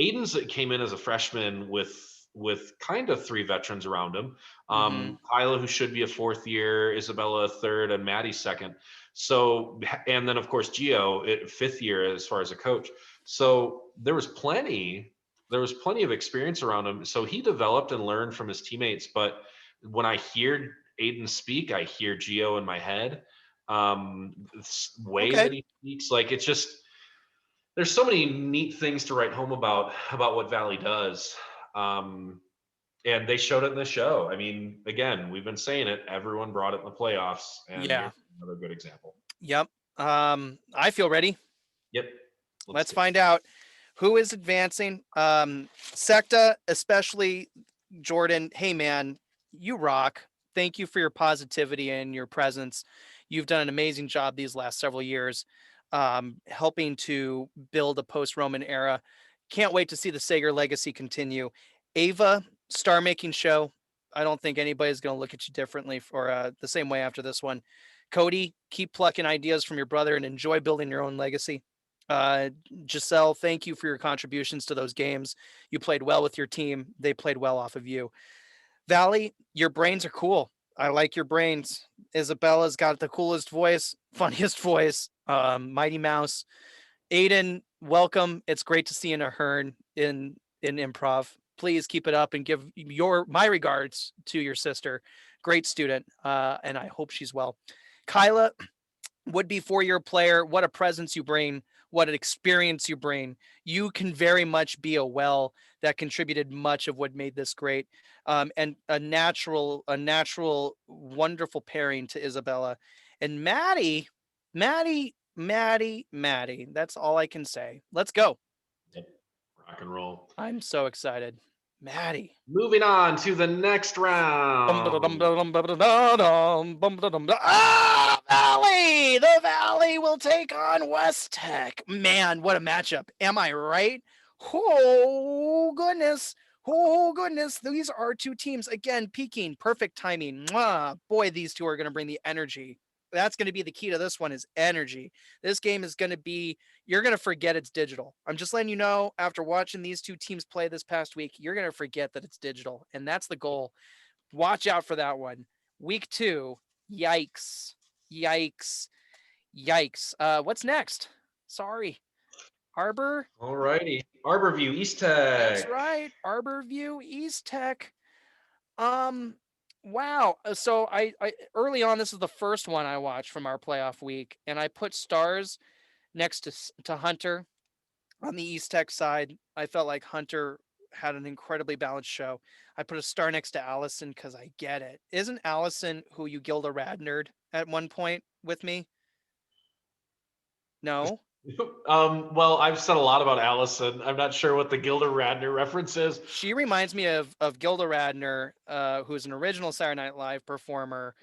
Aiden's that came in as a freshman with kind of three veterans around him. Mm-hmm. Kyla, who should be a fourth year, Isabella a third, and Maddie second. So and then of course Geo fifth year as far as a coach. So there was plenty of experience around him. So he developed and learned from his teammates. But when I hear Aiden speak, I hear Geo in my head. This way Okay. that he speaks, like it's just there's so many neat things to write home about what Valley does. Um, and they showed it in the show. I mean, again, we've been saying it. Everyone brought it in the playoffs, and Yeah. here's another good example. Yep. I feel ready. Yep, let's Let's do it. find out who is advancing. Secta, especially Jordan. Hey man, you rock. Thank you for your positivity and your presence. You've done an amazing job these last several years, helping to build a post-Roman era. Can't wait to see the Sager legacy continue. Ava, star making show. I don't think anybody's going to look at you differently or the same way after this one. Cody, keep plucking ideas from your brother and enjoy building your own legacy. Uh, Giselle, thank you for your contributions to those games. You played well with your team. They played well off of you. Valley, your brains are cool. I like your brains. Isabella's got the coolest voice, funniest voice. Mighty Mouse. Aiden, welcome. It's great to see you in a Hearn in improv. Please keep it up and give my regards to your sister. Great student, and I hope she's well. Kyla, would be 4-year player. What a presence you bring. What an experience you bring. You can very much be a well that contributed much of what made this great. And a natural, wonderful pairing to Isabella. And Maddie. That's all I can say. Let's go. Yep. Rock and roll. I'm so excited. Maddie. Moving on to the next round. Valley! The Valley will take on West Tech. Man, what a matchup. Am I right? Oh, goodness. Oh, goodness. These are two teams, again, peaking. Perfect timing. Mwah. Boy, these two are going to bring the energy. That's going to be the key to this one is energy. This game is going to be, you're going to forget it's digital. I'm just letting you know, after watching these two teams play this past week, you're going to forget that it's digital. And that's the goal. Watch out for that one. Week 2, yikes. What's next? Sorry. Arbor? All righty. Arbor View, East Tech. That's right. Arbor View, East Tech. Wow. So I early on, this is the first one I watched from our playoff week, and I put stars next to Hunter on the East Tech side. I felt like Hunter had an incredibly balanced show. I put a star next to Allison because I get it. Isn't Allison who you Gilda Radnered at one point with me? No. Well, I've said a lot about Allison. I'm not sure what the Gilda Radner reference is. She reminds me of Gilda Radner, who's an original Saturday Night Live performer.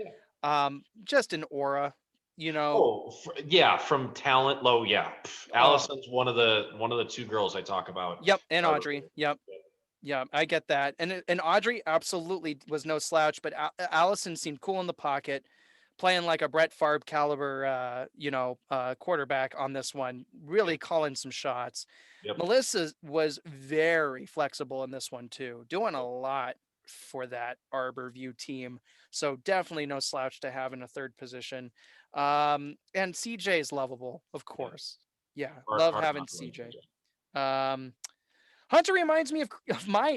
Yeah. Just an aura, you know. Yeah, from talent low. Yeah, Allison's one of the two girls I talk about. Yep, and Audrey. Yep. Yeah, I get that. And Audrey absolutely was no slouch, but Allison seemed cool in the pocket, playing like a Brett Favre caliber, quarterback on this one, really calling some shots. Yep. Melissa was very flexible in this one too, doing a lot for that Arbor View team. So definitely no slouch to have in a third position. And CJ is lovable, of course. Yeah, love having CJ. Hunter reminds me of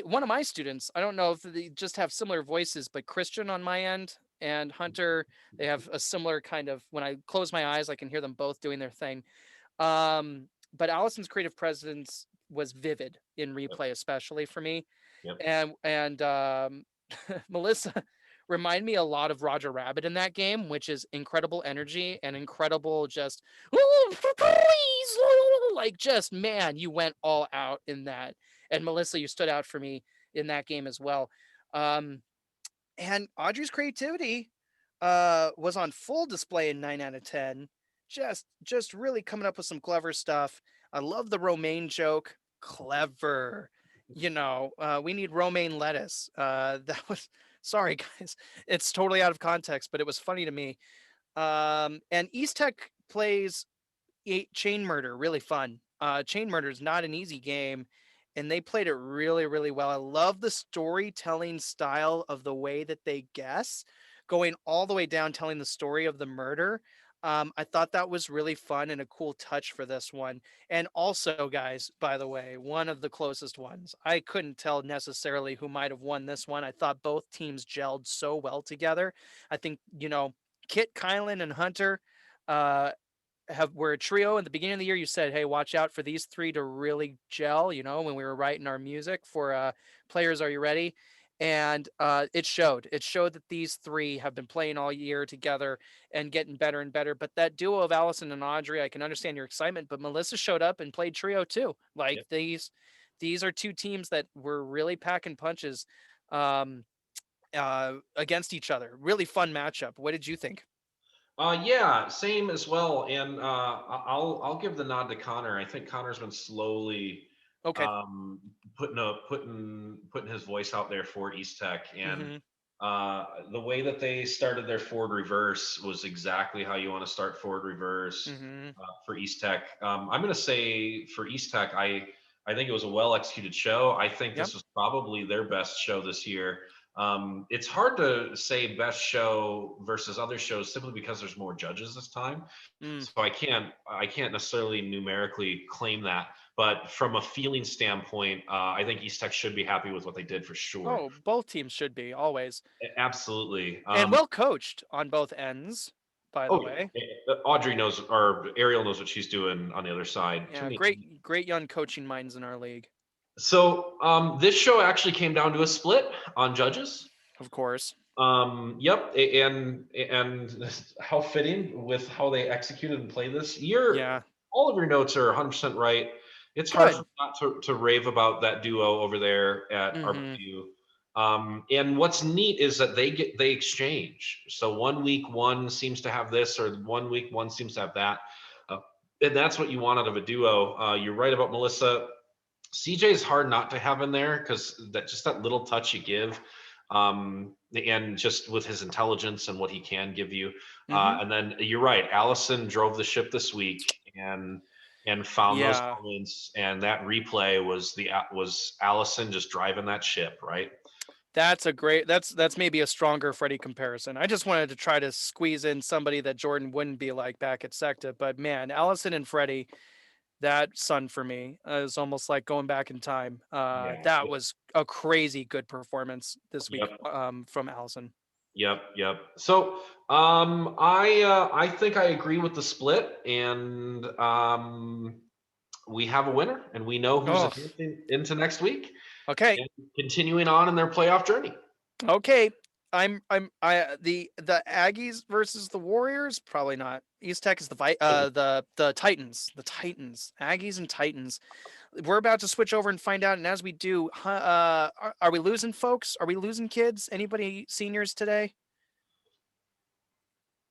one of my students. I don't know if they just have similar voices, but Christian on my end and Hunter, they have a similar kind of, when I close my eyes, I can hear them both doing their thing. But Allison's creative presence was vivid in replay, especially for me. Yep. And Melissa remind me a lot of Roger Rabbit in that game, which is incredible energy and incredible just, like just, man, you went all out in that. And Melissa, you stood out for me in that game as well. And Audrey's creativity was on full display in 9 out of 10. Just really coming up with some clever stuff. I love the romaine joke. Clever. We need romaine lettuce. That was, sorry guys, it's totally out of context, but it was funny to me. And East Tech plays Chain Murder, really fun. Chain Murder is not an easy game, and they played it really, really well. I love the storytelling style of the way that they guess, going all the way down, telling the story of the murder. I thought that was really fun and a cool touch for this one. And also, guys, by the way, one of the closest ones. I couldn't tell necessarily who might have won this one. I thought both teams gelled so well together. I think, Kit, Kylan, and Hunter were a trio. In the beginning of the year, you said, hey, watch out for these three to really gel, when we were writing our music for Players Are You Ready? And it showed that these three have been playing all year together and getting better and better. But that duo of Allison and Audrey, I can understand your excitement, but Melissa showed up and played trio too. Like these are two teams that were really packing punches against each other. Really fun matchup. What did you think? Yeah, same as well. And I'll give the nod to Connor. I think Connor's been slowly Okay. um, putting his voice out there for East Tech, and Mm-hmm. the way that they started their forward reverse was exactly how you want to start forward reverse Mm-hmm. for East Tech. I'm going to say for East Tech, I think it was a well executed show. I think Yep. this was probably their best show this year. It's hard to say best show versus other shows simply because there's more judges this time. Mm. So I can't necessarily numerically claim that, but from a feeling standpoint, I think East Tech should be happy with what they did for sure. Oh, both teams should be always, Absolutely. and well coached on both ends. By the Oh way, yeah, Audrey knows, or Ariel knows what she's doing on the other side. Too yeah, many. great young coaching minds in our league, So this show actually came down to a split on judges. of course. Yep, and how fitting with how they executed and played this year. Yeah, All of your notes are 100% right. It's hard for good. me not to rave about that duo over there at Mm-hmm. Arborview. And what's neat is that they exchange. So 1 week one seems to have this, or 1 week one seems to have that, uh, and that's what you want out of a duo. You're right about Melissa. CJ is hard not to have in there because that little touch you give, and just with his intelligence and what he can give you. Mm-hmm. And then you're right, Allison drove the ship this week and found those Yeah. moments. And that replay was Allison just driving that ship, right? That's maybe a stronger Freddie comparison. I just wanted to try to squeeze in somebody that Jordan wouldn't be like back at SECTA, but man, Allison and Freddie, that son for me is almost like going back in time. Yeah. That was a crazy good performance this week Yep. from Allison. Yep. So I think I agree with the split, and we have a winner, and we know who's Oh, advancing into next week okay. and continuing on in their playoff journey. Okay. The Aggies versus the Warriors, probably not. East Tech is the Titans. The Titans. Aggies and Titans. We're about to switch over and find out, and as we do, are we losing folks? Are we losing kids? Anybody seniors today?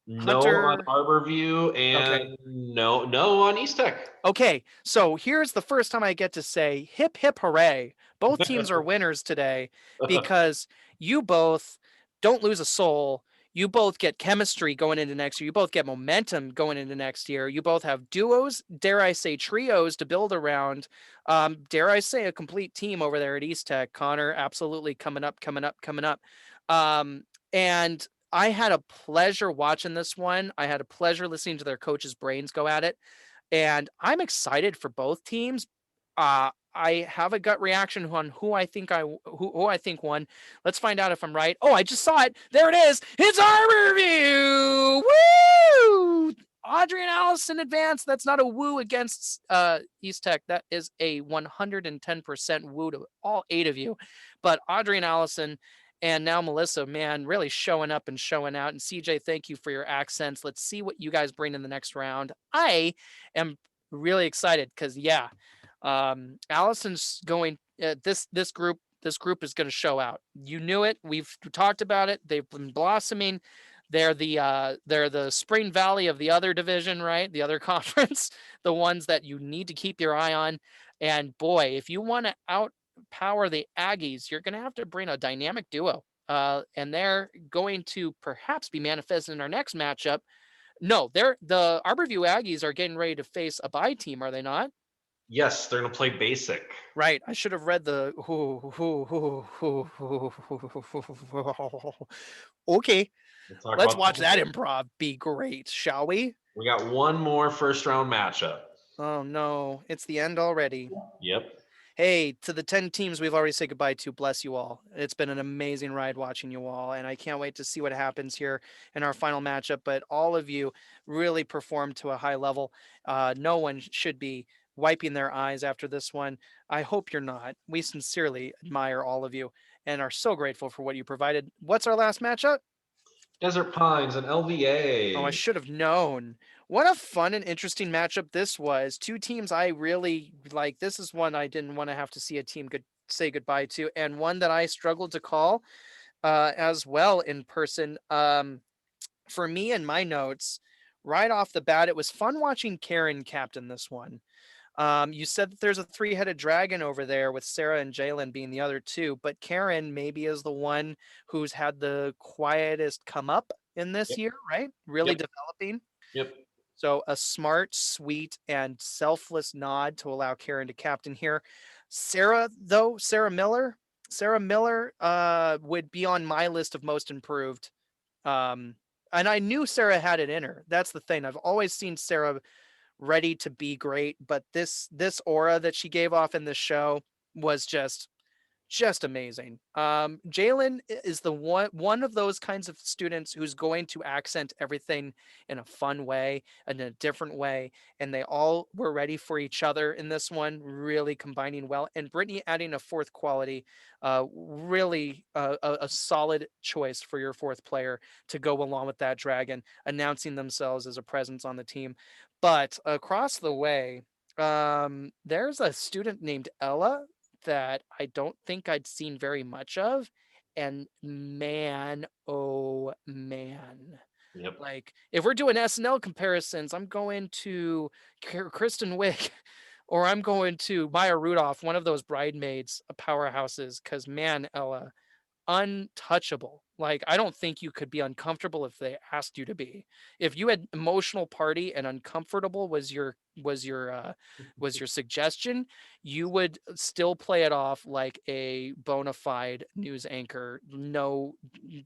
No on Hunter. Arborview, Okay. and no on East Tech. Okay, so here's the first time I get to say hip hip hooray. Both teams are winners today because you both don't lose a soul. You both get chemistry going into next year. You both get momentum going into next year. You both have duos, dare I say trios to build around. Dare I say a complete team over there at East Tech. Connor, absolutely coming up. And I had a pleasure watching this one. I had a pleasure listening to their coaches' brains go at it, and I'm excited for both teams. I have a gut reaction on who I think won. Let's find out if I'm right. Oh, I just saw it. There it is. It's our review. Woo! Audrey and Allison advance. That's not a woo against East Tech. That is a 110% woo to all 8 of you. But Audrey and Allison, and now Melissa, man, really showing up and showing out. And CJ, thank you for your accents. Let's see what you guys bring in the next round. I am really excited because Allison's going. This group is going to show out. You knew it. We've talked about it. They've been blossoming. They're the Spring Valley of the other division, right? The other conference, the ones that you need to keep your eye on. And boy, if you want to outpower the Aggies, you're going to have to bring a dynamic duo. And they're going to perhaps be manifested in our next matchup. No, the Arborview Aggies are getting ready to face a bye team, are they not? Yes, they're gonna play basic. Right. I should have read the. Okay, We'll talk let's about watch that. that improv be great, shall we? We got one more first round matchup. Oh no, it's the end already. Yep. Hey, to the 10 teams we've already said goodbye to, bless you all. It's been an amazing ride watching you all, and I can't wait to see what happens here in our final matchup. But all of you really performed to a high level. No one should be wiping their eyes after this one. I hope you're not. We sincerely admire all of you and are so grateful for what you provided. What's our last matchup? Desert Pines and Oh, I LVA. should have known. What a fun and interesting matchup this was. Two teams I really like. This is one I didn't want to have to see a team say goodbye to, and one that I struggled to call as well in person. For me and my notes, right off the bat, it was fun watching Karen captain this one. You said that there's a three-headed dragon over there with Sarah and Jalen being the other two, but Karen maybe is the one who's had the quietest come up in this Yep. year, right? Really Yep. developing. Yep. So a smart, sweet, and selfless nod to allow Karen to captain here. Sarah, though, Sarah Miller would be on my list of most improved. Um, and I knew Sarah had it in her. That's the thing. I've always seen Sarah ready to be great, but this aura that she gave off in this show was just amazing. Jalen is the one of those kinds of students who's going to accent everything in a fun way and in a different way, and they all were ready for each other in this one, really combining well. And Brittany adding a fourth quality, really a solid choice for your fourth player to go along with that dragon, announcing themselves as a presence on the team. But across the way, there's a student named Ella that I don't think I'd seen very much of. And man, oh man. Yep. Like, if we're doing SNL comparisons, I'm going to Kristen Wiig or I'm going to Maya Rudolph, one of those bridesmaids powerhouses, because man, Ella, untouchable. Like, I don't think you could be uncomfortable if they asked you to be. If you had emotional party and uncomfortable was your suggestion, you would still play it off like a bona fide news anchor, no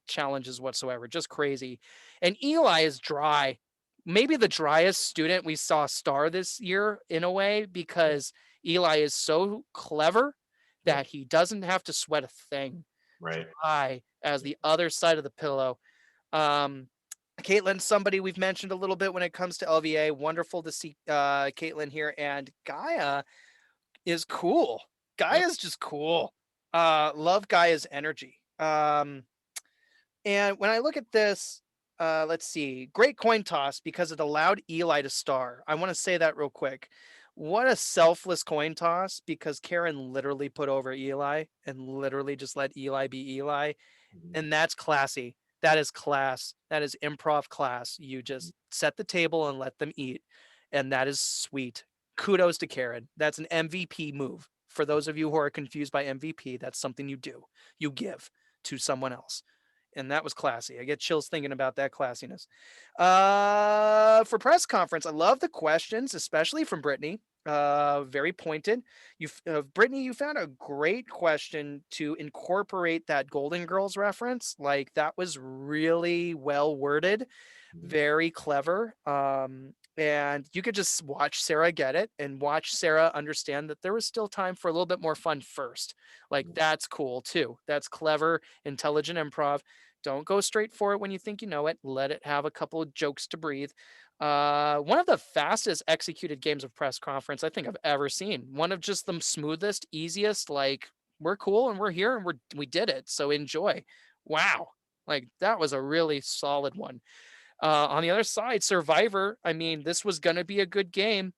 challenges whatsoever, just crazy. And Eli is dry. Maybe the driest student we saw star this year in a way, because Eli is so clever Yep. that he doesn't have to sweat a thing. Right. Dry as the other side of the pillow. Um, Caitlin, somebody we've mentioned a little bit when it comes to LVA. Wonderful to see Caitlin here. And Gaia is cool. Yep. Gaia's just cool. Love Gaia's energy. And when I look at this, let's see. Great coin toss because it allowed Eli to star. I want to say that real quick. What a selfless coin toss, because Karen literally put over Eli and literally just let Eli be Eli. Mhm. And that's classy. That is class. That is improv class. You just set the table and let them eat. And that is sweet. Kudos to Karen. That's an MVP move. For those of you who are confused by MVP, that's something you do. You give to someone else. And that was classy. I get chills thinking about that classiness. For press conference, I love the questions, especially from Brittany. Very pointed. Brittany, you found a great question to incorporate that Golden Girls reference. Like, that was really well worded, Mhm. very clever. And you could just watch Sarah get it and watch Sarah understand that there was still time for a little bit more fun first. Like, that's cool too. That's clever, intelligent improv. Don't go straight for it when you think you know it. Let it have a couple of jokes to breathe. One of the fastest executed games of press conference I think I've ever seen. One of just the smoothest, easiest. Like, we're cool and we're here and we did it. So enjoy. Wow, like that was a really solid one. On the other side, Survivor. I mean, this was gonna be a good game.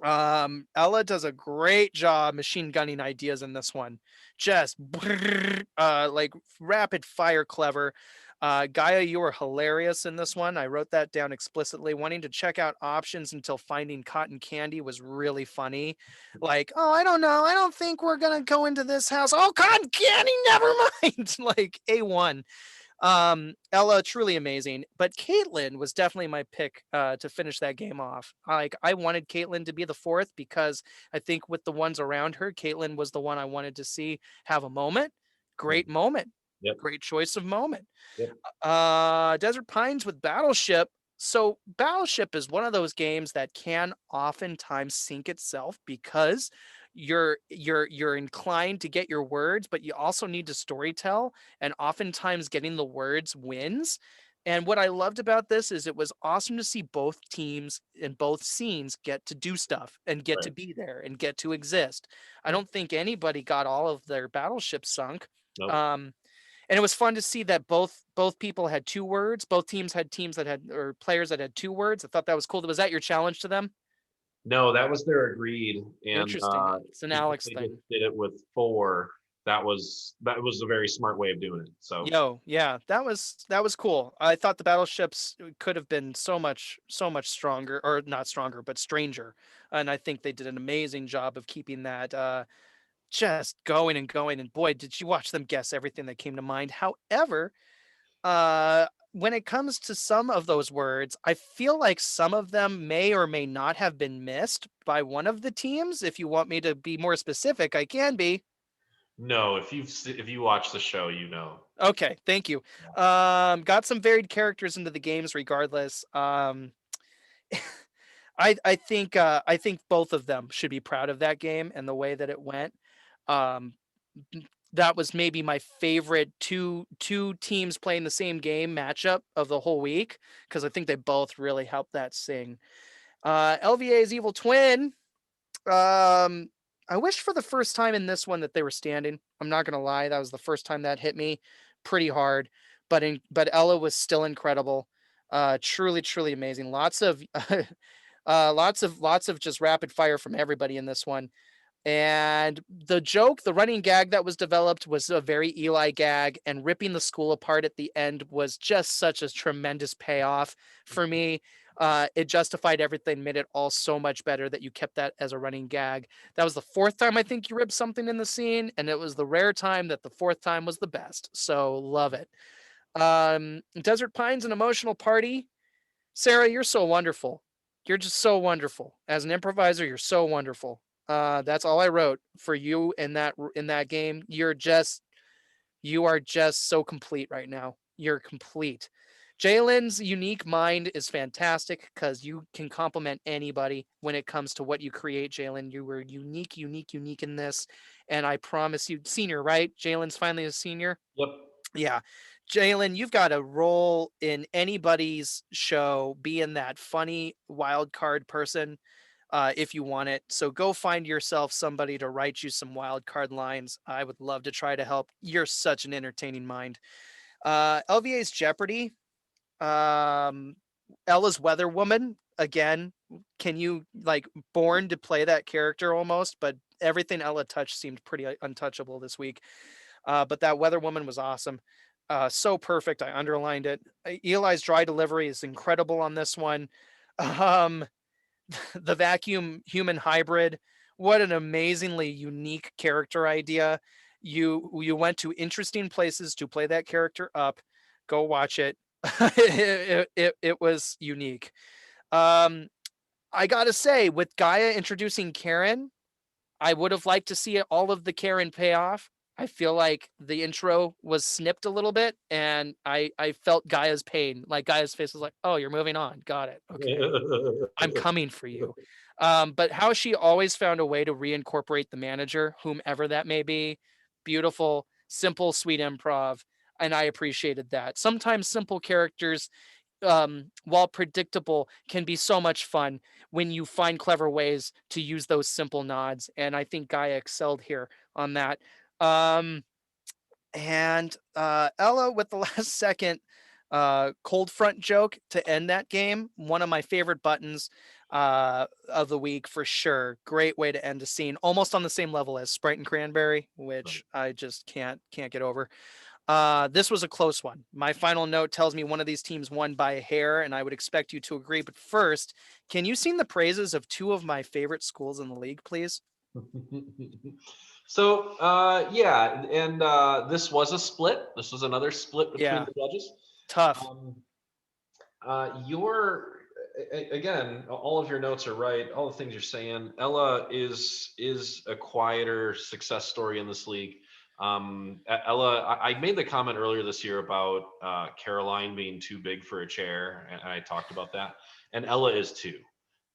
Ella does a great job machine gunning ideas in this one. Just like rapid fire clever. Gaia, you were hilarious in this one. I wrote that down explicitly. Wanting to check out options until finding cotton candy was really funny. Like, oh, I don't know. I don't think we're gonna go into this house. Oh, cotton candy, never mind. Like A1. Ella, truly amazing. But Caitlin was definitely my pick to finish that game off. Like, I wanted Caitlin to be the fourth because I think with the ones around her, Caitlin was the one I wanted to see have a moment. Great moment. Yep. Great choice of moment. Yep. Desert Pines with Battleship. So Battleship is one of those games that can oftentimes sink itself because you're inclined to get your words, but you also need to storytell, and oftentimes getting the words wins. And what I loved about this is it was awesome to see both teams in both scenes get to do stuff and get to Right. be there and get to exist. I Right. don't think anybody got all of their battleships sunk. Nope. Um, and it was fun to see that both people had two words. Both teams had teams that had or players that had two words. I thought that was cool. Was that your challenge to them? No, that was their agreed, and Interesting. It's an because Alex they just thing. did it with four. that was a very smart way of doing it. So Yo, yeah, that was cool. I thought the battleships could have been so much stronger, or not stronger, but stranger. And I think they did an amazing job of keeping that just going and going. And boy, did you watch them guess everything that came to mind. However, when it comes to some of those words, I feel like some of them may or may not have been missed by one of the teams. If you want me to be more specific, I can be. no, if you watch the show, you know. Okay, thank you. Got some varied characters into the games regardless. I think both of them should be proud of that game and the way that it went. Um, that was maybe my favorite two teams playing the same game matchup of the whole week because I think they both really helped that sing. LVA's Evil Twin. Um, I wish for the first time in this one that they were standing. I'm not gonna lie, that was the first time that hit me pretty hard. But Ella was still incredible. Truly, truly amazing. Lots of just rapid fire from everybody in this one. And the joke, the running gag that was developed was a very Eli gag, and ripping the school apart at the end was just such a tremendous payoff for me. It justified everything, made it all so much better that you kept that as a running gag. That was the fourth time I think you ripped something in the scene, and it was the rare time that the fourth time was the best. So love it. Desert Pines, an emotional party. Sarah, you're so wonderful. You're just so wonderful. As an improviser, you're so wonderful. That's all I wrote for you in that game. You are just so complete right now. You're complete. Jalen's unique mind is fantastic because you can compliment anybody when it comes to what you create, Jalen. You were unique, unique, unique in this. And I promise you, senior, right? Jalen's finally a senior. Yep. Yeah. Jalen, you've got a role in anybody's show, being that funny wild card person if you want it. So go find yourself somebody to write you some wild card lines. I would love to try to help. You're such an entertaining mind. LVA's Jeopardy. Um, Ella's Weather Woman. Again, can you like born to play that character almost? But everything Ella touched seemed pretty untouchable this week. But that Weather Woman was awesome. So perfect. I underlined it. Eli's dry delivery is incredible on this one. Um, the vacuum human hybrid. What an amazingly unique character idea. You went to interesting places to play that character up. Go watch it. It was unique. Um, I gotta say, with Gaia introducing Karen, I would have liked to see all of the Karen pay off. I feel like the intro was snipped a little bit, and I felt Gaia's pain. Like Gaia's face was like, "Oh, you're moving on. Got it. Okay, I'm coming for you." But how she always found a way to reincorporate the manager, whomever that may be, beautiful, simple, sweet improv, and I appreciated that. Sometimes simple characters while predictable, can be so much fun when you find clever ways to use those simple nods. And I think Gaia excelled here on that. Um, and Ella with the last second cold front joke to end that game. One of my favorite buttons of the week for sure. Great way to end a scene, almost on the same level as Sprite and Cranberry, which I just can't get over. This was a close one. My final note tells me one of these teams won by a hair, and I would expect you to agree. But first, can you sing the praises of two of my favorite schools in the league, please? So yeah, and this was a split. This was another split between Yeah, the judges. tough. Um, your again, all of your notes are right. All the things you're saying. Ella is a quieter success story in this league. Ella, I made the comment earlier this year about Caroline being too big for a chair, and I talked about that. And Ella is too.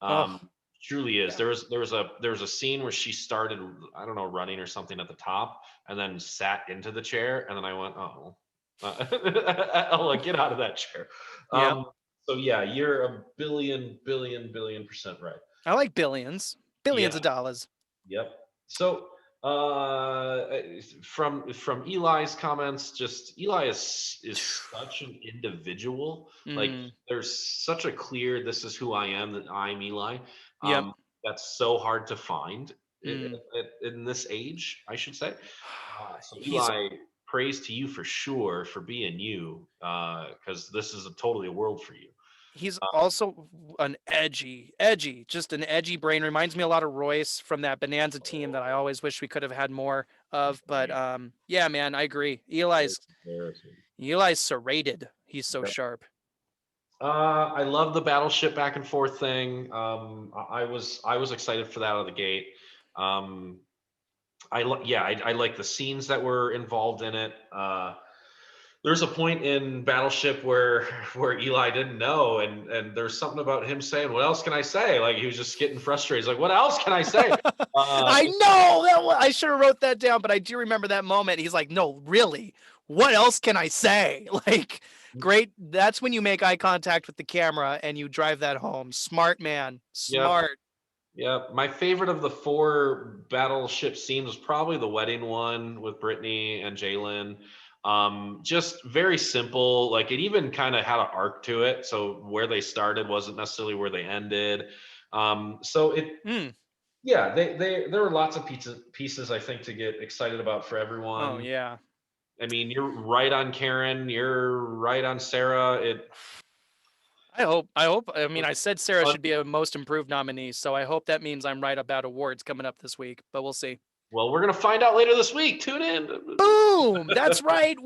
Oh, Um, truly is. yeah. There was a scene where she started, I don't know, running or something at the top, and then sat into the chair, and then I went, oh, Ella, get out of that chair. Yep. So yeah, you're a billion percent right. I like billions, billions Yeah. of dollars. Yep. So from Eli's comments, just Eli is such an individual. Like Mm, there's such a clear this is who I am, that I'm Eli. yep. Um, that's so hard to find. Mm. in this age, I should say. So He's Eli, praise to you for sure for being you, because this is a totally a world for you. he's Uh, also an just an edgy brain. Reminds me a lot of Royce from that Bonanza team that I always wish we could have had more of. But yeah, man, I agree. Embarrassing. Eli's serrated. He's so Yeah. sharp. I love the battleship back and forth thing. I was excited for that out of the gate. Um, I like the scenes that were involved in it. There's a point in Battleship where where Eli didn't know, and there's something about him saying, "What else can I say?" Like he was just getting frustrated. He's like, "What else can I say?" I know I should have wrote that down, but I do remember that moment. He's like, "No, really, what else can I say?" Like, great. That's when you make eye contact with the camera and you drive that home. Smart man, Yep, smart. yep. My favorite of the four Battleship scenes was probably the wedding one with Brittany and Jalen. Just very simple. Like it even kind of had an arc to it. So where they started wasn't necessarily where they ended. So it Mm. Yeah, there were lots of pieces I think to get excited about for Oh everyone. yeah. I mean, you're right on Karen, you're right on Sarah. I hope. I hope. I mean, Was I said Sarah fun. should be a most improved nominee, so I hope that means I'm right about awards coming up this week. But we'll see. Well, we're gonna find out later this week. Tune in. Boom! That's right.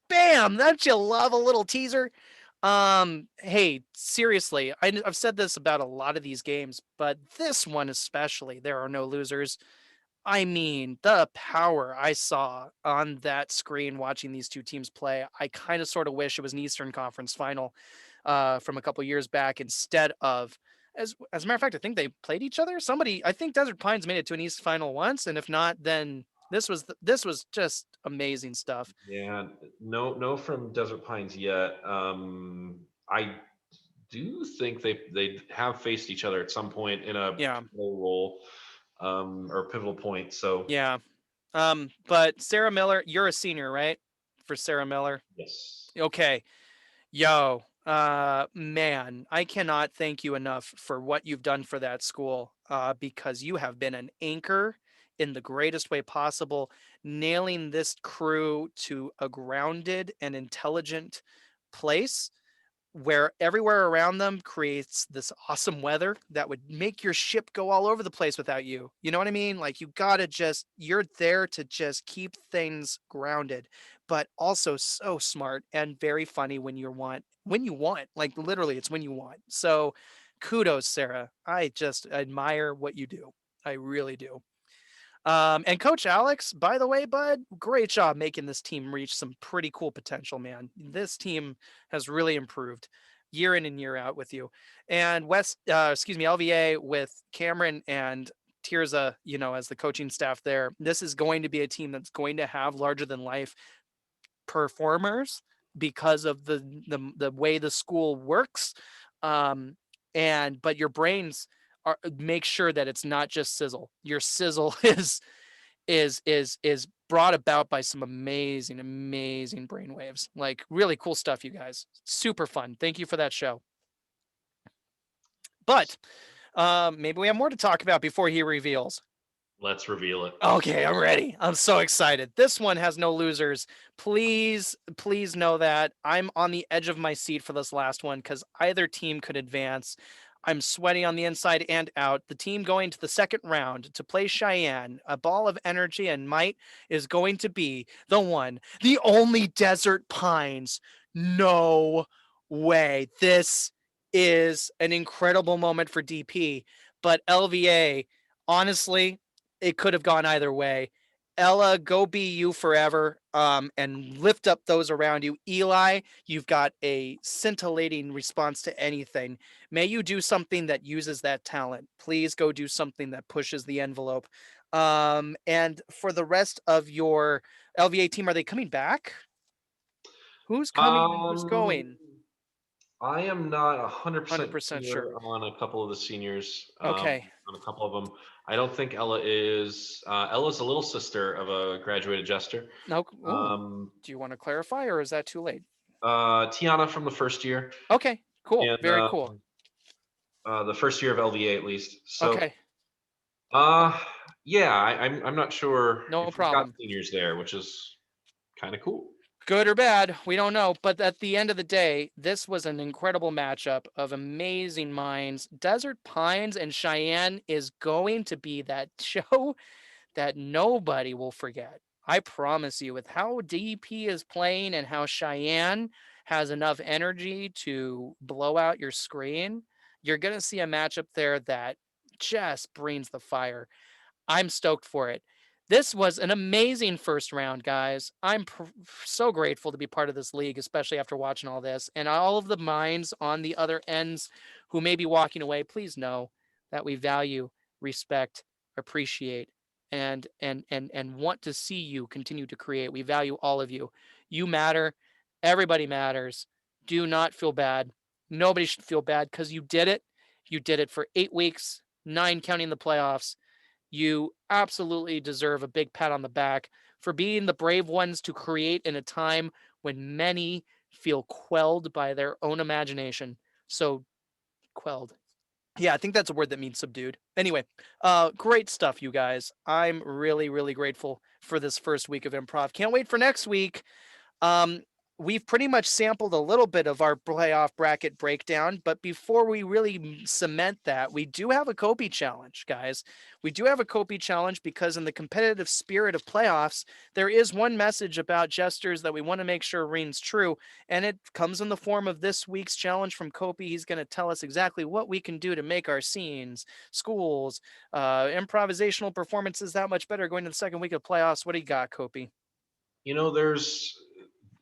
Bam! Don't you love a little teaser? Hey, seriously, I've said this about a lot of these games, but this one especially, there are no losers. I mean, the power I saw on that screen watching these two teams play, I kind of sort of wish it was an Eastern Conference final from a couple years back instead of. As a matter of fact, I think they played each other. I think Desert Pines made it to an East final once, and if not, then this was just amazing stuff. Yeah, no from Desert Pines yet. I do think they have faced each other at some point in a Yeah, pivotal role, or pivotal point. So yeah. But Sarah Miller, you're a senior, right? For Sarah Miller. yes. Okay. Yo, man, I cannot thank you enough for what you've done for that school, because you have been an anchor in the greatest way possible, nailing this crew to a grounded and intelligent place where everywhere around them creates this awesome weather that would make your ship go all over the place without you. You know what I mean? Like you're there to just keep things grounded, but also so smart and very funny when you want, like literally it's when you want. So kudos, Sarah. I just admire what you do. I really do. And Coach Alex, by the way, bud, great job making this team reach some pretty cool potential, man. This team has really improved year in and year out with you. And LVA with Cameron and Tirza, as the coaching staff there. This is going to be a team that's going to have larger than life performers because of the way the school works. Um, but your brains make sure that it's not just sizzle. Your sizzle is brought about by some amazing brainwaves. Like really cool stuff, you guys. Super fun. Thank you for that show. But maybe we have more to talk about before he reveals. Let's reveal it. Okay, I'm ready. I'm so excited. This one has no losers. Please know that I'm on the edge of my seat for this last one because either team could advance. I'm sweaty on the inside and out. The team going to the second round to play Cheyenne, a ball of energy and might, is going to be the one, the only Desert Pines. No way. This is an incredible moment for DP, but LVA, honestly, it could have gone either way. Ella, go be you forever, and lift up those around you. Eli, you've got a scintillating response to anything. May you do something that uses that talent. Please go do something that pushes the envelope. And for the rest of your LVA team, are they coming back? Who's coming and who's Um, going? I am not 100% 100% sure. clear on a couple of the seniors, Okay. on a couple of them. I don't think Ella is. Ella's a little sister of a graduated jester. No. Ooh. Um, Do you want to clarify or is that too late? Tiana from the first year, Okay. Cool. and Very cool. the first year of LVA at least. So Okay. Uh, yeah, I'm not sure No if we've got problem. seniors there, which is kind of cool. Good or bad, we don't know. But at the end of the day, this was an incredible matchup of amazing minds. Desert Pines and Cheyenne is going to be that show that nobody will forget. I promise you, with how DP is playing and how Cheyenne has enough energy to blow out your screen, you're going to see a matchup there that just brings the fire. I'm stoked for it. This was an amazing first round, guys. So grateful to be part of this league, especially after watching all this. And all of the minds on the other ends who may be walking away, please know that we value, respect, appreciate, and want to see you continue to create. We value all of you. You matter. Everybody matters. Do not feel bad. Nobody should feel bad because you did it. You did it for 8 weeks, 9 counting the playoffs. You absolutely deserve a big pat on the back for being the brave ones to create in a time when many feel quelled by their own imagination. So, quelled. Yeah, I think that's a word that means subdued. Anyway, great stuff, you guys. I'm really, really grateful for this first week of improv. Can't wait for next week. Um, we've pretty much sampled a little bit of our playoff bracket breakdown, but before we really cement that, we do have a Kopy challenge, guys. We do have a Kopy challenge because in the competitive spirit of playoffs, there is one message about Jesters that we want to make sure rings true, and it comes in the form of this week's challenge from Kopy. He's going to tell us exactly what we can do to make our scenes, schools, improvisational performances that much better going to the second week of playoffs. What do you got, Kopy? There's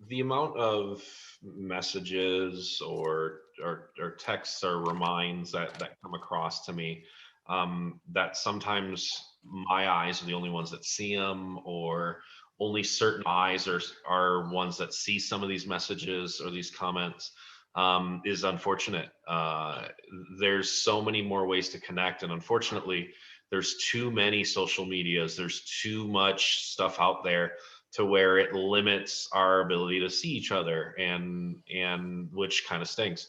the amount of messages or texts or reminds that come across to me, that sometimes my eyes are the only ones that see them, or only certain eyes are ones that see some of these messages or these comments, is unfortunate. There's so many more ways to connect, and unfortunately there's too many social medias, there's too much stuff out there to where it limits our ability to see each other, and which kind of stinks.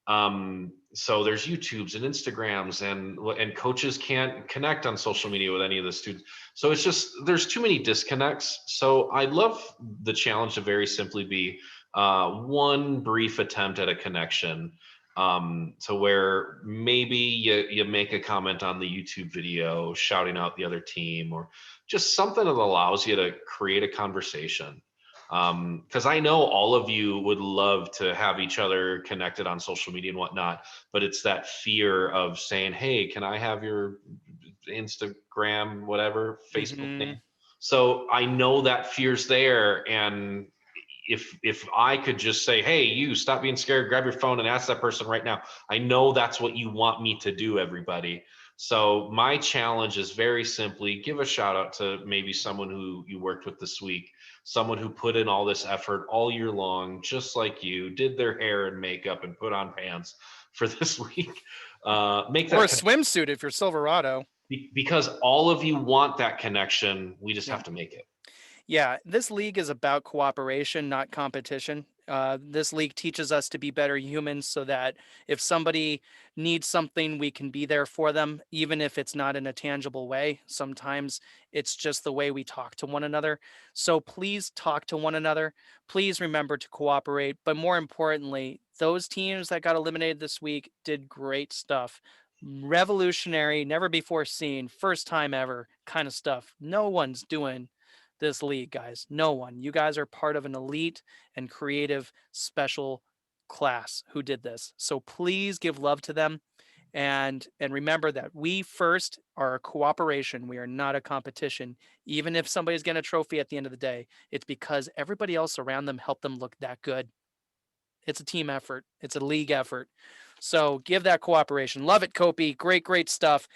So there's YouTubes and Instagrams, and coaches can't connect on social media with any of the students. So it's just, there's too many disconnects. So I'd love the challenge to very simply be one brief attempt at a connection, to where maybe you make a comment on the YouTube video shouting out the other team, or just something that allows you to create a conversation. Because I know all of you would love to have each other connected on social media and whatnot, but it's that fear of saying, hey, can I have your Instagram, whatever, Facebook Mm-hmm. name? So I know that fear's there, and if I could just say, hey, you stop being scared, grab your phone and ask that person right now. I know that's what you want me to do, everybody. So my challenge is very simply give a shout out to maybe someone who you worked with this week, someone who put in all this effort all year long, just like you, did their hair and makeup and put on pants for this week. Make Or a that swimsuit if you're Silverado. because all of you want that connection. We just Yeah. have to make it. Yeah, this league is about cooperation, not competition. This league teaches us to be better humans so that if somebody needs something, we can be there for them, even if it's not in a tangible way. Sometimes it's just the way we talk to one another. So please talk to one another. Please remember to cooperate. But more importantly, those teams that got eliminated this week did great stuff. Revolutionary, never before seen, first time ever kind of stuff. No one's doing this league, guys. No one. You guys are part of an elite and creative special class who did this. So please give love to them and remember that we first are a cooperation. We are not a competition. Even if somebody's getting a trophy at the end of the day, it's because everybody else around them helped them look that good. It's a team effort. It's a league effort. So give that cooperation. Love it, Kopy. Great, great stuff.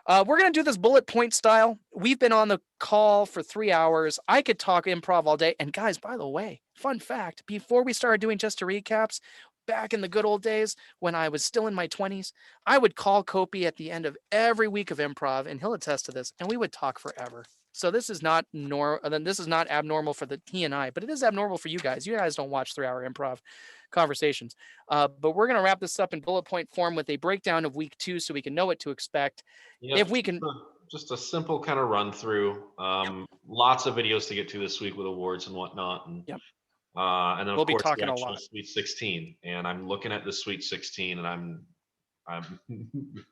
We're going to do this bullet point style. We've been on the call for 3 hours. I could talk improv all day. And guys, by the way, fun fact, before we started doing just to recaps, back in the good old days when I was still in my 20s, I would call Kopy at the end of every week of improv, and he'll attest to this, and we would talk forever. So this is not this is not abnormal for he and I, but it is abnormal for you guys. You guys don't watch 3 hour improv conversations. But we're going to wrap this up in bullet point form with a breakdown of week 2 so we can know what to expect. Yep. If we can, just a simple kind of run through. Yep. Lots of videos to get to this week with awards and whatnot, Yep. and then of We'll be course the talking a actual lot. Sweet 16. And I'm looking at the Sweet 16, and I'm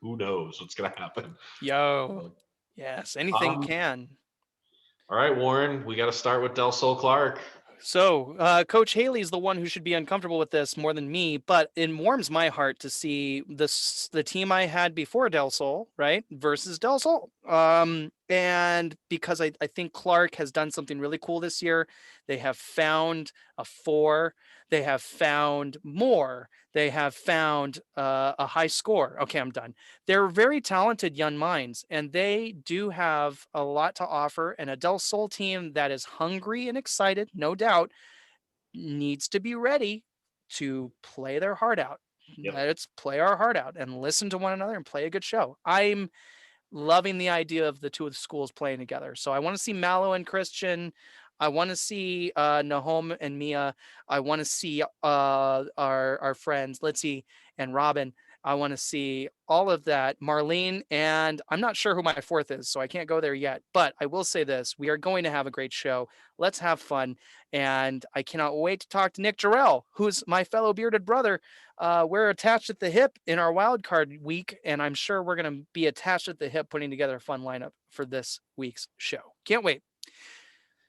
who knows what's gonna happen. Yo. So, Yes, anything Um, can. all right, Warren, we got to start with Del Sol Clark. So, Coach Haley is the one who should be uncomfortable with this more than me, but it warms my heart to see the team I had before Del Sol, right, versus Del Sol. And because I think Clark has done something really cool this year. They have found a 4. They have found more. They have found a high score. Okay, I'm done. They're very talented young minds, and they do have a lot to offer. And a Del Sol team that is hungry and excited, no doubt, needs to be ready to play their heart out. Yep. Let's play our heart out and listen to one another and play a good show. I'm loving the idea of the two of the schools playing together. So I want to see Mallow and Christian. I want to see Nahom and Mia. I want to see our friends Litzy and Robin. I want to see all of that. Marlene, and I'm not sure who my fourth is, so I can't go there yet. But I will say this: we are going to have a great show. Let's have fun, and I cannot wait to talk to Nick Jarrell, who's my fellow bearded brother. We're attached at the hip in our wild card week, and I'm sure we're going to be attached at the hip putting together a fun lineup for this week's show. Can't wait.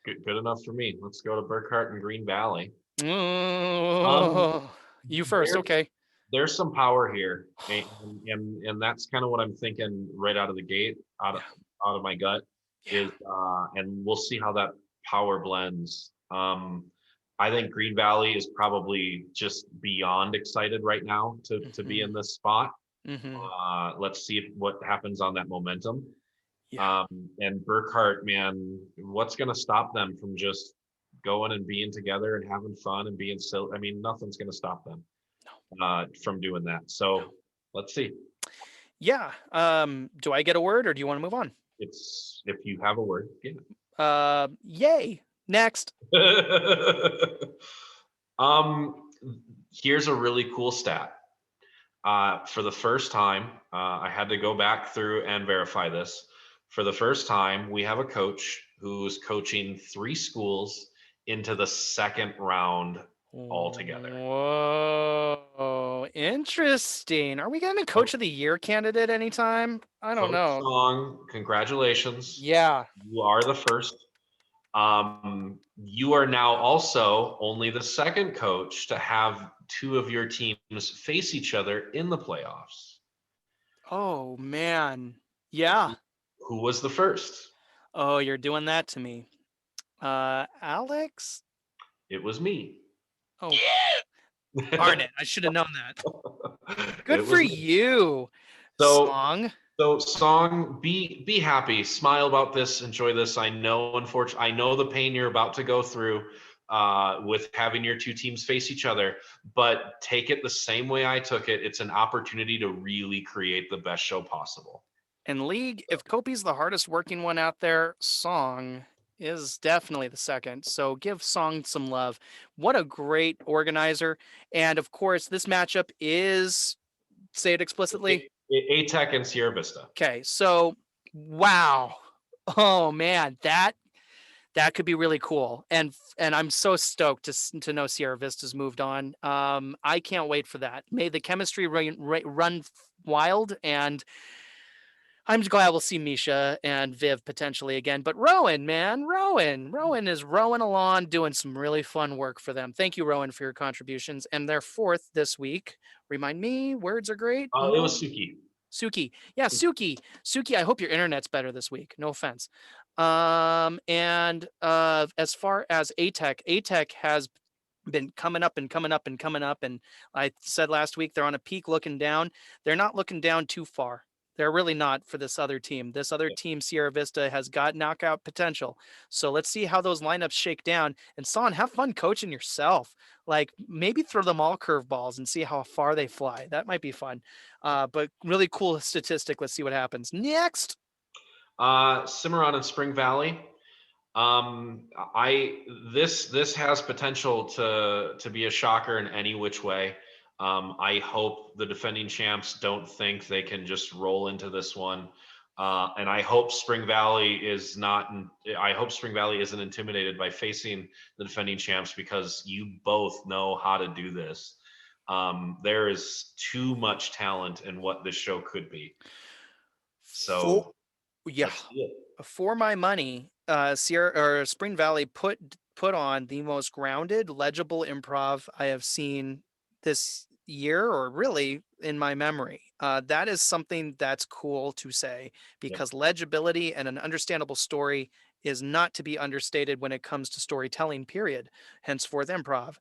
Good enough for me. Let's go to Burkhardt and Green Valley. Um, Oh, you first. there's Okay. there's some power here, and that's kind of what I'm thinking right out of the gate, Yeah. out of my gut, Yeah. is and we'll see how that power blends. I think Green Valley is probably just beyond excited right now to be in this spot. Mm-hmm. Let's see what happens on that momentum. Yeah. And Burkhardt, man, what's going to stop them from just going and being together and having fun and being silly? I mean, nothing's going to stop them from doing that. So let's see. Yeah. Do I get a word or do you want to move on? It's if you have a word, yeah. Yay. Next. um, here's a really cool stat. For the first time, I had to go back through and verify this. For the first time, we have a coach who's coaching 3 schools into the second round altogether. Whoa. Interesting. Are we getting a coach of the year candidate anytime? I don't Coach know. Song, congratulations. Yeah. You are the first. You are now also only the second coach to have 2 of your teams face each other in the playoffs. Oh, man. Yeah. Who was the first? Oh, you're doing that to me. Alex? It was me. Oh, darn it. I should have known that. Good It for was me. you, So Song. So Song, be happy, smile about this, enjoy this. I know, unfortunately, I know the pain you're about to go through with having your 2 teams face each other, but take it the same way I took it. It's an opportunity to really create the best show possible. And League, if Kopy's the hardest working one out there, Song is definitely the second. So give Song some love. What a great organizer. And of course, this matchup is, say it explicitly. ATEC and Sierra Vista. Okay, so wow. Oh man, that could be really cool. And I'm so stoked to know Sierra Vista's moved on. I can't wait for that. May the chemistry run wild, and I'm glad we'll see Misha and Viv potentially again. But Rowan, man, Rowan is rowing along, doing some really fun work for them. Thank you, Rowan, for your contributions. And their fourth this week. Remind me, words are great. It was Suki. Suki. Yeah, Suki. Suki, I hope your internet's better this week. No offense. And as far as ATEC has been coming up and coming up and coming up. And I said last week, they're on a peak looking down. They're not looking down too far. They're really not for this other team. This other team, Sierra Vista, has got knockout potential. So let's see how those lineups shake down. And Son, have fun coaching yourself. Like maybe throw them all curveballs and see how far they fly. That might be fun. But really cool statistic. Let's see what happens. Next. Cimarron and Spring Valley. This has potential to be a shocker in any which way. I hope the defending champs don't think they can just roll into this one. And I hope Spring Valley is not. I hope Spring Valley isn't intimidated by facing the defending champs, because you both know how to do this. There is too much talent in what this show could be. For So yeah, let's do it. for my money, Sierra or Spring Valley put on the most grounded, legible improv I have seen this year, or really in my memory. That is something that's cool to say, Yep. because legibility and an understandable story is not to be understated when it comes to storytelling. Period. Henceforth, improv.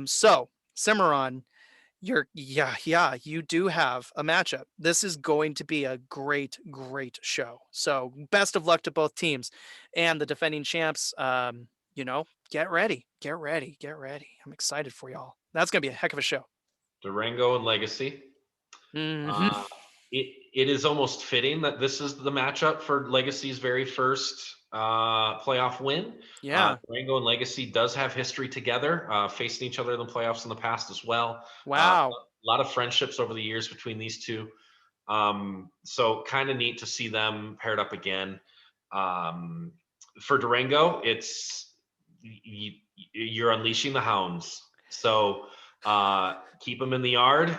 So Cimarron, you do have a matchup. This is going to be a great, great show. So best of luck to both teams and the defending champs. Get ready, get ready, get ready. I'm excited for y'all. That's gonna be a heck of a show. Durango and Legacy. Hmm. Uh, it is almost fitting that this is the matchup for Legacy's very first playoff win. Yeah. Durango and Legacy does have history together, facing each other in the playoffs in the past as well. Wow. A lot of friendships over the years between these two. So kind of neat to see them paired up again. Um, for Durango, you're unleashing the hounds. So keep them in the yard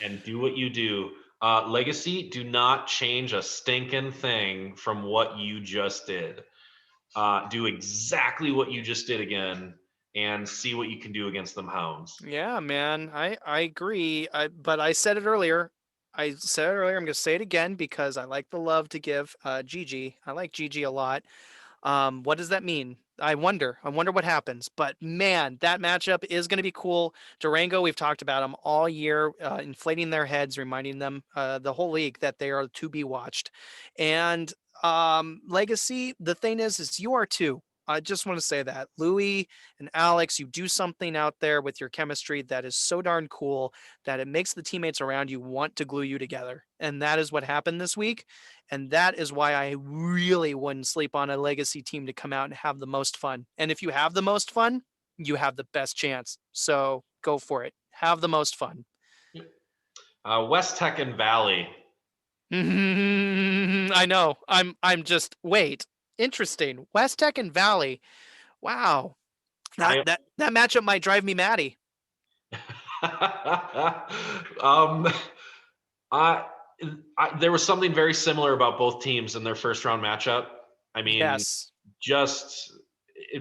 and do what you do. Legacy, do not change a stinking thing from what you just did. Do exactly what you just did again, and see what you can do against them hounds. Yeah, man. I agree. But I said it earlier. I said it earlier. I'm gonna say it again because I like the love to give Gigi. I like Gigi a lot. What does that mean? I wonder. I wonder what happens. But man, that matchup is going to be cool. Durango, we've talked about them all year, inflating their heads, reminding them, the whole league, that they are to be watched. And Legacy, the thing is you are too. I just want to say that Louis and Alex, you do something out there with your chemistry that is so darn cool that it makes the teammates around you want to glue you together. And that is what happened this week. And that is why I really wouldn't sleep on a legacy team to come out and have the most fun. And if you have the most fun, you have the best chance. So go for it. Have the most fun. West Tech and Valley. I know. I'm just wait. Interesting. West Tech and Valley. Wow. That I that that matchup might drive me matty. um, I, there was something very similar about both teams in their first round matchup. I mean, Yes. just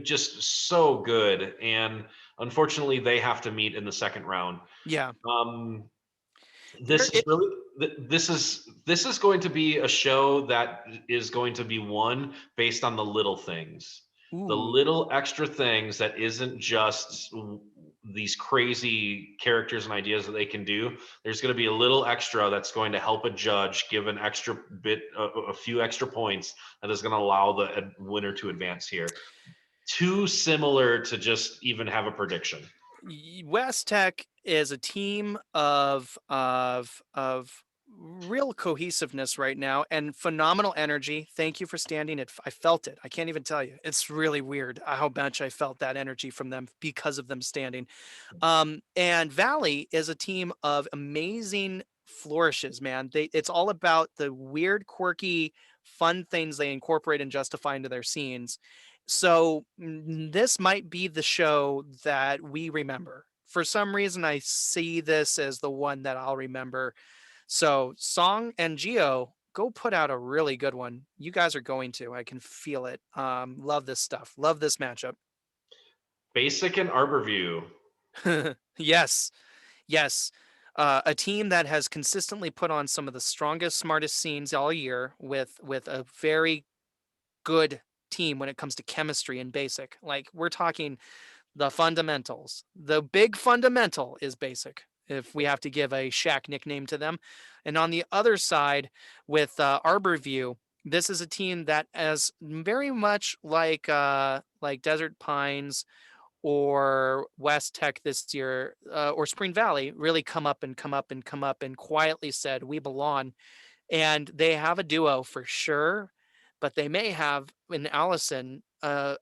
just so good, and unfortunately, they have to meet in the second round. Yeah. Um, There this is it really this is going to be a show that is going to be won based on the little things, the ooh. little extra things that isn't just these crazy characters and ideas that they can do. There's going to be a little extra that's going to help a judge give an extra bit, a few extra points, that is going to allow the winner to advance here. Too similar to just even have a prediction. West Tech is a team of real cohesiveness right now and phenomenal energy. Thank you for standing it. I felt it. I can't even tell you. It's really weird how much I felt that energy from them because of them standing. And Valley is a team of amazing flourishes, man. It's all about the weird, quirky, fun things they incorporate and justify into their scenes. So this might be the show that we remember. For some reason, I see this as the one that I'll remember. So Song and Geo, go put out a really good one. You guys are going to. I can feel it. Love this stuff. Love this matchup. Basic and Arborview. Yes. Yes. A team that has consistently put on some of the strongest, smartest scenes all year with a very good team when it comes to chemistry and basic. Like we're talking the fundamentals. The big fundamental is basic, if we have to give a Shaq nickname to them. And on the other side, with Arborview, this is a team that is very much like Desert Pines or West Tech this year, or Spring Valley, really come up and come up and come up and quietly said, we belong. And they have a duo for sure, but they may have in Allison a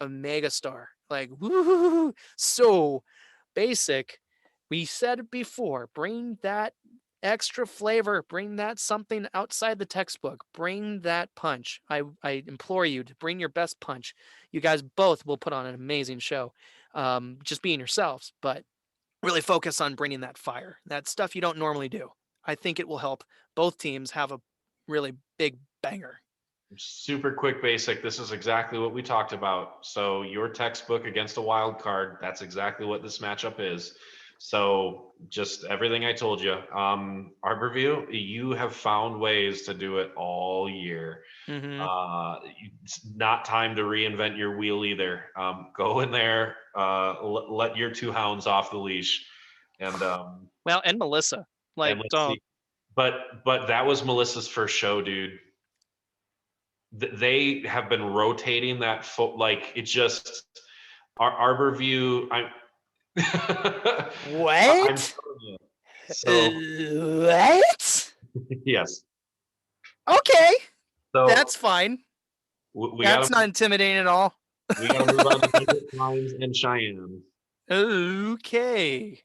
mega star. Like, woo, so basic. We said it before, bring that extra flavor. Bring that something outside the textbook. Bring that punch. I implore you to bring your best punch. You guys both will put on an amazing show. Just being yourselves, but really focus on bringing that fire. That stuff you don't normally do. I think it will help both teams have a really big banger. Super quick basic. This is exactly what we talked about. So your textbook against a wild card, that's exactly what this matchup is. So just everything I told you. Arborview, you have found ways to do it all year. Mm-hmm. It's not time to reinvent your wheel either. Go in there, let your two hounds off the leash, and Well, and Melissa, like, let's don't. see. But that was Melissa's first show, dude. They have been rotating that foot like it just Arborview. I'm What? telling you. So What? yes. Okay, So that's fine. we That's got not intimidating at all. we got to move on to Desert Pines and Cheyenne. Okay.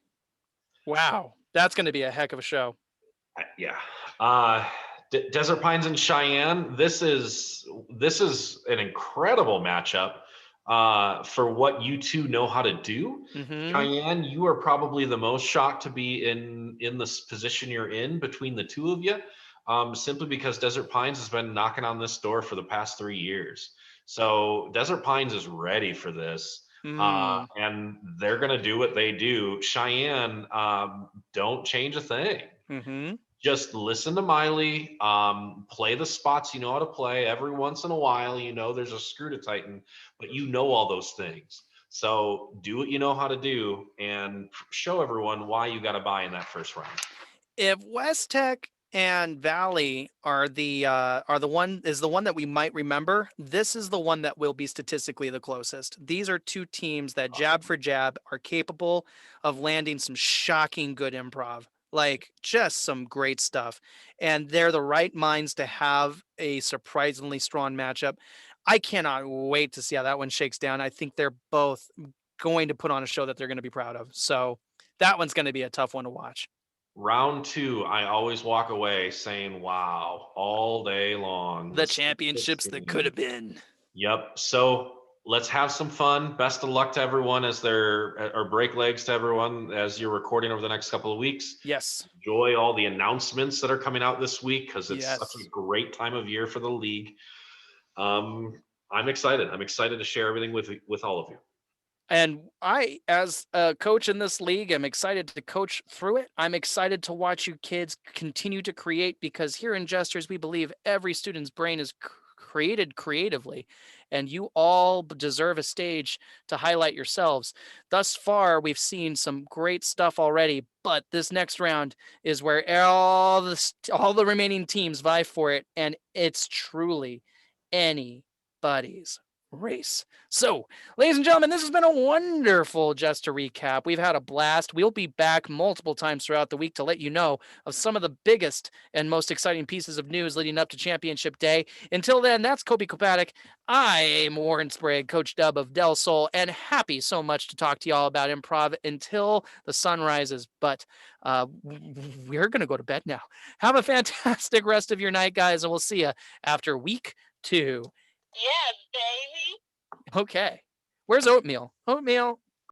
Wow, that's going to be a heck of a show. Yeah. Desert Pines and Cheyenne. This is an incredible matchup for what you two know how to do. Mm-hmm. Cheyenne, you are probably the most shocked to be in this position you're in between the two of you, simply because Desert Pines has been knocking on this door for the past 3 years. So Desert Pines is ready for this. And they're going to do what they do. Cheyenne, don't change a thing. Mm-hmm. Just listen to Miley, play the spots you know how to play. Every once in a while, you know there's a screw to tighten, but you know all those things. So do what you know how to do and show everyone why you got to buy in that first round. If West Tech and Valley are the one that we might remember, this is the one that will be statistically the closest. These are two teams that jab for jab are capable of landing some shocking good improv. Like just some great stuff. And they're the right minds to have a surprisingly strong matchup. I cannot wait to see how that one shakes down. I think they're both going to put on a show that they're going to be proud of. So that one's going to be a tough one to watch. Round 2, I always walk away saying, wow, all day long. The championships that could have been. Yep. So let's have some fun. Best of luck to everyone as or break legs to everyone as you're recording over the next couple of weeks. Yes. Enjoy all the announcements that are coming out this week because it's Yes. such a great time of year for the league. I'm excited. I'm excited to share everything with all of you. And I, as a coach in this league, am excited to coach through it. I'm excited to watch you kids continue to create because here in Jesters, we believe every student's brain is created creatively, and you all deserve a stage to highlight yourselves. Thus far, we've seen some great stuff already, but this next round is where all the remaining teams vie for it, and it's truly anybody's race. So, ladies and gentlemen, this has been a wonderful Just to Recap. We've had a blast. We'll be back multiple times throughout the week to let you know of some of the biggest and most exciting pieces of news leading up to Championship Day. Until then, that's Kopy Kopatic. I am Warren Sprague, Coach Dub of Del Sol, and happy so much to talk to y'all about improv until the sun rises. But we're going to go to bed now. Have a fantastic rest of your night, guys, and we'll see you after week 2. Yeah, baby. Okay. Where's Oatmeal? Oatmeal,